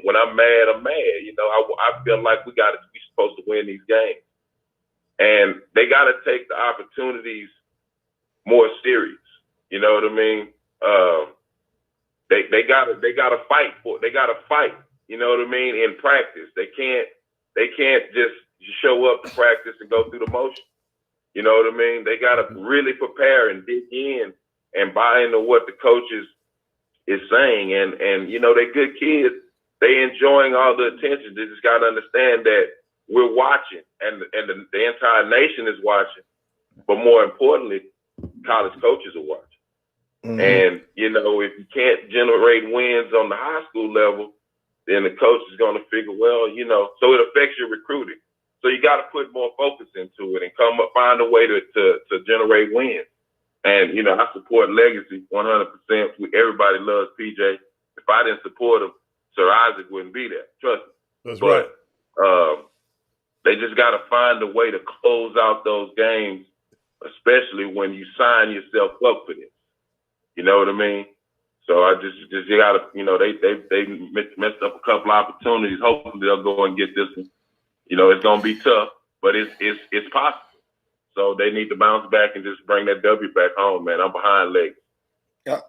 When I'm mad, I'm mad. You know, I feel like we're supposed to win these games. And they got to take the opportunities more serious. You know what I mean? They got to fight for it. They got to fight. You know what I mean? In practice, they can't just show up to practice and go through the motion. You know what I mean? They got to really prepare and dig in and buy into what the coaches is saying. And you know, they're good kids. They enjoying all the attention. They just got to understand that we're watching, and the entire nation is watching. But more importantly, college coaches are watching. Mm-hmm. And, you know, if you can't generate wins on the high school level, then the coach is going to figure, well, you know, so it affects your recruiting. So you got to put more focus into it and find a way to generate wins. And, you know, I support Legacy 100%. Everybody loves PJ. If I didn't support him, Sir Isaac wouldn't be there. Trust me. That's right. They just got to find a way to close out those games, especially when you sign yourself up for this. You know what I mean? So I just you got to, you know, they messed up a couple opportunities. Hopefully they'll go and get this one. You know, it's gonna be tough, but it's possible. So they need to bounce back and just bring that W back home, man. I'm behind Legs.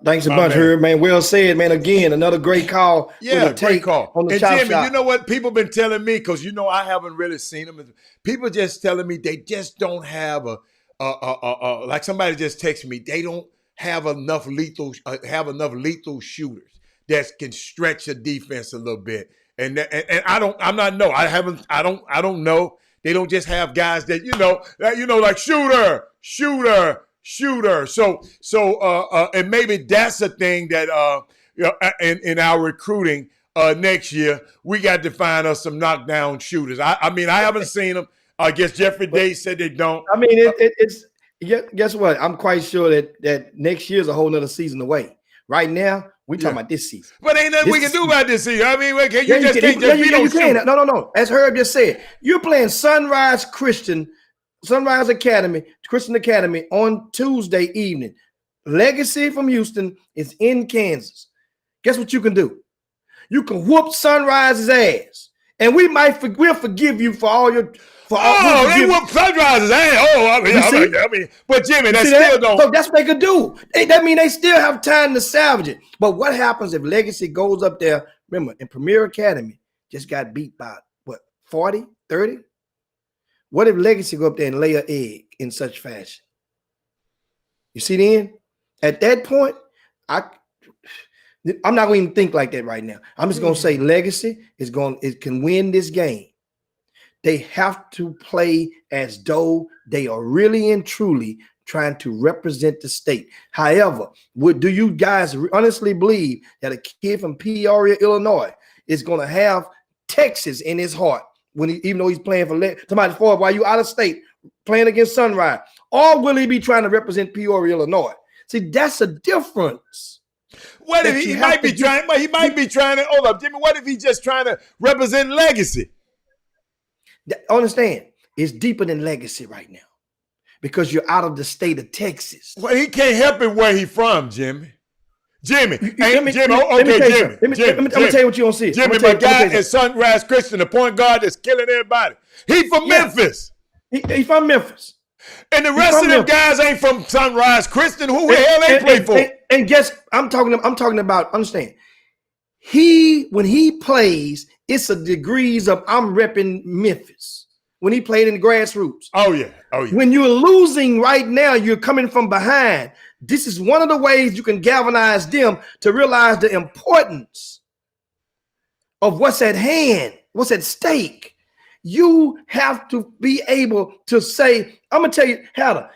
Thanks a My bunch, man. Herb, man. Well said, man. Again, another great call. Yeah, great call. On the And Chop Jimmy, Shop. you know what? People been telling me, because I haven't really seen them. People just telling me they just don't have like somebody just texted me, they don't have enough lethal shooters that can stretch a defense a little bit. And I don't know. They don't just have guys that like shooter. So and maybe that's a thing that in our recruiting next year, we got to find us some knockdown shooters. I mean, I haven't seen them. I guess Jeffrey Day said they don't. I mean, it's guess what? I'm quite sure that next year's a whole nother season away. Right now, we talking about this season. But ain't nothing we can do about this season. I mean, you can't you can. No. As Herb just said, you're playing Sunrise Academy, Christian Academy on Tuesday evening. Legacy from Houston is in Kansas. Guess what you can do? You can whoop Sunrise's ass, and we'll forgive you for all your. They whoop Sunrise's ass. But Jimmy, that still don't. So that's what they could do. That means they still have time to salvage it. But what happens if Legacy goes up there? Remember, in Premier Academy, just got beat by what, 40, 30? What if Legacy go up there and lay an egg in such fashion? You see then? At that point, I'm not going to even think like that right now. I'm just going to say Legacy can win this game. They have to play as though they are really and truly trying to represent the state. However, do you guys honestly believe that a kid from Peoria, Illinois, is going to have Texas in his heart even though he's playing for somebody while you out of state playing against Sunrise? Or will he be trying to represent Peoria, Illinois? See, that's a difference. What if he might be trying to hold up, Jimmy? What if he's just trying to represent Legacy? Understand, it's deeper than Legacy right now because you're out of the state of Texas. Well, he can't help it where he's from, Jimmy. Let me tell you what you don't see. Jimmy, my guy is Sunrise Christian, the point guard that's killing everybody. He from Memphis. He from Memphis. And the rest of them guys ain't from Sunrise Christian. Who the hell they play for? And guess I'm talking about. Understand? When he plays, it's a degrees of I'm repping Memphis. When he played in the grassroots. Oh yeah. When you're losing right now, you're coming from behind. This is one of the ways you can galvanize them to realize the importance of what's at hand, what's at stake. You have to be able to say, I'm going to tell you, Hatter,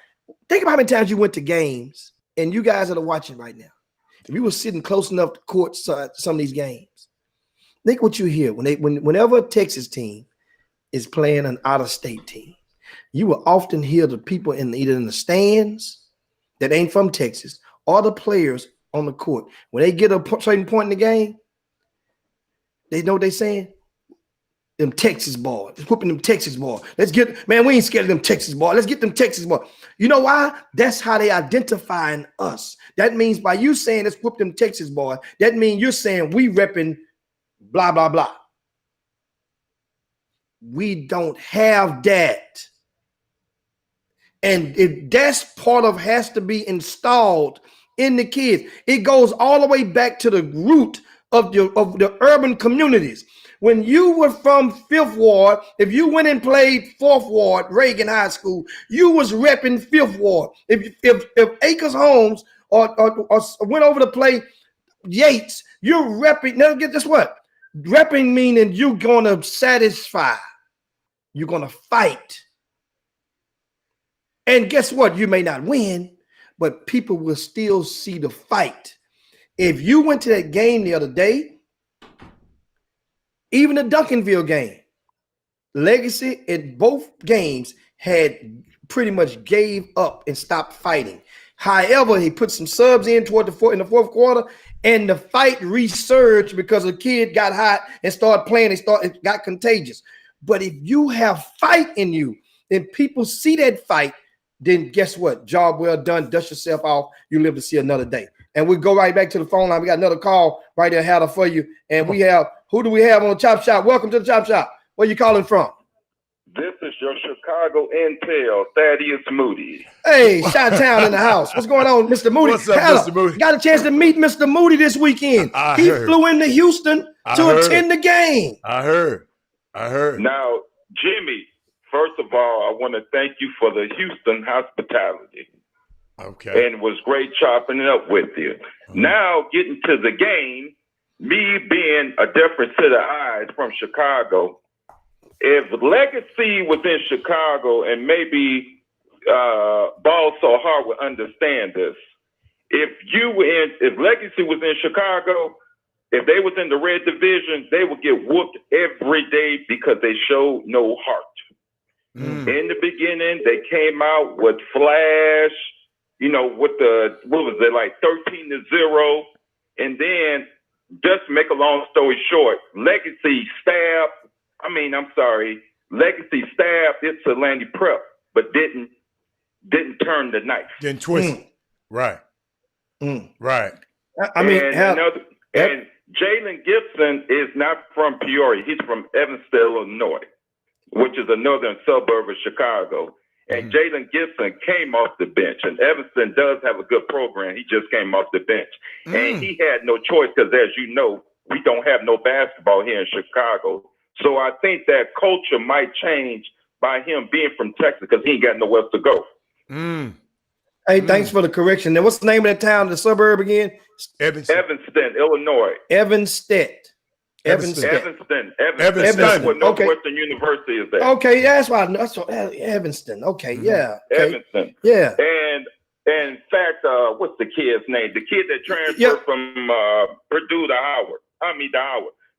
think about how many times you went to games, and you guys that are watching right now, if you were sitting close enough to court some of these games, think what you hear whenever a Texas team is playing an out-of-state team. You will often hear the people either in the stands that ain't from Texas or the players on the court. When they get a certain point in the game, they know what they're saying? Them Texas ball. Just whooping them Texas ball. We ain't scared of them Texas ball. Let's get them Texas ball. You know why? That's how they identifying us. That means by you saying let's whoop them Texas ball, that means you're saying we repping blah, blah, blah. We don't have that. And if that's part of has to be installed in the kids, it goes all the way back to the root of the urban communities. When you were from 5th Ward, if you went and played 4th Ward, Reagan High School, you was repping 5th Ward. If Acres Homes or went over to play Yates, you're repping. Now get this what? Repping meaning you're gonna satisfy. You're gonna fight. And guess what? You may not win, but people will still see the fight. If you went to that game the other day, even the Duncanville game, Legacy in both games had pretty much gave up and stopped fighting. However, he put some subs in in the fourth quarter, and the fight resurged because a kid got hot and started playing. It got contagious. But if you have fight in you, and people see that fight, then guess what? Job well done. Dust yourself off. You live to see another day. And we go right back to the phone line. We got another call right there, Hatter, for you. And we have, who do we have on the Chop Shop? Welcome to the Chop Shop. Where you calling from? This is your Chicago Intel, Thaddeus Moody. Hey, Chi-Town in the house. What's going on, Mr. Moody? What's up, Mr. Moody? Got a chance to meet Mr. Moody this weekend. He flew into Houston to attend the game. I heard. Now, Jimmy, first of all, I want to thank you for the Houston hospitality. Okay. And it was great chopping it up with you. Now, getting to the game, me being a different set of eyes from Chicago, if Legacy was in Chicago, and maybe Ball So Hard would understand this, if Legacy was in Chicago, if they was in the red division, they would get whooped every day because they showed no heart. In the beginning, they came out with flash, with what was it, like 13-0. And then, just to make a long story short, Legacy stabbed it's Atlanta Prep, but didn't turn the knife. Didn't twist it. Right. Right. And Jalen Gibson is not from Peoria. He's from Evanston, Illinois, which is a northern suburb of Chicago. And Jalen Gibson came off the bench. And Evanston does have a good program. He just came off the bench. And he had no choice because, as you know, we don't have no basketball here in Chicago. So I think that culture might change by him being from Texas because he ain't got nowhere else to go. Hey, thanks for the correction. Now, what's the name of that town, the suburb again? Evanston, Illinois. Evanston. Where Northwestern University is there. Okay, that's why. That's what, Evanston. Okay, yeah. Okay. Evanston. Yeah. And in fact, what's the kid's name? The kid that transferred from Purdue to Howard.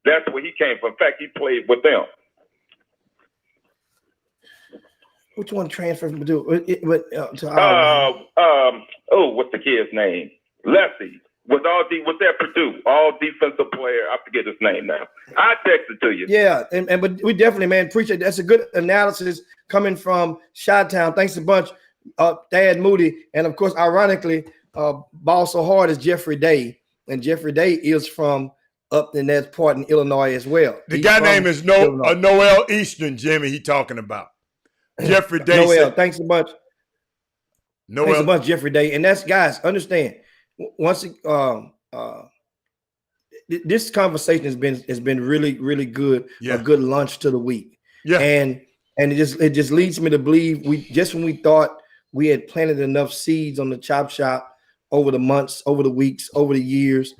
That's where he came from. In fact, he played with them. Which one transferred from Purdue? To what's the kid's name? Leslie. Was at Purdue, all defensive player. I forget his name now. I text it to you. Yeah, but we definitely, man, appreciate that. That's a good analysis coming from Chi-Town. Thanks a bunch, Dad Moody, and of course, ironically, Ball So Hard is Jeffrey Day, and Jeffrey Day is from up in that part in Illinois as well. The guy name is Noel Eastern, Jimmy. He talking about Jeffrey Day. Noel, thanks a bunch. Thanks a bunch, Jeffrey Day, and that's, guys, understand. Once this conversation has been really, really good. A good lunch to the week. Yeah. And it just leads me to believe when we thought we had planted enough seeds on the Chop Shop over the months, over the weeks, over the years,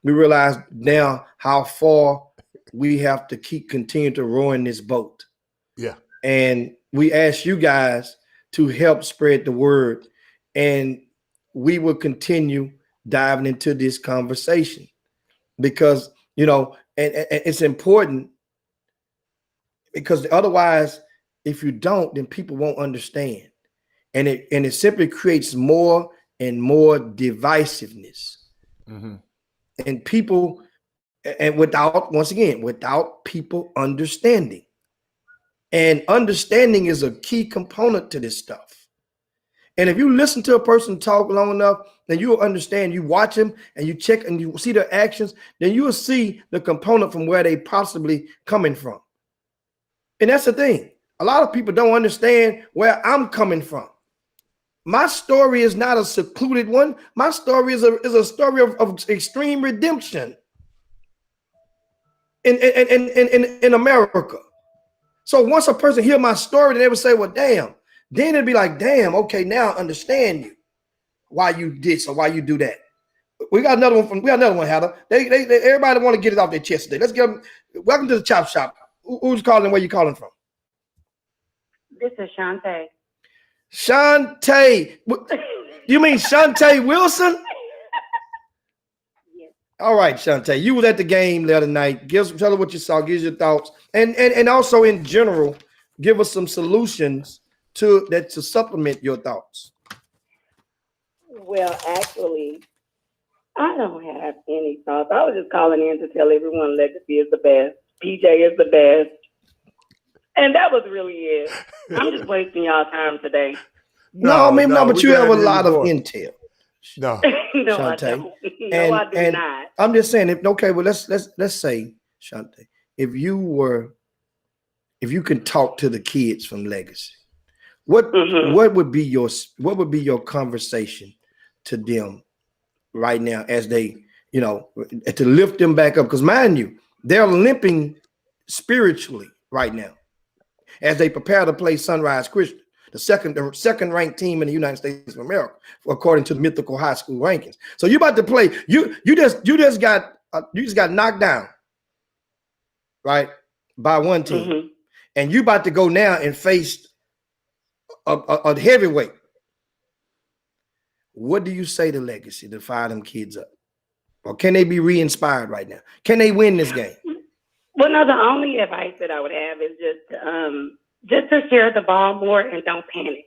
we realize now how far we have to continue to row in this boat. Yeah. And we ask you guys to help spread the word, and we will continue diving into this conversation because, and it's important, because otherwise, if you don't, then people won't understand. And it simply creates more and more divisiveness. And people, and without people understanding. And understanding is a key component to this stuff. And if you listen to a person talk long enough, then you will understand. You watch them and you check and you see their actions, then you will see the component from where they possibly coming from. And that's the thing. A lot of people don't understand where I'm coming from. My story is not a secluded one. My story is a story of extreme redemption in America. So once a person hear my story, they would say, well, damn. Then it'd be like, damn, okay, now I understand you. Why you did so, why you do that. We got another one, Heather. They everybody want to get it off their chest today. Let's get them. Welcome to the Chop Shop. Who's calling? Where you calling from? This is Shantae. Shantae. You mean Shantae Wilson? Yes. All right, Shantae. You was at the game the other night. Tell us what you saw. Give us your thoughts. And also in general, give us some solutions to supplement your thoughts. Well, actually, I don't have any thoughts. I was just calling in to tell everyone Legacy is the best. PJ is the best. And that was really it. I'm just wasting y'all time today. No, but you have a lot of intel. No, no, Shantae. I don't. No, I do not. I'm just saying, let's say, Shantae, if you were if you can talk to the kids from Legacy, what would be your conversation to them right now as they, you know, to lift them back up? Because mind you, they're limping spiritually right now as they prepare to play Sunrise Christian, the second ranked team in the United States of America, according to the mythical high school rankings. So you about to play, you just got knocked down, right, by one team, and you about to go now and face a heavyweight. What do you say to Legacy to fire them kids up? Or can they be re-inspired right now? Can they win this game? Well, no, the only advice that I would have is just to share the ball more and don't panic.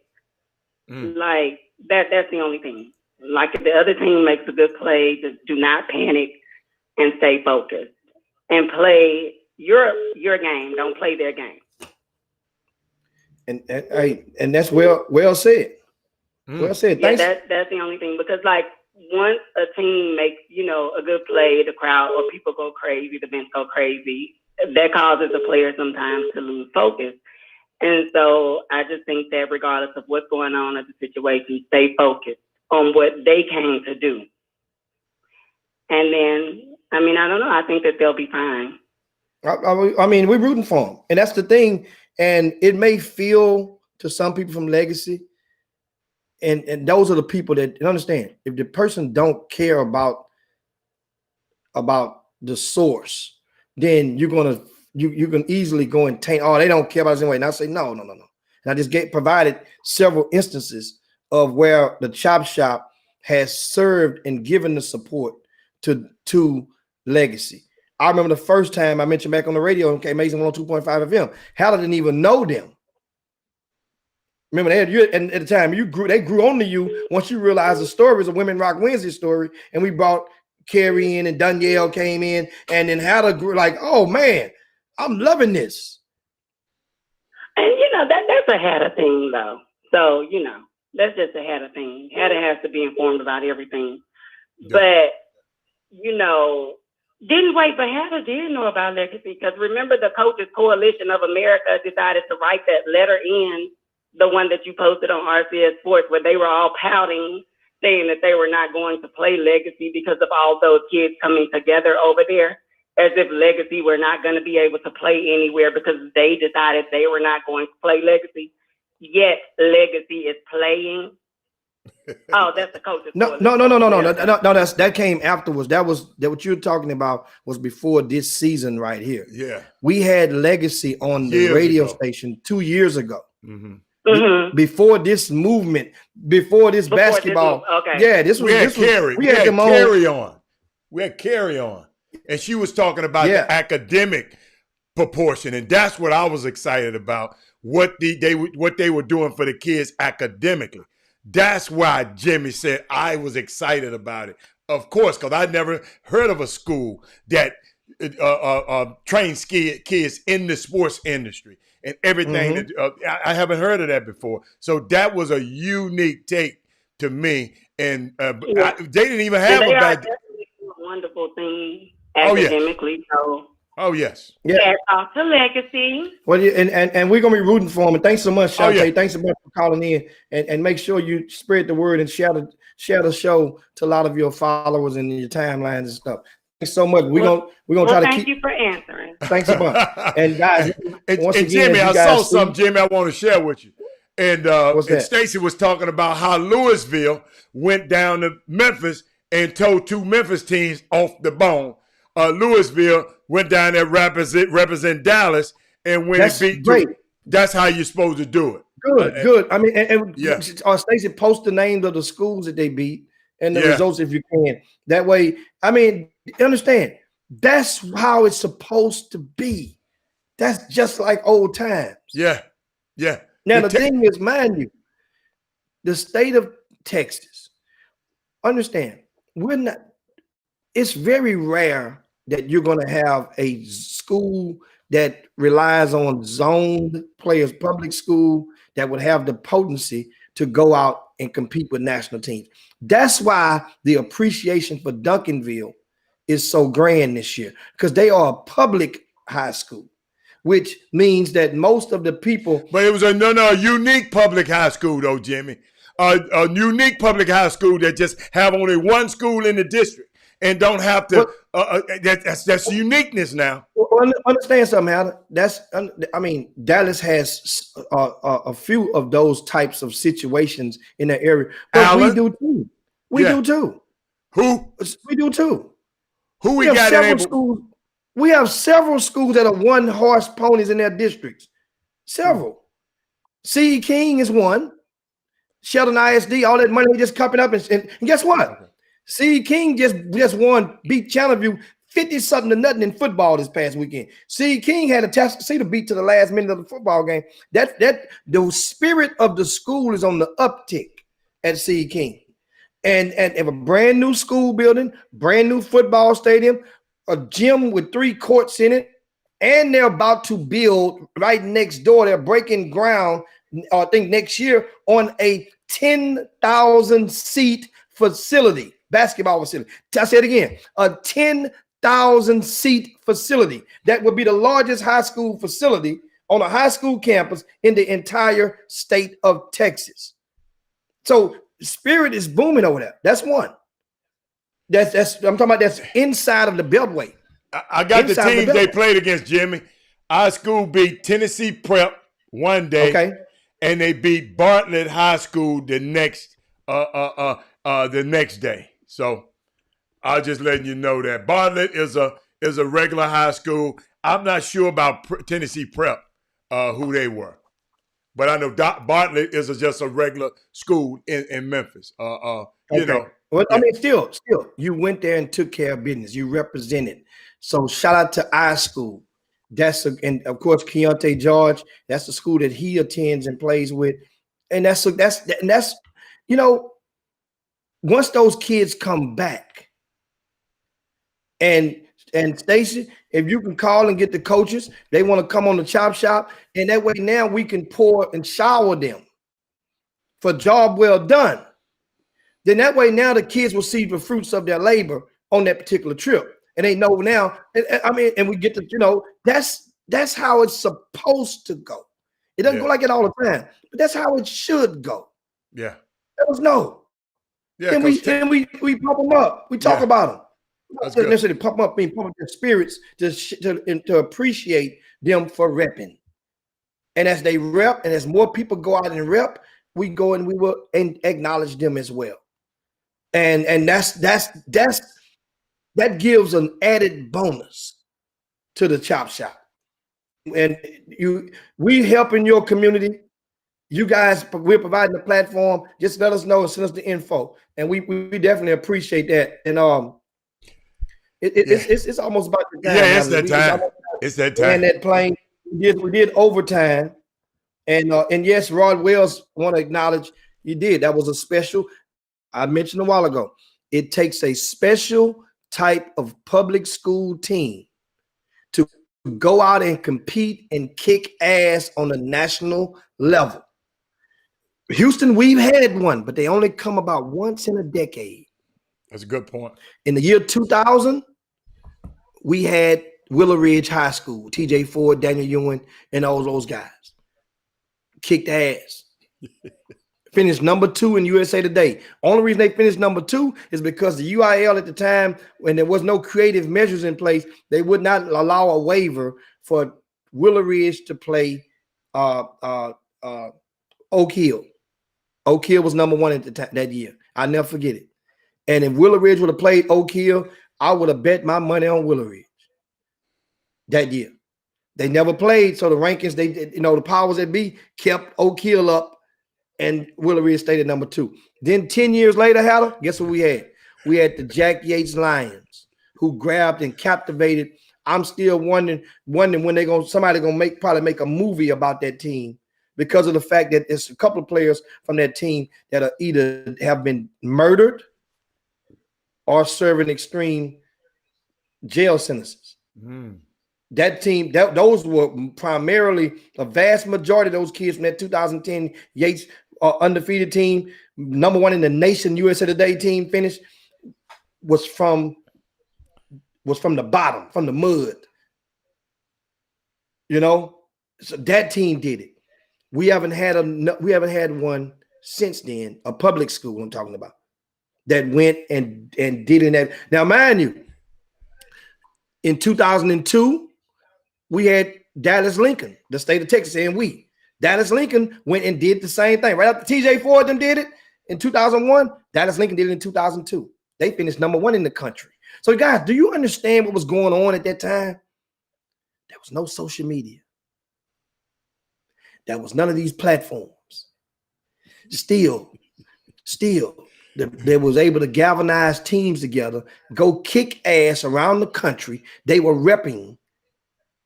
Like that's the only thing. Like if the other team makes a good play, just do not panic and stay focused and play your game. Don't play their game. And that's well said. Well said. Yeah, Thanks. that's the only thing, because like once a team makes, you know, a good play, the crowd or people go crazy, the bench go crazy. That causes the players sometimes to lose focus. And so I just think that regardless of what's going on in the situation, stay focused on what they came to do. And then, I mean, I don't know. I think that they'll be fine. I mean, we're rooting for them. And that's the thing. And it may feel to some people from Legacy, and those are the people that understand, if the person don't care about the source, then you can easily go and taint, oh, they don't care about us anyway. And I say, no. And I just provided several instances of where the Chop Shop has served and given the support to Legacy. I remember the first time I mentioned back on the radio, okay, Amazing 102.5 FM, Halla didn't even know them. Remember, and at the time they grew onto you once you realized the stories of Women Rock Wednesday story, and we brought Carrie in and Danielle came in, and then Halla grew like, oh man, I'm loving this. And you know that's a Halla thing though. So you know that's just a Halla thing. Halla has to be informed about everything. Yeah. But you know, didn't wait for Halla did know about Legacy, because remember the Coaches Coalition of America decided to write that letter in. The one that you posted on RCS Sports, where they were all pouting, saying that they were not going to play Legacy because of all those kids coming together over there, as if Legacy were not going to be able to play anywhere because they decided they were not going to play Legacy. Yet Legacy is playing. Oh, that's the Coaches. No. That came afterwards. That what you're talking about was before this season right here. Yeah, we had Legacy on the radio station 2 years ago. Before this movement, before basketball. Yeah, we had Carrie on, and she was talking about the academic proportion, and that's what I was excited about. What they were doing for the kids academically. That's why Jimmy said I was excited about it. Of course, because I never heard of a school that trains kids in the sports industry and everything. I haven't heard of that before. So that was a unique take to me. And they didn't even have a bad. Wonderful thing academically. Oh yes. Yeah. Off to Legacy. Well, and we're gonna be rooting for them. And thanks so much, Shantae. Thanks so much for calling in. And make sure you spread the word and share the show to a lot of your followers and your timelines and stuff. Thanks so much. We're gonna try to keep. Thank you for answering. Thanks a bunch. And guys, once again, Jimmy, I saw something, Jimmy, I want to share with you. And Stacey was talking about how Louisville went down to Memphis and towed 2 Memphis teams off the bone. Louisville went down there represent Dallas, and when it beat great. That's how you're supposed to do it. Good. I mean, and Stacey, post the names of the schools that they beat and the results if you can. That way, I mean, understand, that's how it's supposed to be. That's just like old times. Yeah. Now, the thing is, mind you, the state of Texas, understand, it's very rare that you're going to have a school that relies on zoned players, public school, that would have the potency to go out and compete with national teams. That's why the appreciation for Duncanville is so grand this year, because they are a public high school. which means that most of the people. But it was a unique public high school though, Jimmy. A unique public high school that just have only one school in the district and don't have to. That's uniqueness now. Well, understand something, Alan. Dallas has a few of those types of situations in that area, but Alan? we do too. We do too. Who? We do too. Who we got several schools. We have several schools that are one-horse ponies in their districts. Several. C.E. King is one. Sheldon ISD, all that money just coming up, and guess what? C.E. King just won, beat Channelview 50-something to nothing in football this past weekend. C.E. King had a Tennessee beat to the last minute of the football game. That the spirit of the school is on the uptick at C.E. King. And have a brand new school building, brand new football stadium, a gym with 3 courts in it, and they're about to build right next door. They're breaking ground, I think next year, on a 10,000 seat facility, basketball facility. I say it again, a 10,000 seat facility. That would be the largest high school facility on a high school campus in the entire state of Texas. So spirit is booming over there. That's one. That's I'm talking about. That's inside of the Beltway. I got the teams they played against, Jimmy. Our school beat Tennessee Prep one day, and they beat Bartlett High School the next day. So I'll just letting you know that Bartlett is a regular high school. I'm not sure about Tennessee Prep, who they were, but I know Bartlett is just a regular school in Memphis. You know. Well, I mean, still, you went there and took care of business. You represented. So shout out to I School. And of course, Keontae George. That's the school that he attends and plays with. And that's you know, once those kids come back, and Stacey, if you can call and get the coaches, they want to come on the chop shop, and that way now we can pour and shower them for job well done. Then that way now the kids will see the fruits of their labor on that particular trip. And they know now, and we get to, you know, that's how it's supposed to go. It doesn't go like it all the time, but that's how it should go. Yeah. Let us know. Yeah. Then we pump them up. We talk about them. Not necessarily pump them up, pump up their spirits to appreciate them for repping. And as they rep, and as more people go out and rep, we go and we will acknowledge them as well. And that gives an added bonus to the chop shop. And we helping your community. You guys, we're providing the platform. Just let us know and send us the info. And we definitely appreciate that. And it's almost about the time. Yeah, it's that time. It's that time. And that plane, we did overtime. And yes, Rod Wells want to acknowledge you did. That was a special. I mentioned a while ago. It takes a special type of public school team to go out and compete and kick ass on a national level. Houston, we've had one, but they only come about once in a decade. That's a good point. In the year 2000, we had Willow Ridge High School, TJ Ford, Daniel Ewing, and all those guys. Kicked ass. Finished number 2 in USA Today. Only reason they finished number 2 is because the UIL at the time, when there was no creative measures in place, they would not allow a waiver for Willow Ridge to play Oak Hill. Oak Hill was number 1 at the time that year. I'll never forget it. And if Willow Ridge would have played Oak Hill, I would have bet my money on Willow Ridge that year. They never played, so the rankings, the powers that be kept Oak Hill up, and Willow Ridge stayed at number 2. Then 10 years later, Hatter, guess what we had? We had the Jack Yates Lions, who grabbed and captivated. I'm still wondering when somebody gonna probably make a movie about that team, because of the fact that there's a couple of players from that team that are either have been murdered or serving extreme jail sentences. That team, those were primarily a vast majority of those kids from that 2010 Yates undefeated team, number 1 in the nation USA Today team finished, was from the bottom, from the mud. You know, so that team did it. We haven't had one since then, a public school I'm talking about, that went and did in that. Now, mind you, in 2002, we had Dallas Lincoln, the state of Texas, and Dallas Lincoln went and did the same thing. Right after TJ Ford them did it in 2001, Dallas Lincoln did it in 2002. They finished #1 in the country. So, guys, do you understand what was going on at that time? There was no social media. There was none of these platforms. Still, they was able to galvanize teams together, go kick ass around the country. They were repping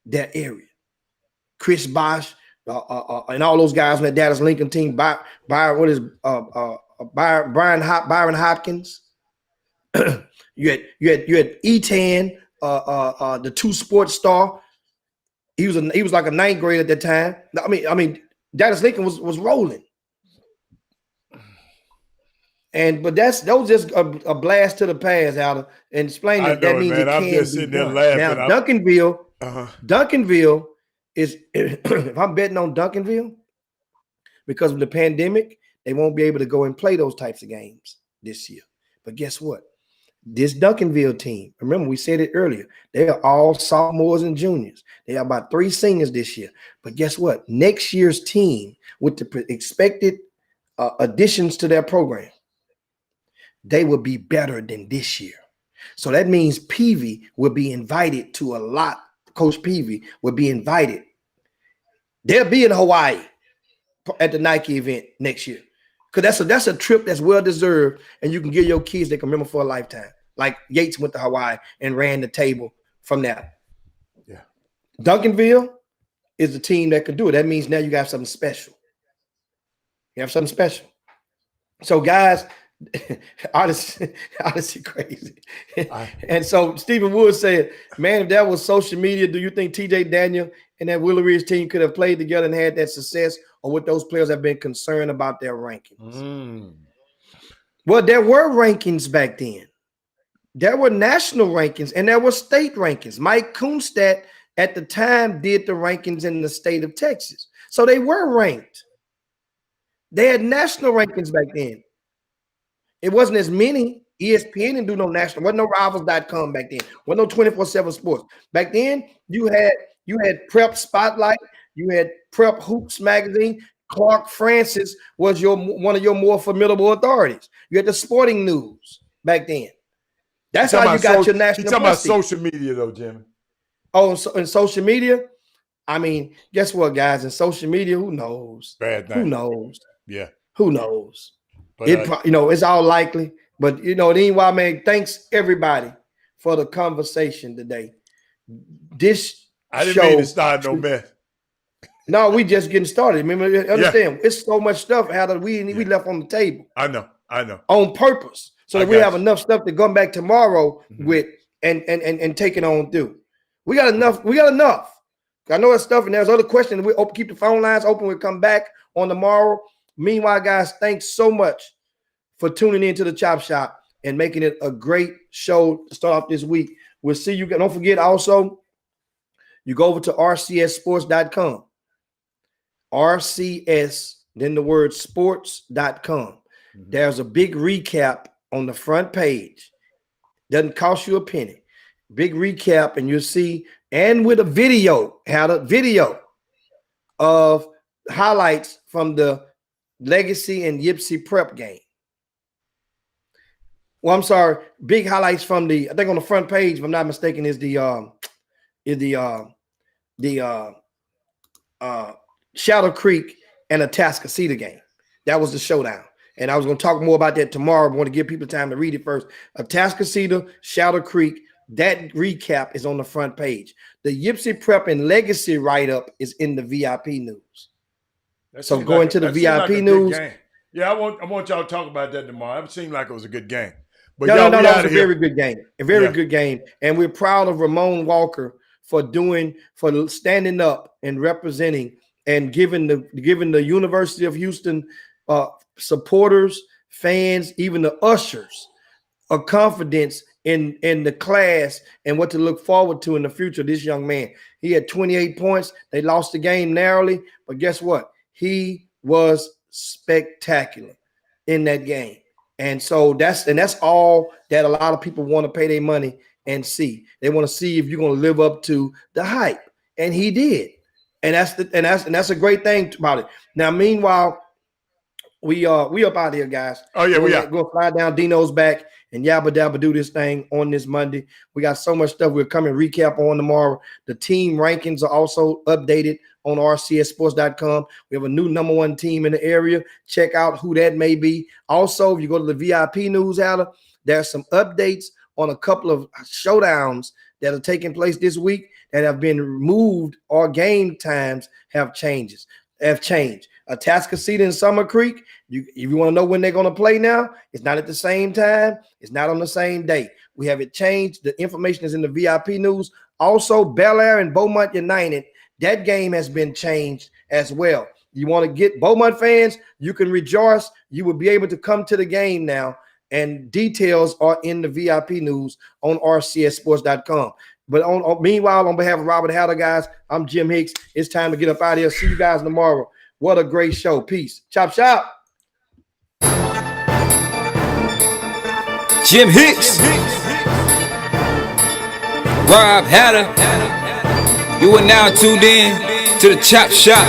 their area. Chris Bosh and all those guys on that Dallas Lincoln team. Byron Hopkins. you had Etan, the 2 sports star. He was like a 9th grader at that time. I mean, Dallas Lincoln was rolling. But that was just a blast to the past, Alda, and explain that means it can be done. Now, Duncanville is, if I'm betting on Duncanville, because of the pandemic, they won't be able to go and play those types of games this year. But guess what? This Duncanville team, remember we said it earlier, they are all sophomores and juniors. They have about 3 seniors this year. But guess what? Next year's team, with the expected additions to their program, they will be better than this year. So that means Peavy will be invited to a lot. Coach Peavy will be invited. They'll be in Hawaii at the Nike event next year. Because that's a trip that's well deserved, and you can give your kids, they can remember for a lifetime. Like Yates went to Hawaii and ran the table from there. Yeah. Duncanville is the team that could do it. That means now you got something special. You have something special. So, guys, honestly crazy. And so Stephen Wood said, man, if that was social media, do you think TJ Daniel and that Willow Ridge team could have played together and had that success, or would those players have been concerned about their rankings? Well, there were rankings back then. There were national rankings and there were state rankings. Mike Kunstadt at the time did the rankings in the state of Texas. So they were ranked. They had national rankings back then. It wasn't as many. ESPN didn't do no national. Wasn't no Rivals.com back then. Wasn't no 24/7 Sports. Back then, you had Prep Spotlight. You had Prep Hoops magazine. Clark Francis was one of your more formidable authorities. You had the Sporting News back then. That's how you got your national. You're talking about social media, though, Jimmy. Oh, so in social media, I mean, guess what, guys? In social media, who knows? Bad thing. Who knows? Yeah. Who knows? But, it's all likely. But anyway, man, thanks everybody for the conversation today. I didn't mean to start no mess. No, we just getting started. Remember, understand? It's so much stuff we left on the table. I know. On purpose, so that we have enough stuff to come back tomorrow with and take it on through. We got enough. I know that stuff, and there's other questions. We keep the phone lines open. We'll come back on tomorrow. Meanwhile, guys, thanks so much for tuning into the Chop Shop and making it a great show to start off this week. We'll see you. Don't forget also, you go over to rcssports.com. RCS, then the word sports.com. There's a big recap on the front page. Doesn't cost you a penny. Big recap, and you'll see, and with a video, of highlights from the Legacy and Yipsy Prep game. Well, I'm sorry, big highlights from I think on the front page, if I'm not mistaken, is the Shadow Creek and Atascocita game. That was the showdown. And I was going to talk more about that tomorrow. I want to give people time to read it first. Atascocita, Shadow Creek, that recap is on the front page. The Yipsy Prep and Legacy write-up is in the VIP news. So go into the VIP news. Yeah, I want y'all to talk about that tomorrow. It seemed like it was a good game. But no, it was a very good game. A very good game. And we're proud of Ramon Walker for standing up and representing and giving the University of Houston supporters, fans, even the ushers, a confidence in the class and what to look forward to in the future. This young man, he had 28 points. They lost the game narrowly, but guess what? He was spectacular in that game. And so that's all that a lot of people want to pay their money and see. They want to see if you're going to live up to the hype, and he did. And that's a great thing about it. Now, meanwhile, we up out here, guys. Oh yeah, we are. Go fly down. Dino's back and yabba dabba do this thing on this Monday. We got so much stuff we'll come and recap on tomorrow. The team rankings are also updated on rcsports.com. We have a new number one team in the area. Check out who that may be. Also, if you go to the VIP news outer, there's some updates on a couple of showdowns that are taking place this week that have been removed or game times have changed. Atascocita and Summer Creek, if you want to know when they're going to play now, it's not at the same time. It's not on the same day. We have it changed. The information is in the VIP news. Also, Bel Air and Beaumont United, that game has been changed as well. You want to get Beaumont fans, you can rejoice. You will be able to come to the game now, and details are in the VIP news on rcsports.com. But meanwhile, on behalf of Robert Hatter, guys, I'm Jim Hicks. It's time to get up out of here. See you guys tomorrow. What a great show. Peace. Chop, chop. Jim Hicks. Rob Hatter. You are now tuned in to the Chop Shop.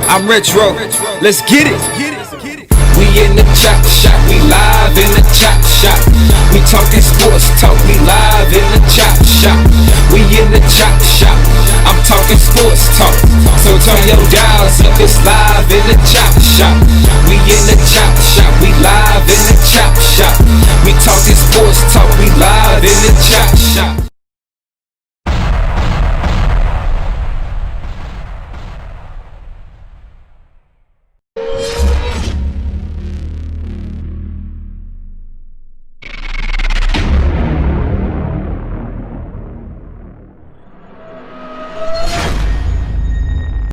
I'm Retro. Let's get it. We in the Chop Shop. We live in the Chop Shop. We talking sports talk. We live in the Chop Shop. We in the Chop Shop. I'm talking sports talk. So turn your dials up. It's live in the Chop Shop.